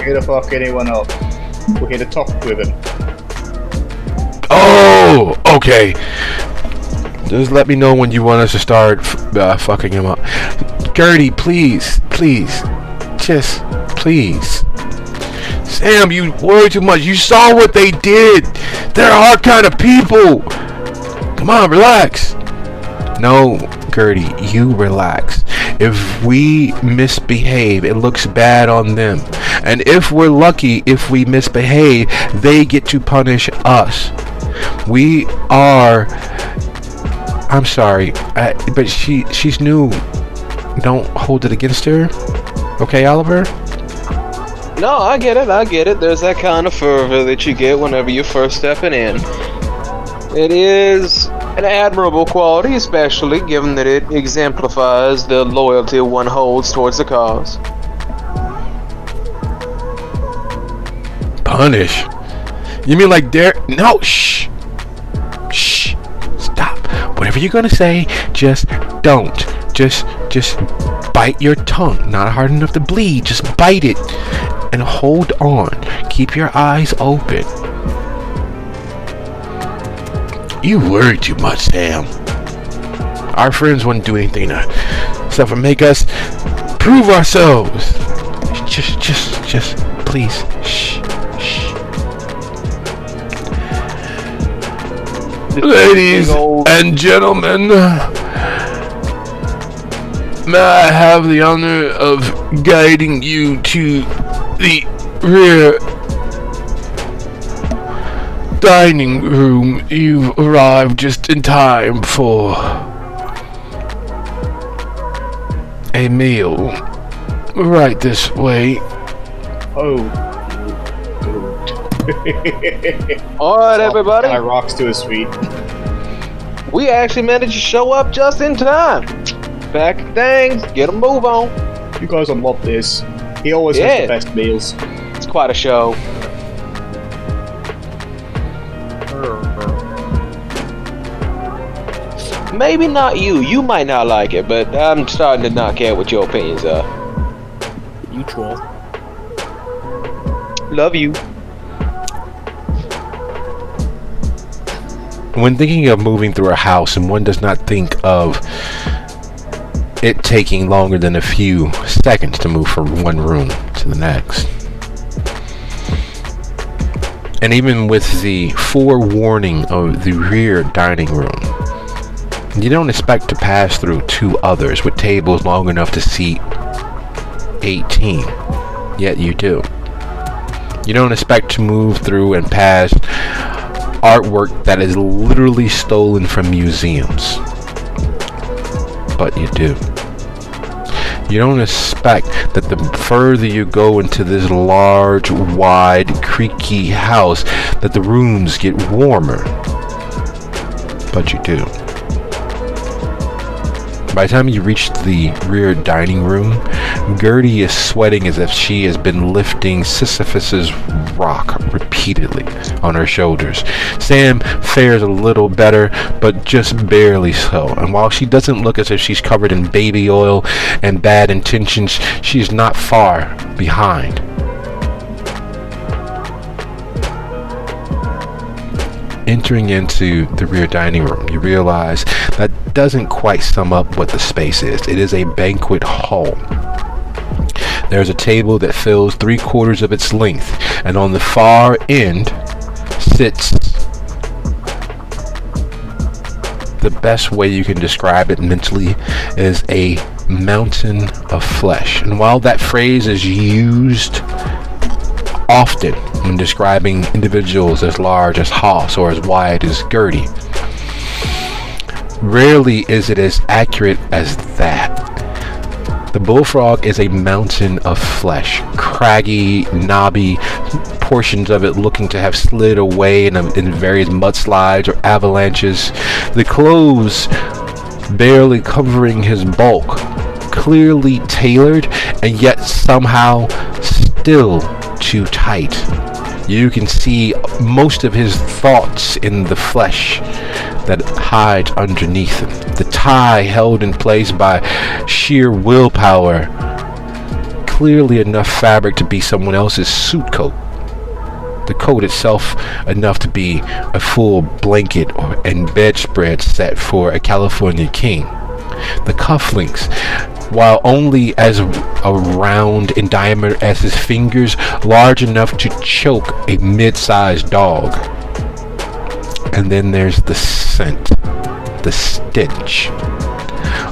here to fuck anyone up. We're here to talk with him. Oh, okay. Just let me know when you want us to start fucking him up. Gertie, please. Just, please. Sam, you worry too much. You saw what they did. They're our kind of people. Come on, relax. No, Gertie, you relax. If we misbehave, it looks bad on them. And if we're lucky, if we misbehave, they get to punish us. We are... I'm sorry, but she's new. Don't hold it against her. Okay, Oliver? No, I get it. There's that kind of fervor that you get whenever you're first stepping in. It is an admirable quality, especially given that it exemplifies the loyalty one holds towards the cause. Punish? You mean like dare? No, shh. Stop. Whatever you're gonna say, just don't. Just bite your tongue. Not hard enough to bleed. Just bite it. And hold on. Keep your eyes open. You worry too much, Sam. Our friends wouldn't do anything except for make us prove ourselves. Just, please. Shh. Ladies and gentlemen, may I have the honor of guiding you to the rear dining room. You've arrived just in time for a meal. Right this way. Oh. Alright, everybody. Guy rocks to his feet. We actually managed to show up just in time. Pack your things, get a move on. You guys will love this. He always has the best meals. It's quite a show. Maybe not you. You might not like it, but I'm starting to not care what your opinions are. You troll. Love you. When thinking of moving through a house, and one does not think of it taking longer than a few seconds to move from one room to the next. And even with the forewarning of the rear dining room, you don't expect to pass through two others with tables long enough to seat 18, yet you do. You don't expect to move through and pass artwork that is literally stolen from museums, but you do. You don't expect that the further you go into this large, wide, creaky house that the rooms get warmer, but you do. By the time you reach the rear dining room, Gertie is sweating as if she has been lifting Sisyphus's rock repeatedly on her shoulders. Sam fares a little better, but just barely so. And while she doesn't look as if she's covered in baby oil and bad intentions, she is not far behind. Entering into the rear dining room, you realize that doesn't quite sum up what the space is. It is a banquet hall. There's a table that fills 3/4 of its length, and on the far end sits the best way you can describe it mentally is a mountain of flesh. And while that phrase is used often when describing individuals as large as Haas or as wide as Gertie, rarely is it as accurate as that. The bullfrog is a mountain of flesh, craggy, knobby, portions of it looking to have slid away in various mudslides or avalanches. The clothes barely covering his bulk, clearly tailored and yet somehow still too tight. You can see most of his thoughts in the flesh that hides underneath him. The tie held in place by sheer willpower, clearly enough fabric to be someone else's suit coat. The coat itself enough to be a full blanket and bedspread set for a California king. The cufflinks, while only as round in diameter as his fingers, large enough to choke a mid-sized dog. And then there's the scent, the stench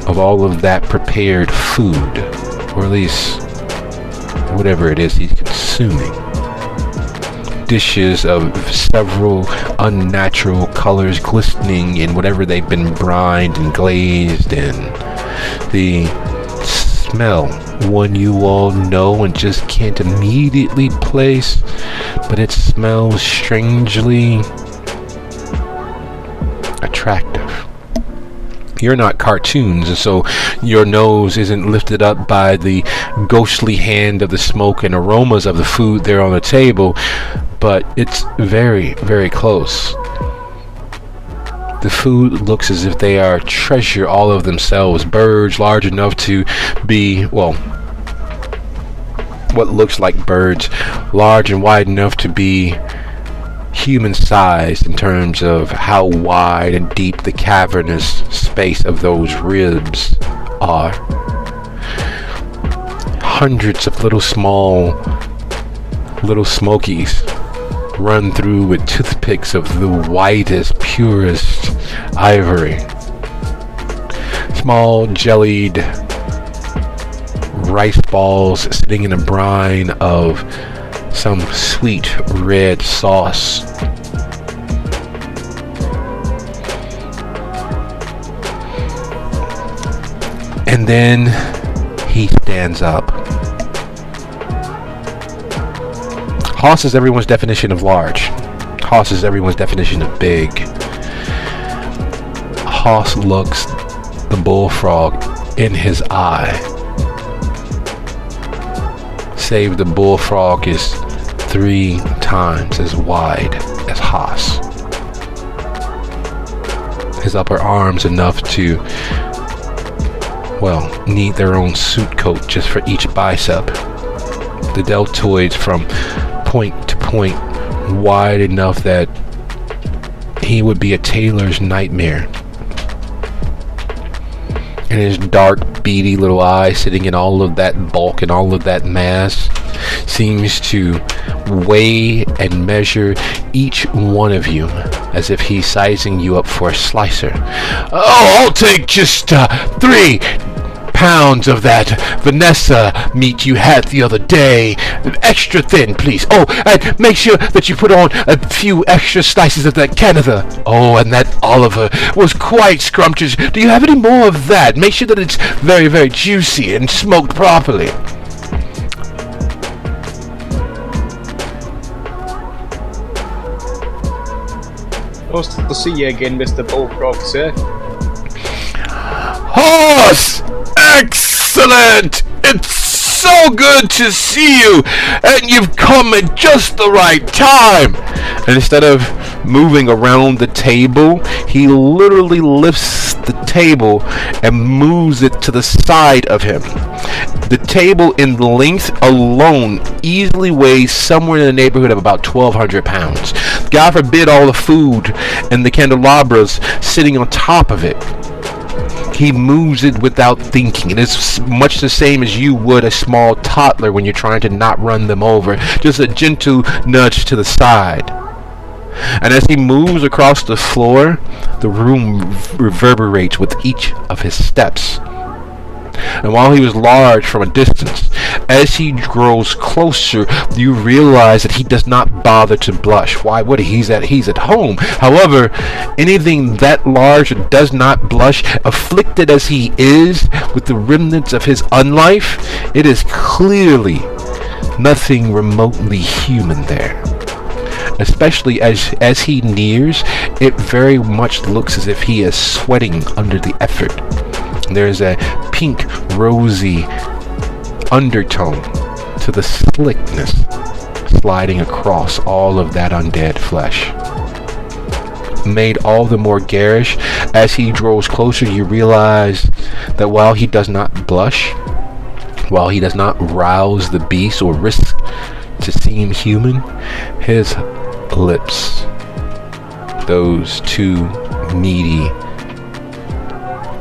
of all of that prepared food, or at least whatever it is he's consuming. Dishes of several unnatural colors glistening in whatever they've been brined and glazed in. The smell, one you all know and just can't immediately place, but it smells strangely attractive. You're not cartoons, and so your nose isn't lifted up by the ghostly hand of the smoke and aromas of the food there on the table, but it's very, very close. The food looks as if they are treasure all of themselves. Birds large enough to be, well, what looks like birds, large and wide enough to be human-sized in terms of how wide and deep the cavernous space of those ribs are. Hundreds of little smokies run through with toothpicks of the whitest, purest ivory. Small jellied rice balls sitting in a brine of some sweet red sauce. And then he stands up. Haas is everyone's definition of large. Haas is everyone's definition of big. Haas looks the bullfrog in his eye. Save the bullfrog is 3 times as wide as Haas. His upper arms enough to, well, need their own suit coat just for each bicep. The deltoids from point to point wide enough that he would be a tailor's nightmare. And his dark, beady little eye sitting in all of that bulk and all of that mass seems to weigh and measure each one of you as if he's sizing you up for a slicer. Oh, I'll take just 3 pounds of that Vanessa meat you had the other day. Extra thin, please. Oh, and make sure that you put on a few extra slices of that Kannitha. Oh, and that Oliver was quite scrumptious. Do you have any more of that? Make sure that it's very, very juicy and smoked properly. Nice to see you again, Mr. Bullfrog, sir. Horse! Excellent! It's so good to see you! And you've come at just the right time! And instead of moving around the table, he literally lifts the table and moves it to the side of him. The table in length alone easily weighs somewhere in the neighborhood of about 1,200 pounds. God forbid all the food and the candelabras sitting on top of it. He moves it without thinking. It is much the same as you would a small toddler when you're trying to not run them over. Just a gentle nudge to the side. And as he moves across the floor, the room reverberates with each of his steps. and while he was large from a distance, as he grows closer, you realize that he does not bother to blush. Why would he? He's at home. However, anything that large does not blush, afflicted as he is with the remnants of his unlife, it is clearly nothing remotely human there. Especially as he nears, it very much looks as if he is sweating under the effort. There's a pink, rosy undertone to the slickness sliding across all of that undead flesh. Made all the more garish as he draws closer, you realize that while he does not blush, while he does not rouse the beast or risk to seem human, his lips, those two meaty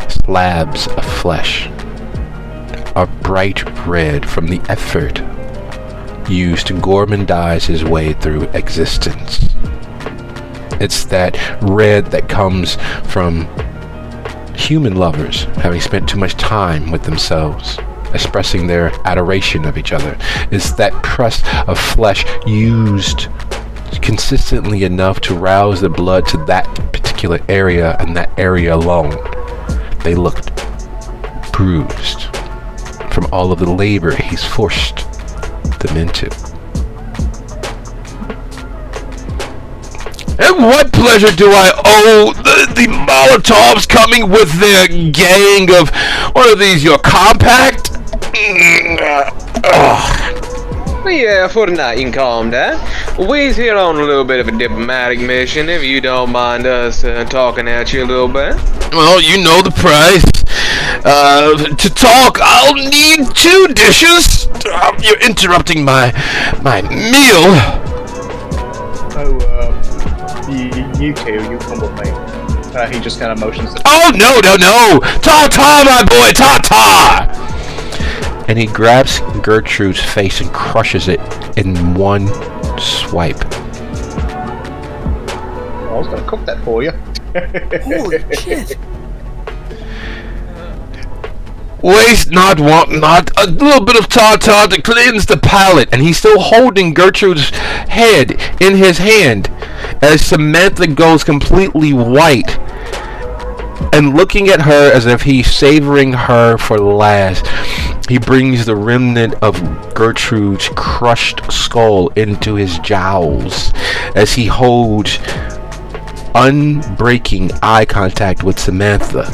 slabs of flesh, are bright red from the effort used to gourmandize his way through existence. It's that red that comes from human lovers having spent too much time with themselves, expressing their adoration of each other. It's that crust of flesh used consistently enough to rouse the blood to that particular area and that area alone. They looked bruised from all of the labor he's forced them into. And what pleasure do I owe the Molotovs coming with their gang of, what are these, your compact? Yeah, for the night you can calm down. We's here on a little bit of a diplomatic mission, if you don't mind us talking at you a little bit. Well, you know the price. To talk, I'll need 2 dishes. You're interrupting my meal. You two, you come with me. He just kind of motions to... Oh, no. Ta-ta, my boy, ta-ta! And he grabs Gertrude's face and crushes it in one swipe. I was going to cook that for you. Holy shit! Waste not, want not, a little bit of tartar to cleanse the palate. And he's still holding Gertrude's head in his hand as Samantha goes completely white and looking at her as if he's savoring her for last. He brings the remnant of Gertrude's crushed skull into his jowls as he holds unbreaking eye contact with Samantha.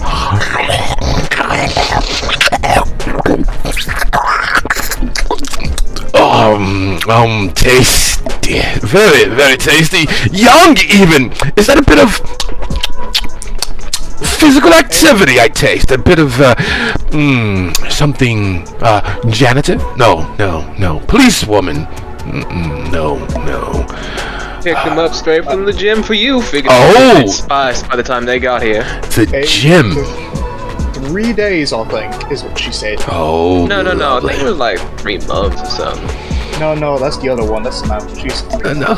Tasty. Very, very tasty. Young, even. Is that a bit of physical activity I taste? A bit of, something, janitor? No. Policewoman? No. Picked them up straight from the gym for you. Figured Oh! Spice by the time they got here. The gym. 3 days, I think, is what she said. Oh. No. I think it was like 3 months or something. No, that's the other one. That's Samantha. She's... No,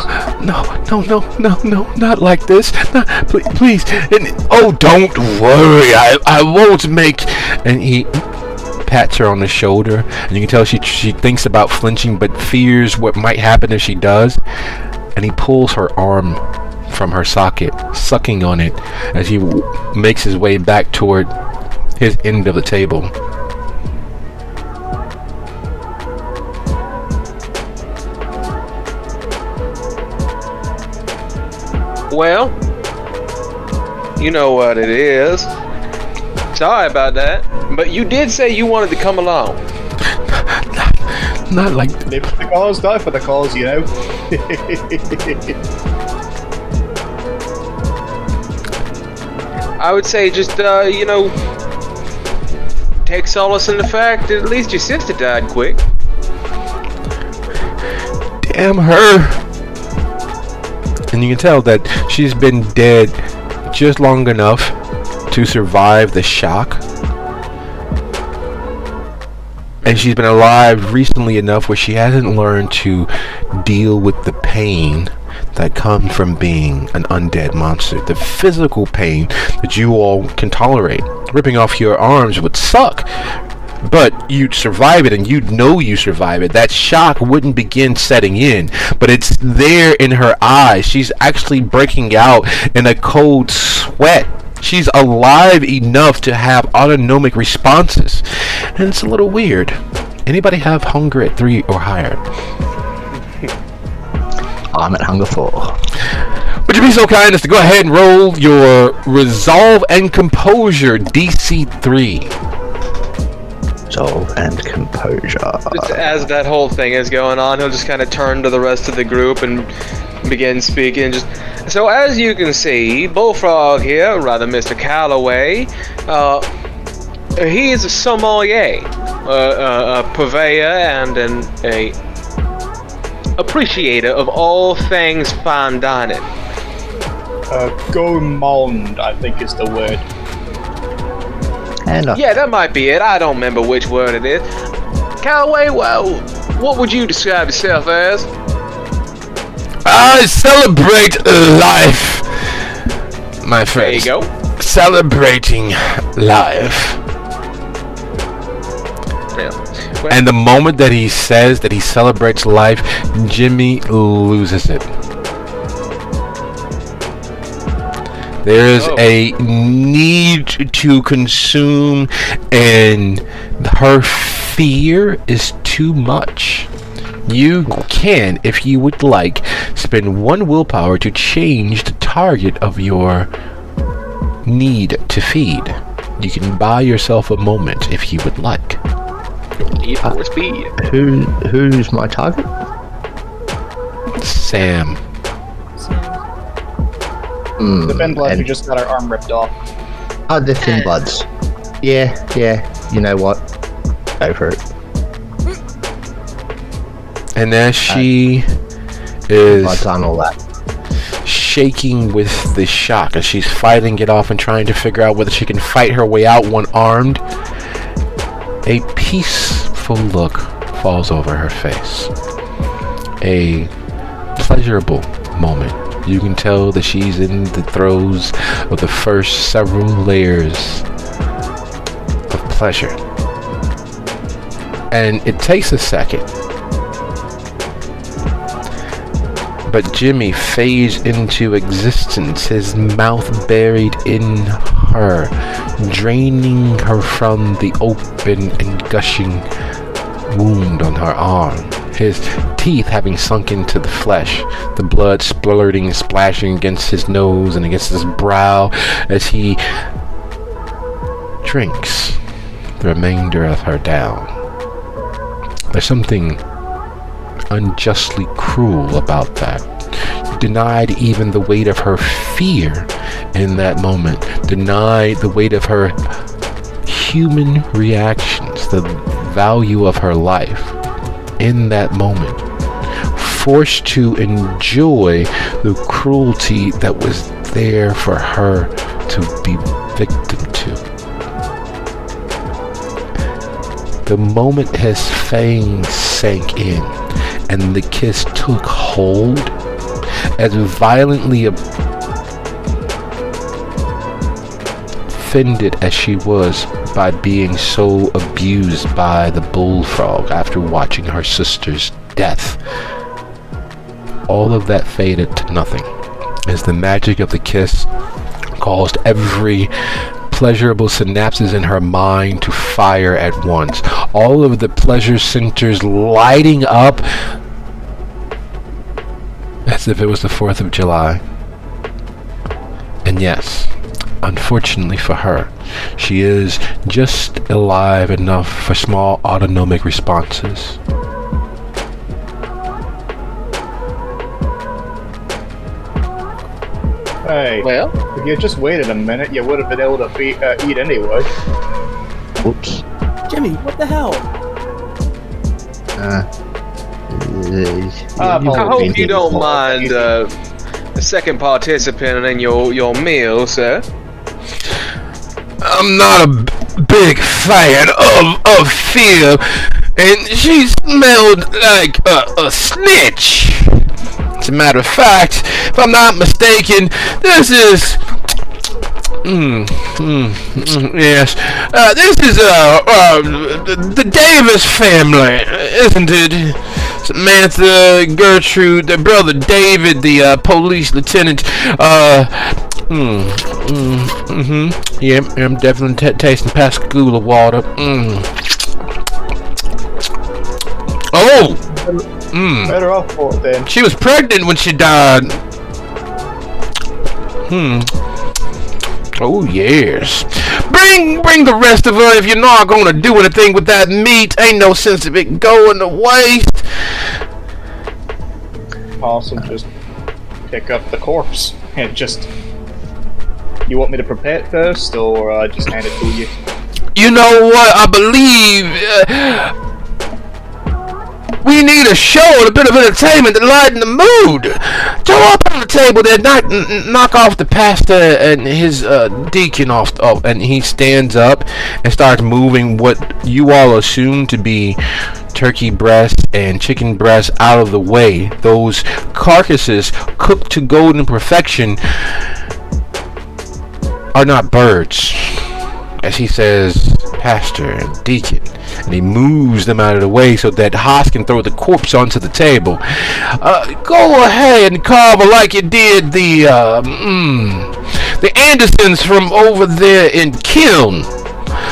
not like this. No, please. Don't worry. I won't make... And he pats her on the shoulder, and you can tell she thinks about flinching, but fears what might happen if she does. And he pulls her arm from her socket, sucking on it as he makes his way back toward his end of the table. Well, you know what it is. Sorry about that, but you did say you wanted to come along. Not like... Live for the cause, die for the cause, you know. I would say just, take solace in the fact that at least your sister died quick. Damn her. And you can tell that she's been dead just long enough to survive the shock. And she's been alive recently enough where she hasn't learned to deal with the pain that comes from being an undead monster. The physical pain that you all can tolerate. Ripping off your arms would suck. but you'd survive it, and you'd know you survive it. That shock wouldn't begin setting in, but it's there in her eyes. She's actually breaking out in a cold sweat. She's alive enough to have autonomic responses, and it's a little weird. Anybody have hunger at 3 or higher? I'm at hunger 4. Would you be so kind as to go ahead and roll your resolve and composure DC 3? Resolve and composure. Just as that whole thing is going on, he'll just kind of turn to the rest of the group and begin speaking. So as you can see, Bullfrog here, rather Mr. Calloway, he is a sommelier, a purveyor and a appreciator of all things fine dining. Gourmand, I think is the word. And Yeah, that might be it. I don't remember which word it is. Calloway, well, what would you describe yourself as? I celebrate life, my There you friends. go. Celebrating life. Yeah. Well, And the moment that he says that he celebrates life, Jimmy loses it. There is a need to consume, and her fear is too much. You can, if you would like, spend 1 willpower to change the target of your need to feed. You can buy yourself a moment if you would like. Need for speed. who's my target? Sam. The Thin Bloods who and- just got our arm ripped off. Oh, the Thin Bloods. Yeah. You know what? Go for it. And as she is I've done all that. shaking with the shock, as she's fighting it off and trying to figure out whether she can fight her way out one-armed, a peaceful look falls over her face. A pleasurable moment. You can tell that she's in the throes of the first several layers of pleasure. And it takes a second. But Jimmy fades into existence, his mouth buried in her, draining her from the open and gushing wound on her arm. His teeth having sunk into the flesh, the blood splurting and splashing against his nose and against his brow as he drinks the remainder of her down. There's something unjustly cruel about that. Denied even the weight of her fear in that moment, denied the weight of her human reactions, the value of her life in that moment, forced to enjoy the cruelty that was there for her to be victim to. The moment his fangs sank in and the kiss took hold, as violently offended as she was by being so abused by the bullfrog after watching her sister's death, all of that faded to nothing as the magic of the kiss caused every pleasurable synapses in her mind to fire at once. All of the pleasure centers lighting up as if it was the 4th of July. And yes, unfortunately for her, she is just alive enough for small autonomic responses. Hey, Well, if you had just waited a minute, you would have been able to eat anyway. Whoops. Jimmy, what the hell? I hope you don't mind the second participant in your meal, sir. I'm not a big fan of fear, and she smelled like a snitch. As a matter of fact, if I'm not mistaken, this is Yes. This is the Davis family, isn't it? Samantha, Gertrude, their brother David, the police lieutenant. Yep, I'm definitely tasting Pascagoula water. Oh. Better off for it then. She was pregnant when she died. Oh yes. Bring the rest of her if you're not gonna do anything with that meat. Ain't no sense of it going to waste. Awesome. Just pick up the corpse and just. You want me to prepare it first, or just hand it to you? You know what? I believe we need a show and a bit of entertainment to lighten the mood. Throw up on the table there, knock off the pastor and his deacon off, and he stands up and starts moving what you all assume to be turkey breast and chicken breast out of the way. Those carcasses cooked to golden perfection are not birds, as he says, pastor and deacon, and he moves them out of the way so that Haas can throw the corpse onto the table. Go ahead and carve like you did the Andersons from over there in Kiln.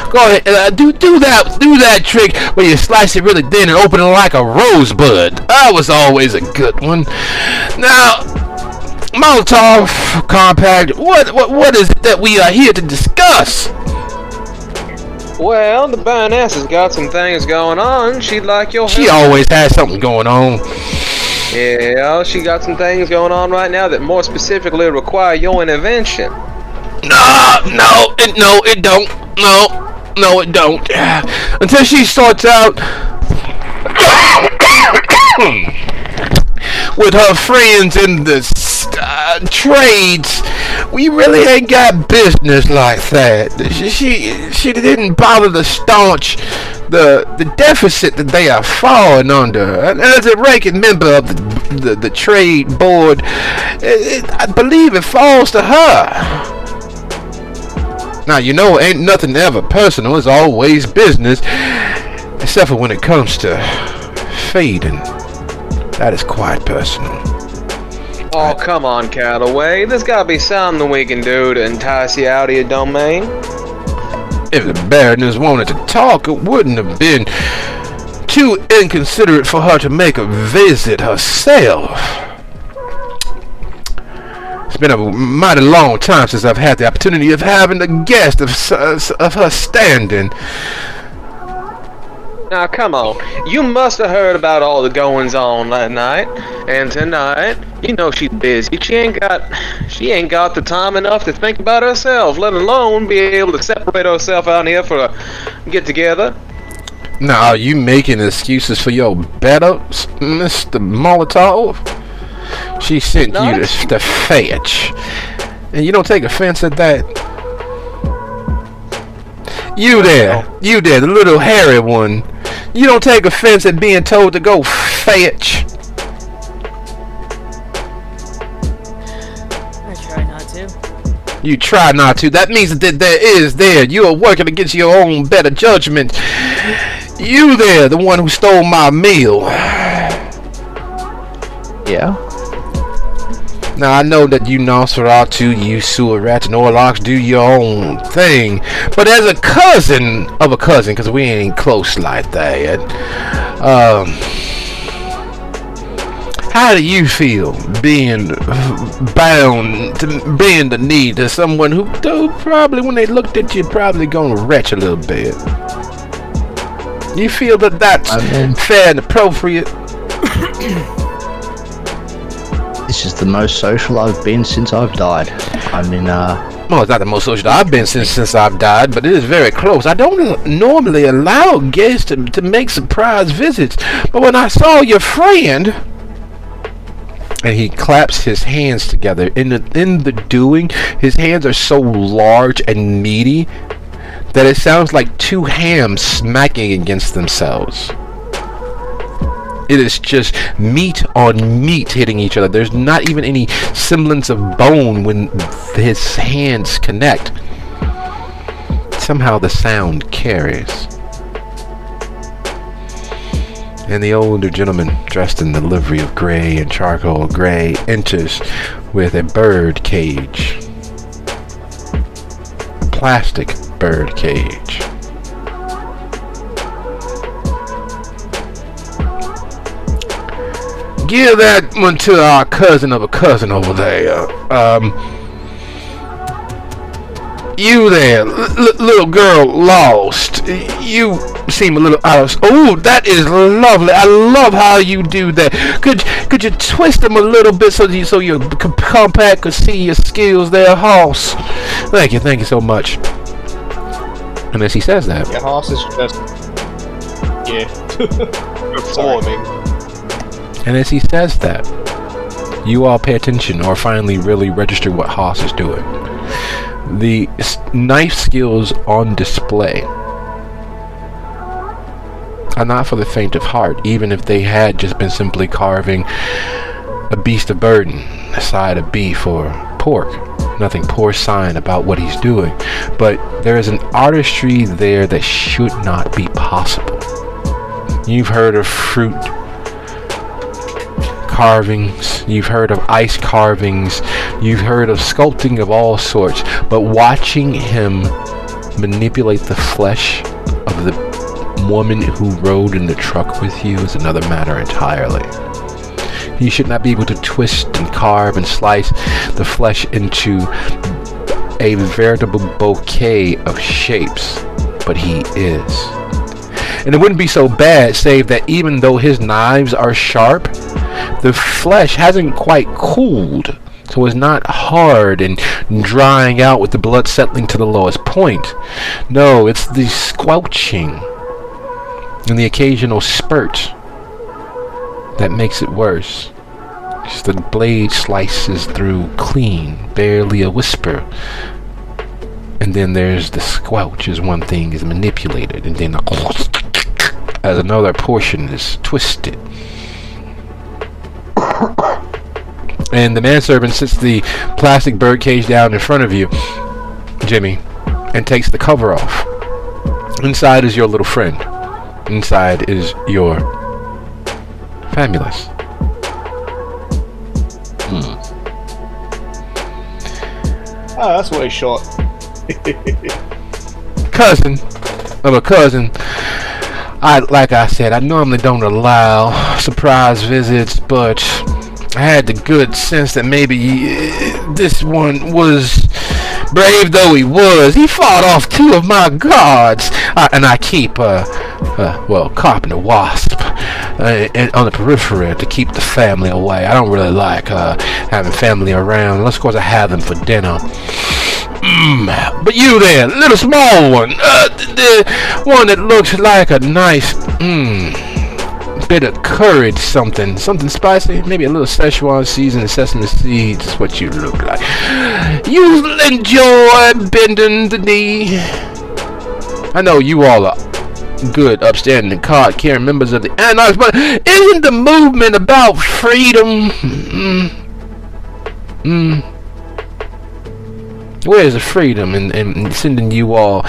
Go ahead, do that trick where you slice it really thin and open it like a rosebud. That was always a good one. Now, Molotov Compact, what is it that we are here to discuss? Well, the Baroness has got some things going on. She'd like your help. She always has something going on. Yeah, she got some things going on right now that more specifically require your intervention. No, it don't. No, it don't. Until she sorts out with her friends in the trades, we really ain't got business like that. She didn't bother to staunch the deficit that they are falling under. And as a ranking member of the trade board, I believe it falls to her. Now, you know, ain't nothing ever personal. It's always business, except for when it comes to fading. That is quite personal. Oh, come on, Calloway. There's gotta be something we can do to entice you out of your domain. If the Baroness wanted to talk, it wouldn't have been too inconsiderate for her to make a visit herself. It's been a mighty long time since I've had the opportunity of having a guest of her standing. Now, come on. You must have heard about all the goings on that night and tonight. You know she's busy. She ain't got the time enough to think about herself, let alone be able to separate herself out here for a get together. Now, are you making excuses for your better, Mr. Molotov? She sent you to fetch, and you don't take offense at that? You there, the little hairy one. You don't take offense at being told to go fetch? I try not to. You try not to. That means that you are working against your own better judgment. You there, the one who stole my meal. Yeah. Now, I know that you Nosferatu, you sewer rats, and Orlocks do your own thing, but as a cousin of a cousin, because we ain't close like that yet, how do you feel being bound to bend the knee to someone who probably, when they looked at you, probably gonna retch a little bit? You feel that that's fair and appropriate? This is the most social I've been since I've died. I mean, well, it's not the most social I've been since I've died, but it is very close. I don't normally allow guests to make surprise visits, but when I saw your friend, and he claps his hands together. In the doing, his hands are so large and meaty that it sounds like two hams smacking against themselves. It is just meat on meat hitting each other. There's not even any semblance of bone when his hands connect. somehow the sound carries. And the older gentleman, dressed in the livery of gray and charcoal gray, enters with a bird cage. A plastic bird cage. Give that one to our cousin of a cousin over there. You there, little girl lost. You seem a little out of... Oh, that is lovely. I love how you do that. Could you twist them a little bit so your compact could see your skills there, Hoss? Thank you so much. And as he says that... Yeah, Hoss is just... Yeah. Performing. And as he says that, you all pay attention or finally really register what Hoss is doing. The knife skills on display are not for the faint of heart, even if they had just been simply carving a beast of burden, a side of beef or pork. Nothing porcine about what he's doing, but there is an artistry there that should not be possible. You've heard of fruit carvings, you've heard of ice carvings, you've heard of sculpting of all sorts, but watching him manipulate the flesh of the woman who rode in the truck with you is another matter entirely. He should not be able to twist and carve and slice the flesh into a veritable bouquet of shapes, but he is. And it wouldn't be so bad, save that even though his knives are sharp, the flesh hasn't quite cooled, so it's not hard and drying out with the blood settling to the lowest point. No, it's the squelching and the occasional spurt that makes it worse. Just the blade slices through clean, barely a whisper. And then there's the squelch as one thing is manipulated, and then as another portion is twisted. And the manservant sits the plastic bird cage down in front of you, Jimmy, and takes the cover off. Inside is your little friend. Inside is your Famulus. Oh, that's way short. Cousin of a cousin. Like I said, I normally don't allow surprise visits, but I had the good sense that maybe this one was, brave though he was, he fought off 2 of my guards. And I keep, carpenter wasp on the periphery to keep the family away. I don't really like having family around, unless of course I have them for dinner. But you there, little small one, the one that looks like a nice bit of courage, something spicy, maybe a little Szechuan seasoned sesame seeds is what you look like. You enjoy bending the knee. I know you all are good, upstanding, card-carrying members of the Anarchs, but isn't the movement about freedom? Where's the freedom in sending you all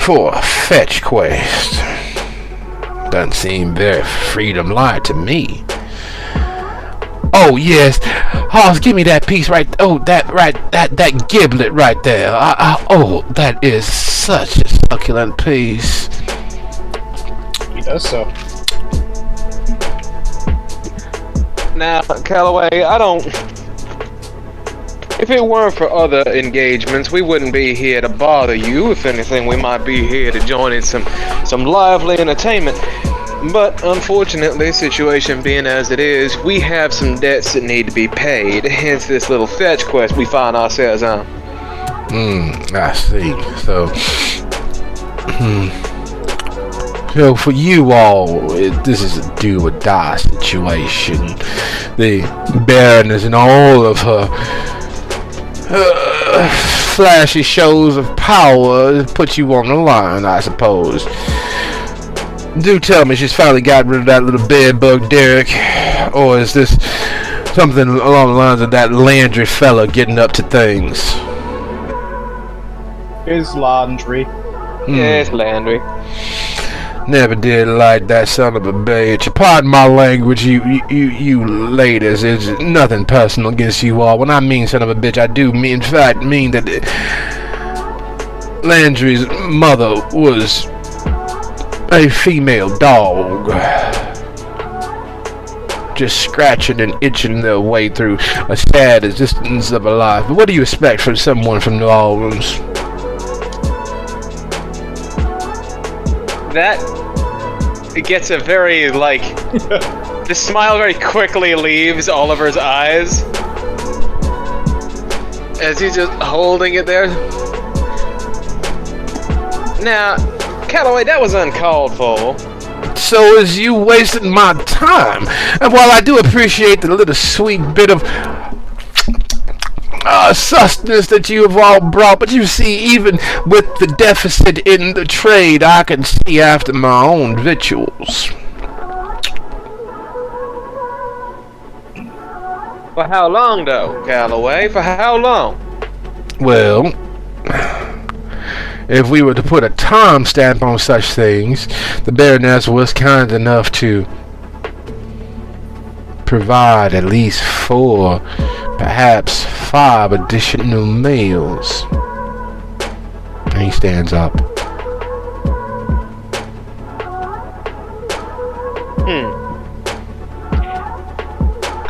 for a fetch quest? Doesn't seem very freedom-like to me. Oh yes, Hoss, give me that piece right. Oh, that giblet right there. Oh, that is such a succulent piece. He does so. Now, Calloway, if it weren't for other engagements, we wouldn't be here to bother you. If anything, we might be here to join in some lively entertainment. But unfortunately, situation being as it is, we have some debts that need to be paid. Hence this little fetch quest we find ourselves on. I see. So for you all, this is a do or die situation. The Baroness and all of her flashy shows of power put you on the line, I suppose. Do tell me she's finally got rid of that little bedbug Derek, or is this something along the lines of that Landry fella getting up to things? Is Landry. Yes, Landry. Never did like that son of a bitch. Pardon my language, you ladies. It's nothing personal against you all. When I mean son of a bitch, I do mean, in fact, mean that Landry's mother was a female dog. Just scratching and itching their way through a sad existence of a life. But what do you expect from someone from New Orleans? That it gets a very like the smile very quickly leaves Oliver's eyes as he's just holding it there. Now, Calloway, that was uncalled for. So is you wasting my time. And while I do appreciate the little sweet bit of sustenance that you have all brought, but you see, even with the deficit in the trade, I can see after my own victuals. For how long, though, Calloway? For how long? Well, if we were to put a time stamp on such things, the Baroness was kind enough to provide at least 4, perhaps 5 additional meals. And he stands up.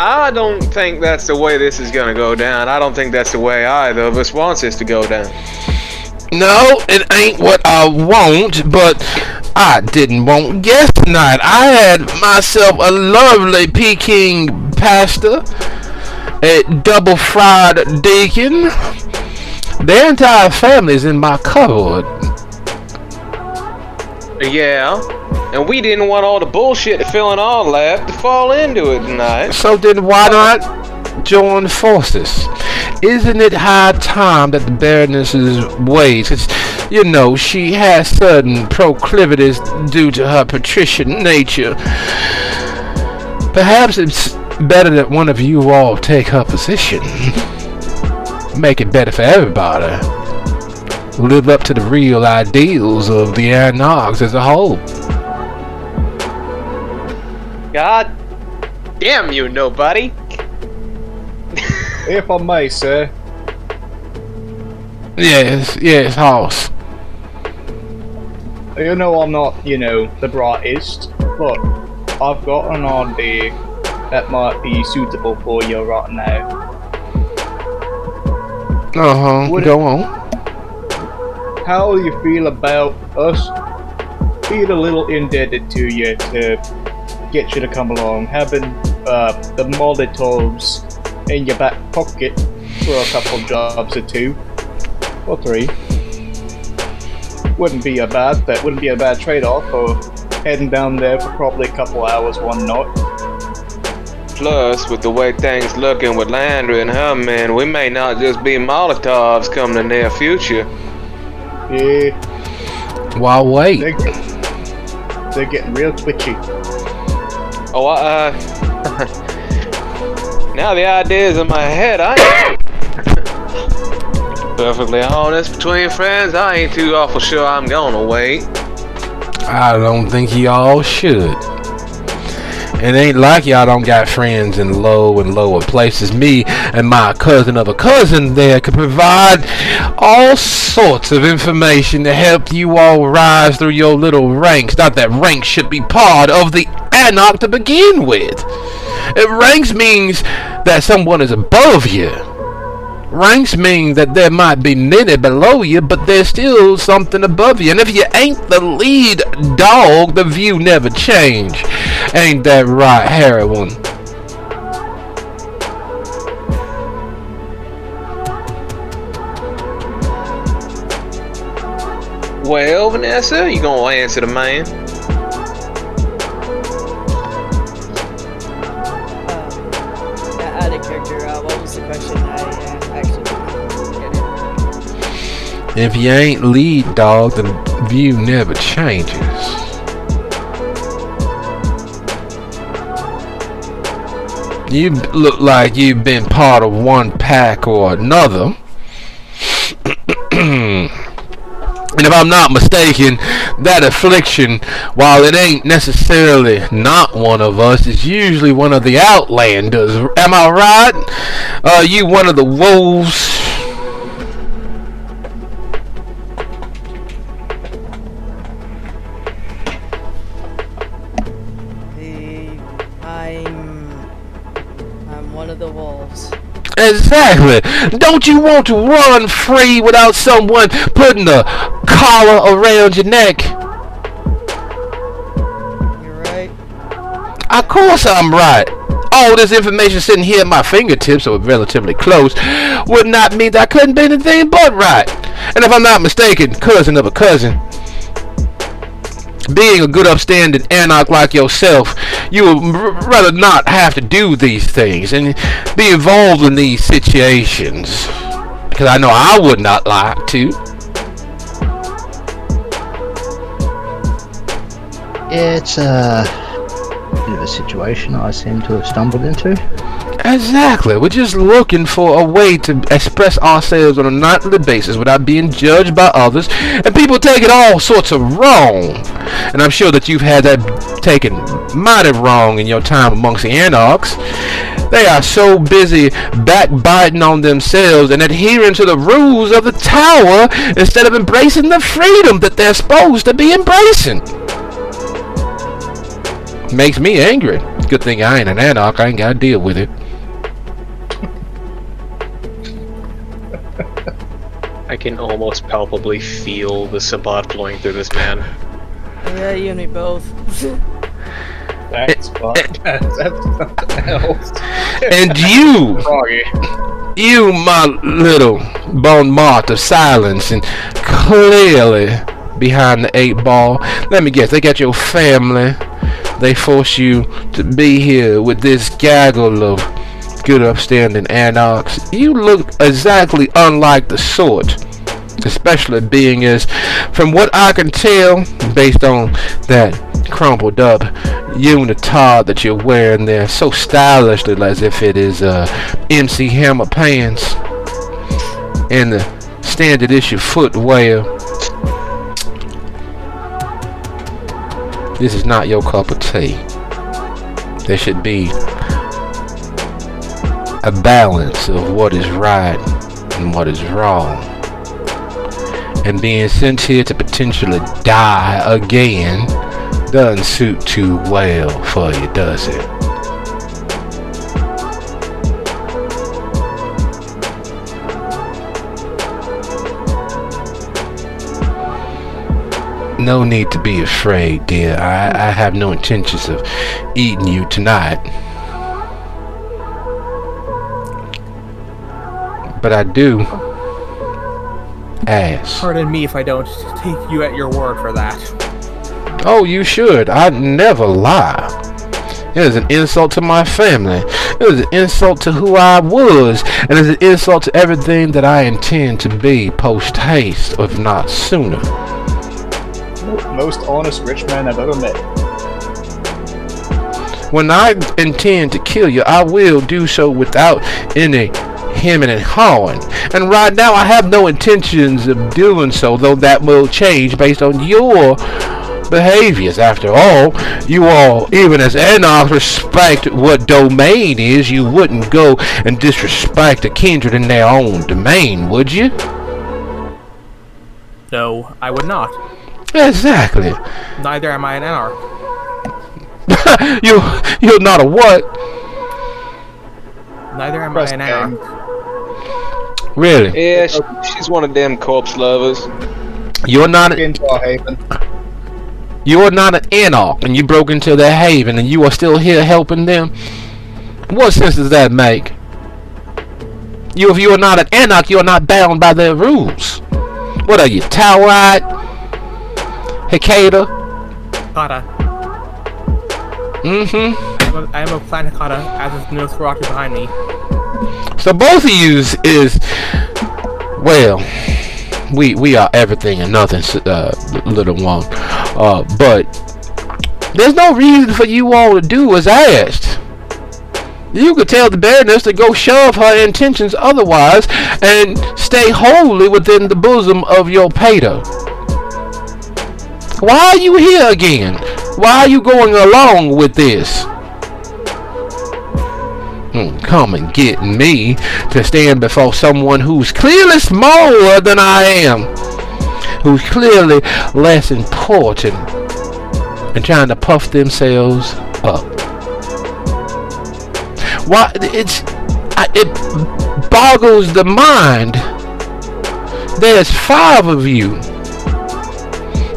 I don't think that's the way this is gonna go down. I don't think that's the way either of us wants this to go down. No, it ain't what I want, but I didn't want guests tonight. I had myself a lovely Peking pasta, a double fried deacon. The entire family's in my cupboard. Yeah, and we didn't want all the bullshit filling our lap to fall into it tonight. So then why not join forces? Isn't it high time that the Baroness's ways, 'cause, you know, she has certain proclivities due to her patrician nature. Perhaps it's better that one of you all take her position. Make it better for everybody. Live up to the real ideals of the Anarchs as a whole. God damn you, nobody. If I may, sir. Yes, horse. You know I'm not, the brightest, but I've got an idea that might be suitable for you right now. Go on. How do you feel about us being a little indebted to you to get you to come along, having the Molotovs in your back pocket for a couple jobs or 2 or 3? Wouldn't be a bad trade-off for heading down there for probably a couple hours one night. Plus, with the way things looking with Landry and her men, we may not just be Molotovs come the near future. Yeah. Why wait? They're getting real twitchy. Oh, now the idea's in my head. I ain't perfectly honest between friends. I ain't too awful sure I'm gonna wait. I don't think y'all should. It ain't like y'all don't got friends in low and lower places. Me and my cousin of a cousin there could provide all sorts of information to help you all rise through your little ranks. Not that ranks should be part of the Anarch to begin with. Ranks means that someone is above you. Ranks mean that there might be many below you, but there's still something above you. And if you ain't the lead dog, the view never change. Ain't that right, heroine? Well, Vanessa, you gonna answer the man? Out of character, what was the question? I actually didn't get it. If you ain't lead dog, the view never changes. You look like you've been part of one pack or another. And if I'm not mistaken, that affliction, while it ain't necessarily not one of us, is usually one of the outlanders. Am I right? Are you one of the wolves? I'm one of the wolves. Exactly. Don't you want to run free without someone putting a collar around your neck? You're right. Of course I'm right. All this information sitting here at my fingertips, or relatively close, would not mean that I couldn't be anything but right. And if I'm not mistaken, cousin of a cousin, being a good upstanding anarch like yourself, you would rather not have to do these things and be involved in these situations. Because I know I would not like to. Yeah, it's a bit of a situation I seem to have stumbled into. Exactly. We're just looking for a way to express ourselves on a nightly basis without being judged by others, and people take it all sorts of wrong. And I'm sure that you've had that taken mighty wrong in your time amongst the anarchs. They are so busy backbiting on themselves and adhering to the rules of the tower instead of embracing the freedom that they're supposed to be embracing. Makes me angry. Good thing I ain't an anarch. I ain't got to deal with it. I can almost palpably feel the Sabbat flowing through this man. Yeah, you and me both. That's fucked. That's something else. And you, Froggy. you, my little bone marked of silence and clearly behind the 8 ball. Let me guess, they got your family. They force you to be here with this gaggle of good upstanding anarchs. You look exactly unlike the sort, especially being as, from what I can tell, based on that crumpled up unitard that you're wearing there, so stylishly as if it is MC Hammer pants and the standard issue footwear. This is not your cup of tea. There should be a balance of what is right and what is wrong. And being sent here to potentially die again doesn't suit too well for you, does it? No need to be afraid, dear. I have no intentions of eating you tonight. But I do ask. Pardon me if I don't take you at your word for that. Oh, you should. I never lie. It is an insult to my family. It is an insult to who I was. And it is an insult to everything that I intend to be post-haste, if not sooner. Most honest rich man I've ever met. When I intend to kill you, I will do so without any hemming and hawing. And right now, I have no intentions of doing so, though that will change based on your behaviors. After all, you all, even as anarchs, respect what domain is. You wouldn't go and disrespect a kindred in their own domain, would you? No, I would not. Exactly. Neither am I an anarch. You're not a what? Neither am I an anarch. Really? Yeah, she's one of them corpse lovers. You're not Into our haven. You're not an anarch, and you broke into their haven, and you are still here helping them. What sense does that make? If you are not an anarch, you are not bound by their rules. What are you, Towite? Hikata? Kata. Mm-hmm. I am a planet Kata, as is Nosferatu behind me. So both of you is well, we are everything and nothing, little one. But there's no reason for you all to do as asked. You could tell the Baroness to go shove her intentions otherwise and stay wholly within the bosom of your pater. Why are you here again? Why are you going along with this? Come and get me to stand before someone who's clearly smaller than I am, who's clearly less important, and trying to puff themselves up. Why? It boggles the mind. There's 5 of you,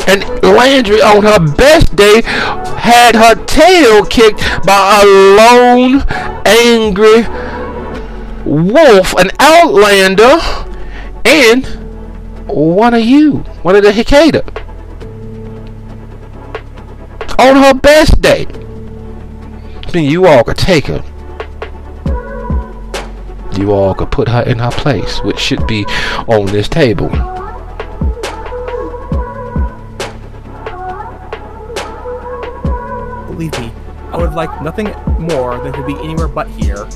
and Landry on her best day had her tail kicked by a lone, angry wolf, an outlander, and one of the Hikeda. On her best day. Then you all could take her. You all could put her in her place, which should be on this table. Believe me, I would like nothing more than to be anywhere but here.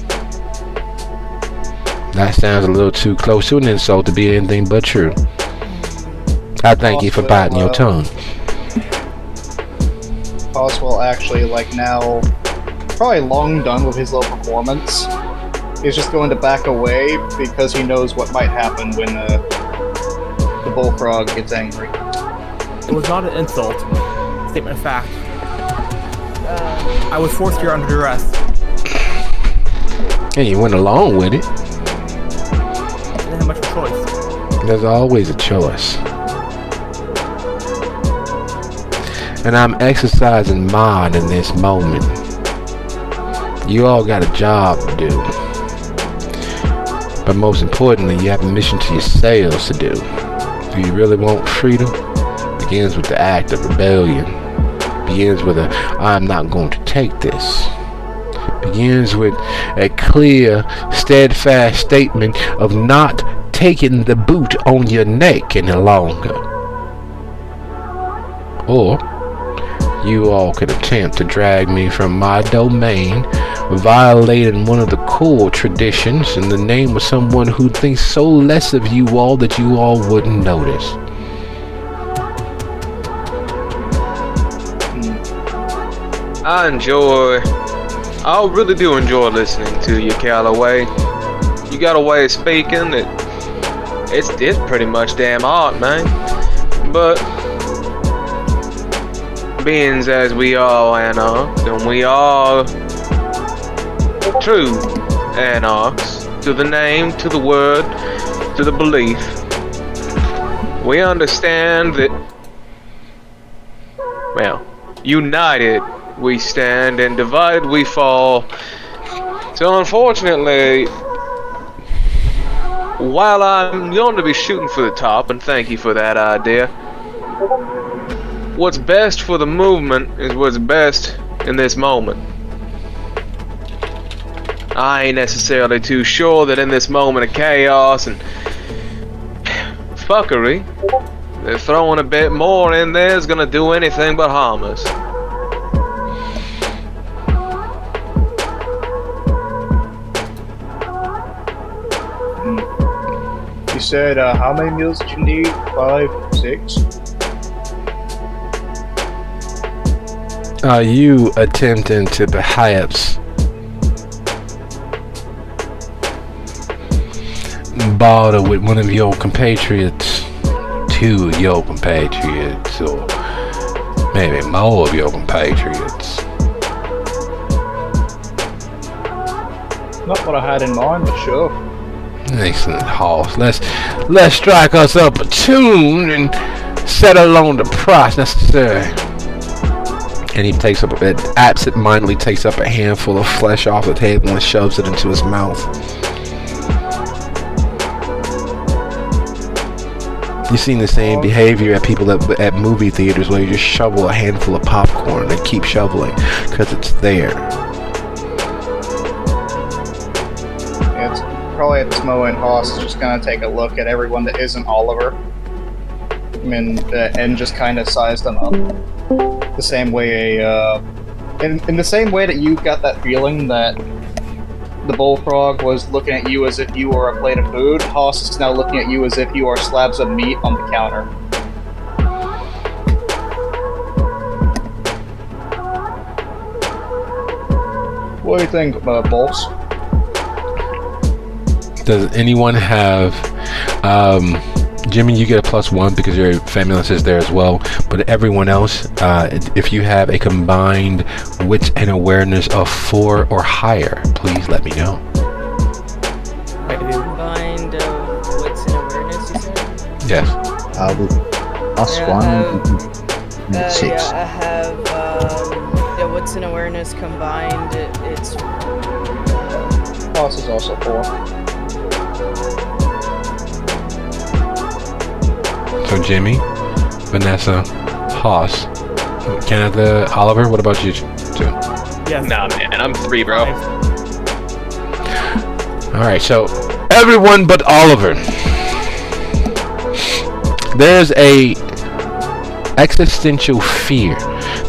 That sounds a little too close to an insult to be anything but true. I thank you for biting your tongue. Oswald actually, like, now, probably long done with his little performance, is just going to back away because he knows what might happen when the bullfrog gets angry. It was not an insult. Statement of fact. I was forced here under duress. And you went along with it. I didn't have much of a choice. There's always a choice. And I'm exercising mine in this moment. You all got a job to do. But most importantly, you have a mission to yourselves to do. Do you really want freedom? Begins with the act of rebellion. Begins with a I'm not going to take this. Begins with a clear, steadfast statement of not taking the boot on your neck any longer. Or you all could attempt to drag me from my domain, violating one of the core traditions in the name of someone who thinks so less of you all that you all wouldn't notice. I really do enjoy listening to you, Calloway. You got a way of speaking that it's pretty much damn art, man. But being as we are anarchs, and we are true anarchs, to the name, to the word, to the belief, we understand that, well, united we stand and divided we fall. So unfortunately, while I'm going to be shooting for the top, and thank you for that idea, what's best for the movement is what's best in this moment. I ain't necessarily too sure that in this moment of chaos and fuckery, that throwing a bit more in there is gonna do anything but harm us. You said, how many meals did you need? 5, 6? Are you attempting to perhaps barter with one of your compatriots, 2 of your compatriots, or maybe more of your compatriots? Not what I had in mind, but sure. Excellent, Hoss. Let's strike us up a tune and settle on the price necessary. And he absent-mindedly takes up a handful of flesh off the table and shoves it into his mouth. You've seen the same behavior at people at movie theaters where you just shovel a handful of popcorn and keep shoveling because it's there. It's probably at this moment, Hoss is just gonna take a look at everyone that isn't Oliver, and just kind of size them up. The same way in the same way that you got that feeling that the bullfrog was looking at you as if you were a plate of food, Hoss is now looking at you as if you are slabs of meat on the counter. What do you think, Bolts? Does anyone have... Jimmy, you get a +1 because your famous is there as well. But everyone else, if you have a combined wits and awareness of 4 or higher, please let me know. Combined wits and awareness, you said? Yes. With +1, 6. Yeah, I have wits and awareness combined. It's Boss is also 4. So Jimmy, Vanessa, Haas, Kannitha, Oliver, what about you two? Yes. Nah, man, I'm 3, bro. Alright, so everyone but Oliver. There's a existential fear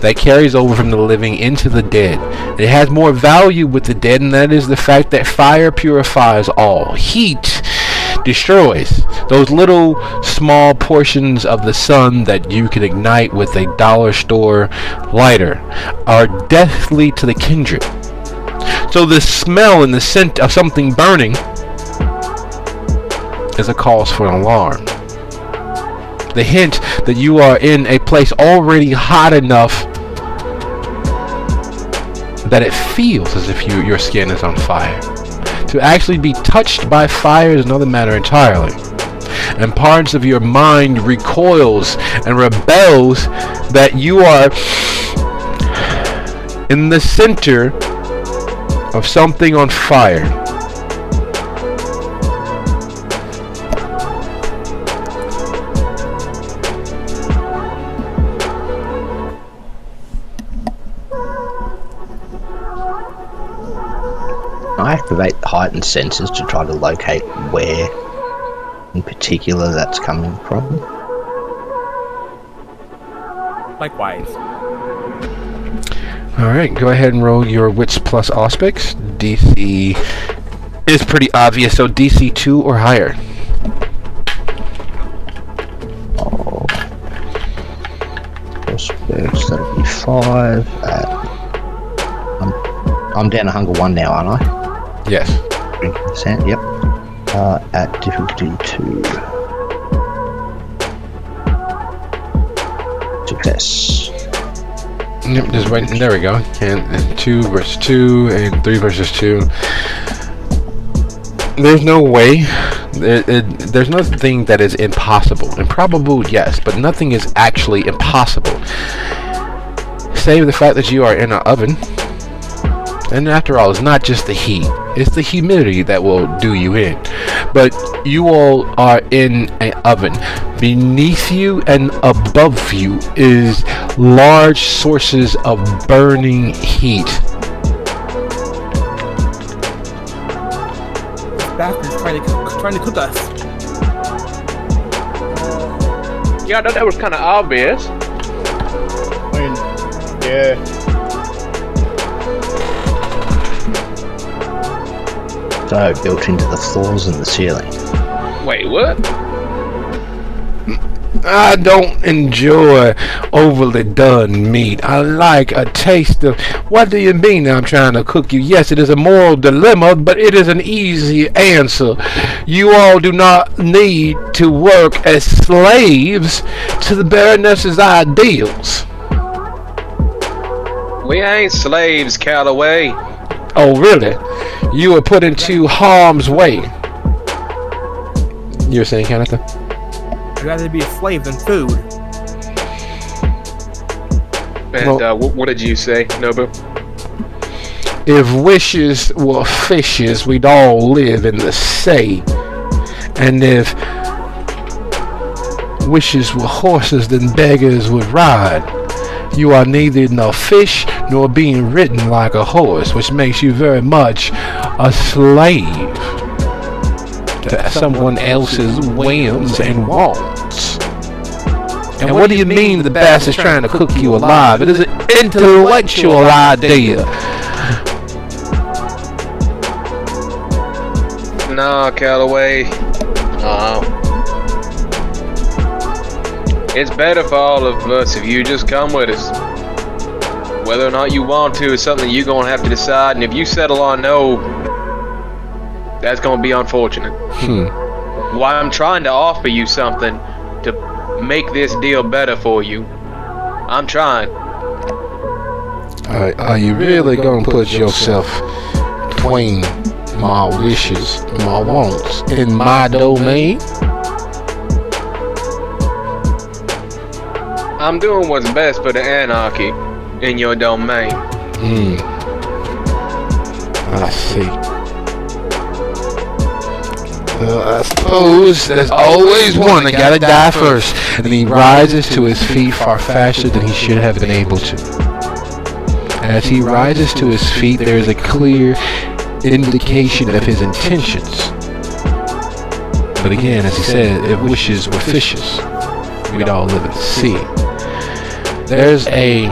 that carries over from the living into the dead. It has more value with the dead, and that is the fact that fire purifies all. Heat destroys. Those little small portions of the sun that you can ignite with a dollar store lighter are deathly to the kindred. So the smell and the scent of something burning is a cause for an alarm. The hint that you are in a place already hot enough that it feels as if your skin is on fire. To actually be touched by fire is another matter entirely. And parts of your mind recoils and rebels that you are in the center of something on fire. I activate the heightened senses to try to locate where in particular that's coming from. Likewise. Alright, go ahead and roll your wits plus aspects. DC is pretty obvious, so DC 2 or higher. Oh. Aspects, that'll be 5 at... I'm down to hunger 1 now, aren't I? Yes. 3%, yep. At difficulty 2. Success. Yep, just right there we go. And 2 versus 2 and 3 versus 2. There's no way. There's nothing that is impossible. Improbable, yes, but nothing is actually impossible. Save the fact that you are in an oven. And after all, it's not just the heat. It's the humidity that will do you in. But you all are in an oven. Beneath you and above you is large sources of burning heat. This bastard's trying to cook us. Yeah, I thought that was kind of obvious. I mean, yeah. So built into the floors and the ceiling. Wait, what? I don't enjoy overly done meat. I like a taste of... What do you mean I'm trying to cook you? Yes, it is a moral dilemma, but it is an easy answer. You all do not need to work as slaves to the Baroness's ideals. We ain't slaves, Calloway. Oh, really? You were put into harm's way. You were saying, Kannitha? I'd rather be a slave than food. And what did you say, Nobu? If wishes were fishes, we'd all live in the sea. And if wishes were horses, then beggars would ride. You are neither no fish nor being ridden like a horse, which makes you very much a slave to someone else's whims and wants. And what do you mean the bastard's trying to cook you alive? It is an intellectual idea. No, Calloway. It's better for all of us if you just come with us. Whether or not you want to is something you're gonna have to decide, and if you settle on no, that's gonna be unfortunate. Why I'm trying to offer you something to make this deal better for you. I'm trying. Are you really gonna put yourself between my wishes, my wants, in my domain? I'm doing what's best for the anarchy in your domain. I see. I suppose there's always one that gotta die first, and he rises to his feet far faster than he should have been able to. As he rises to his feet, there is a clear indication of his intentions. But again, as he said, if wishes were fishes, we'd all live at the sea. There's a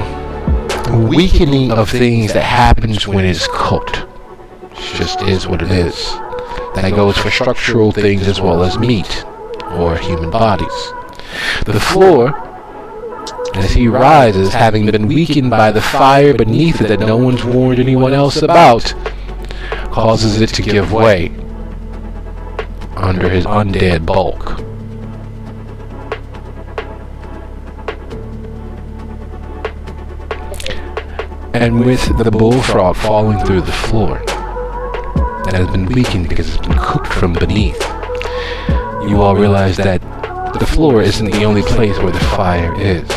weakening of things that happens when it's cooked. It just is what it is. That goes for structural things as well as meat or human bodies. The floor, as he rises, having been weakened by the fire beneath it that no one's warned anyone else about, causes it to give way under his undead bulk. And with the bullfrog falling through the floor, that has been weakened because it's been cooked from beneath, you all realize that the floor isn't the only place where the fire is.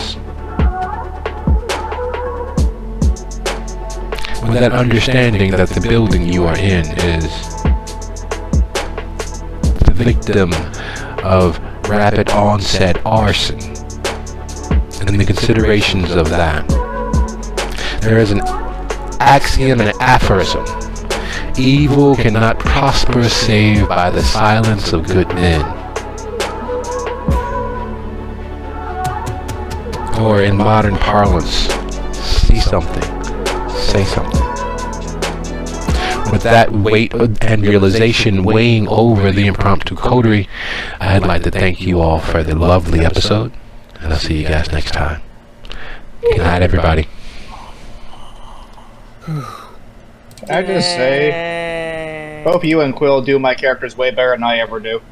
With that understanding that the building you are in is the victim of rapid onset arson, and the considerations of that, there is an axiom and aphorism: evil cannot prosper save by the silence of good men. Or in modern parlance, see something, say something. With that weight and realization weighing over the impromptu coterie, I'd like to thank you all for the lovely episode, and I'll see you guys next time. Good night, everybody. Can I just say, both you and Quill do my characters way better than I ever do.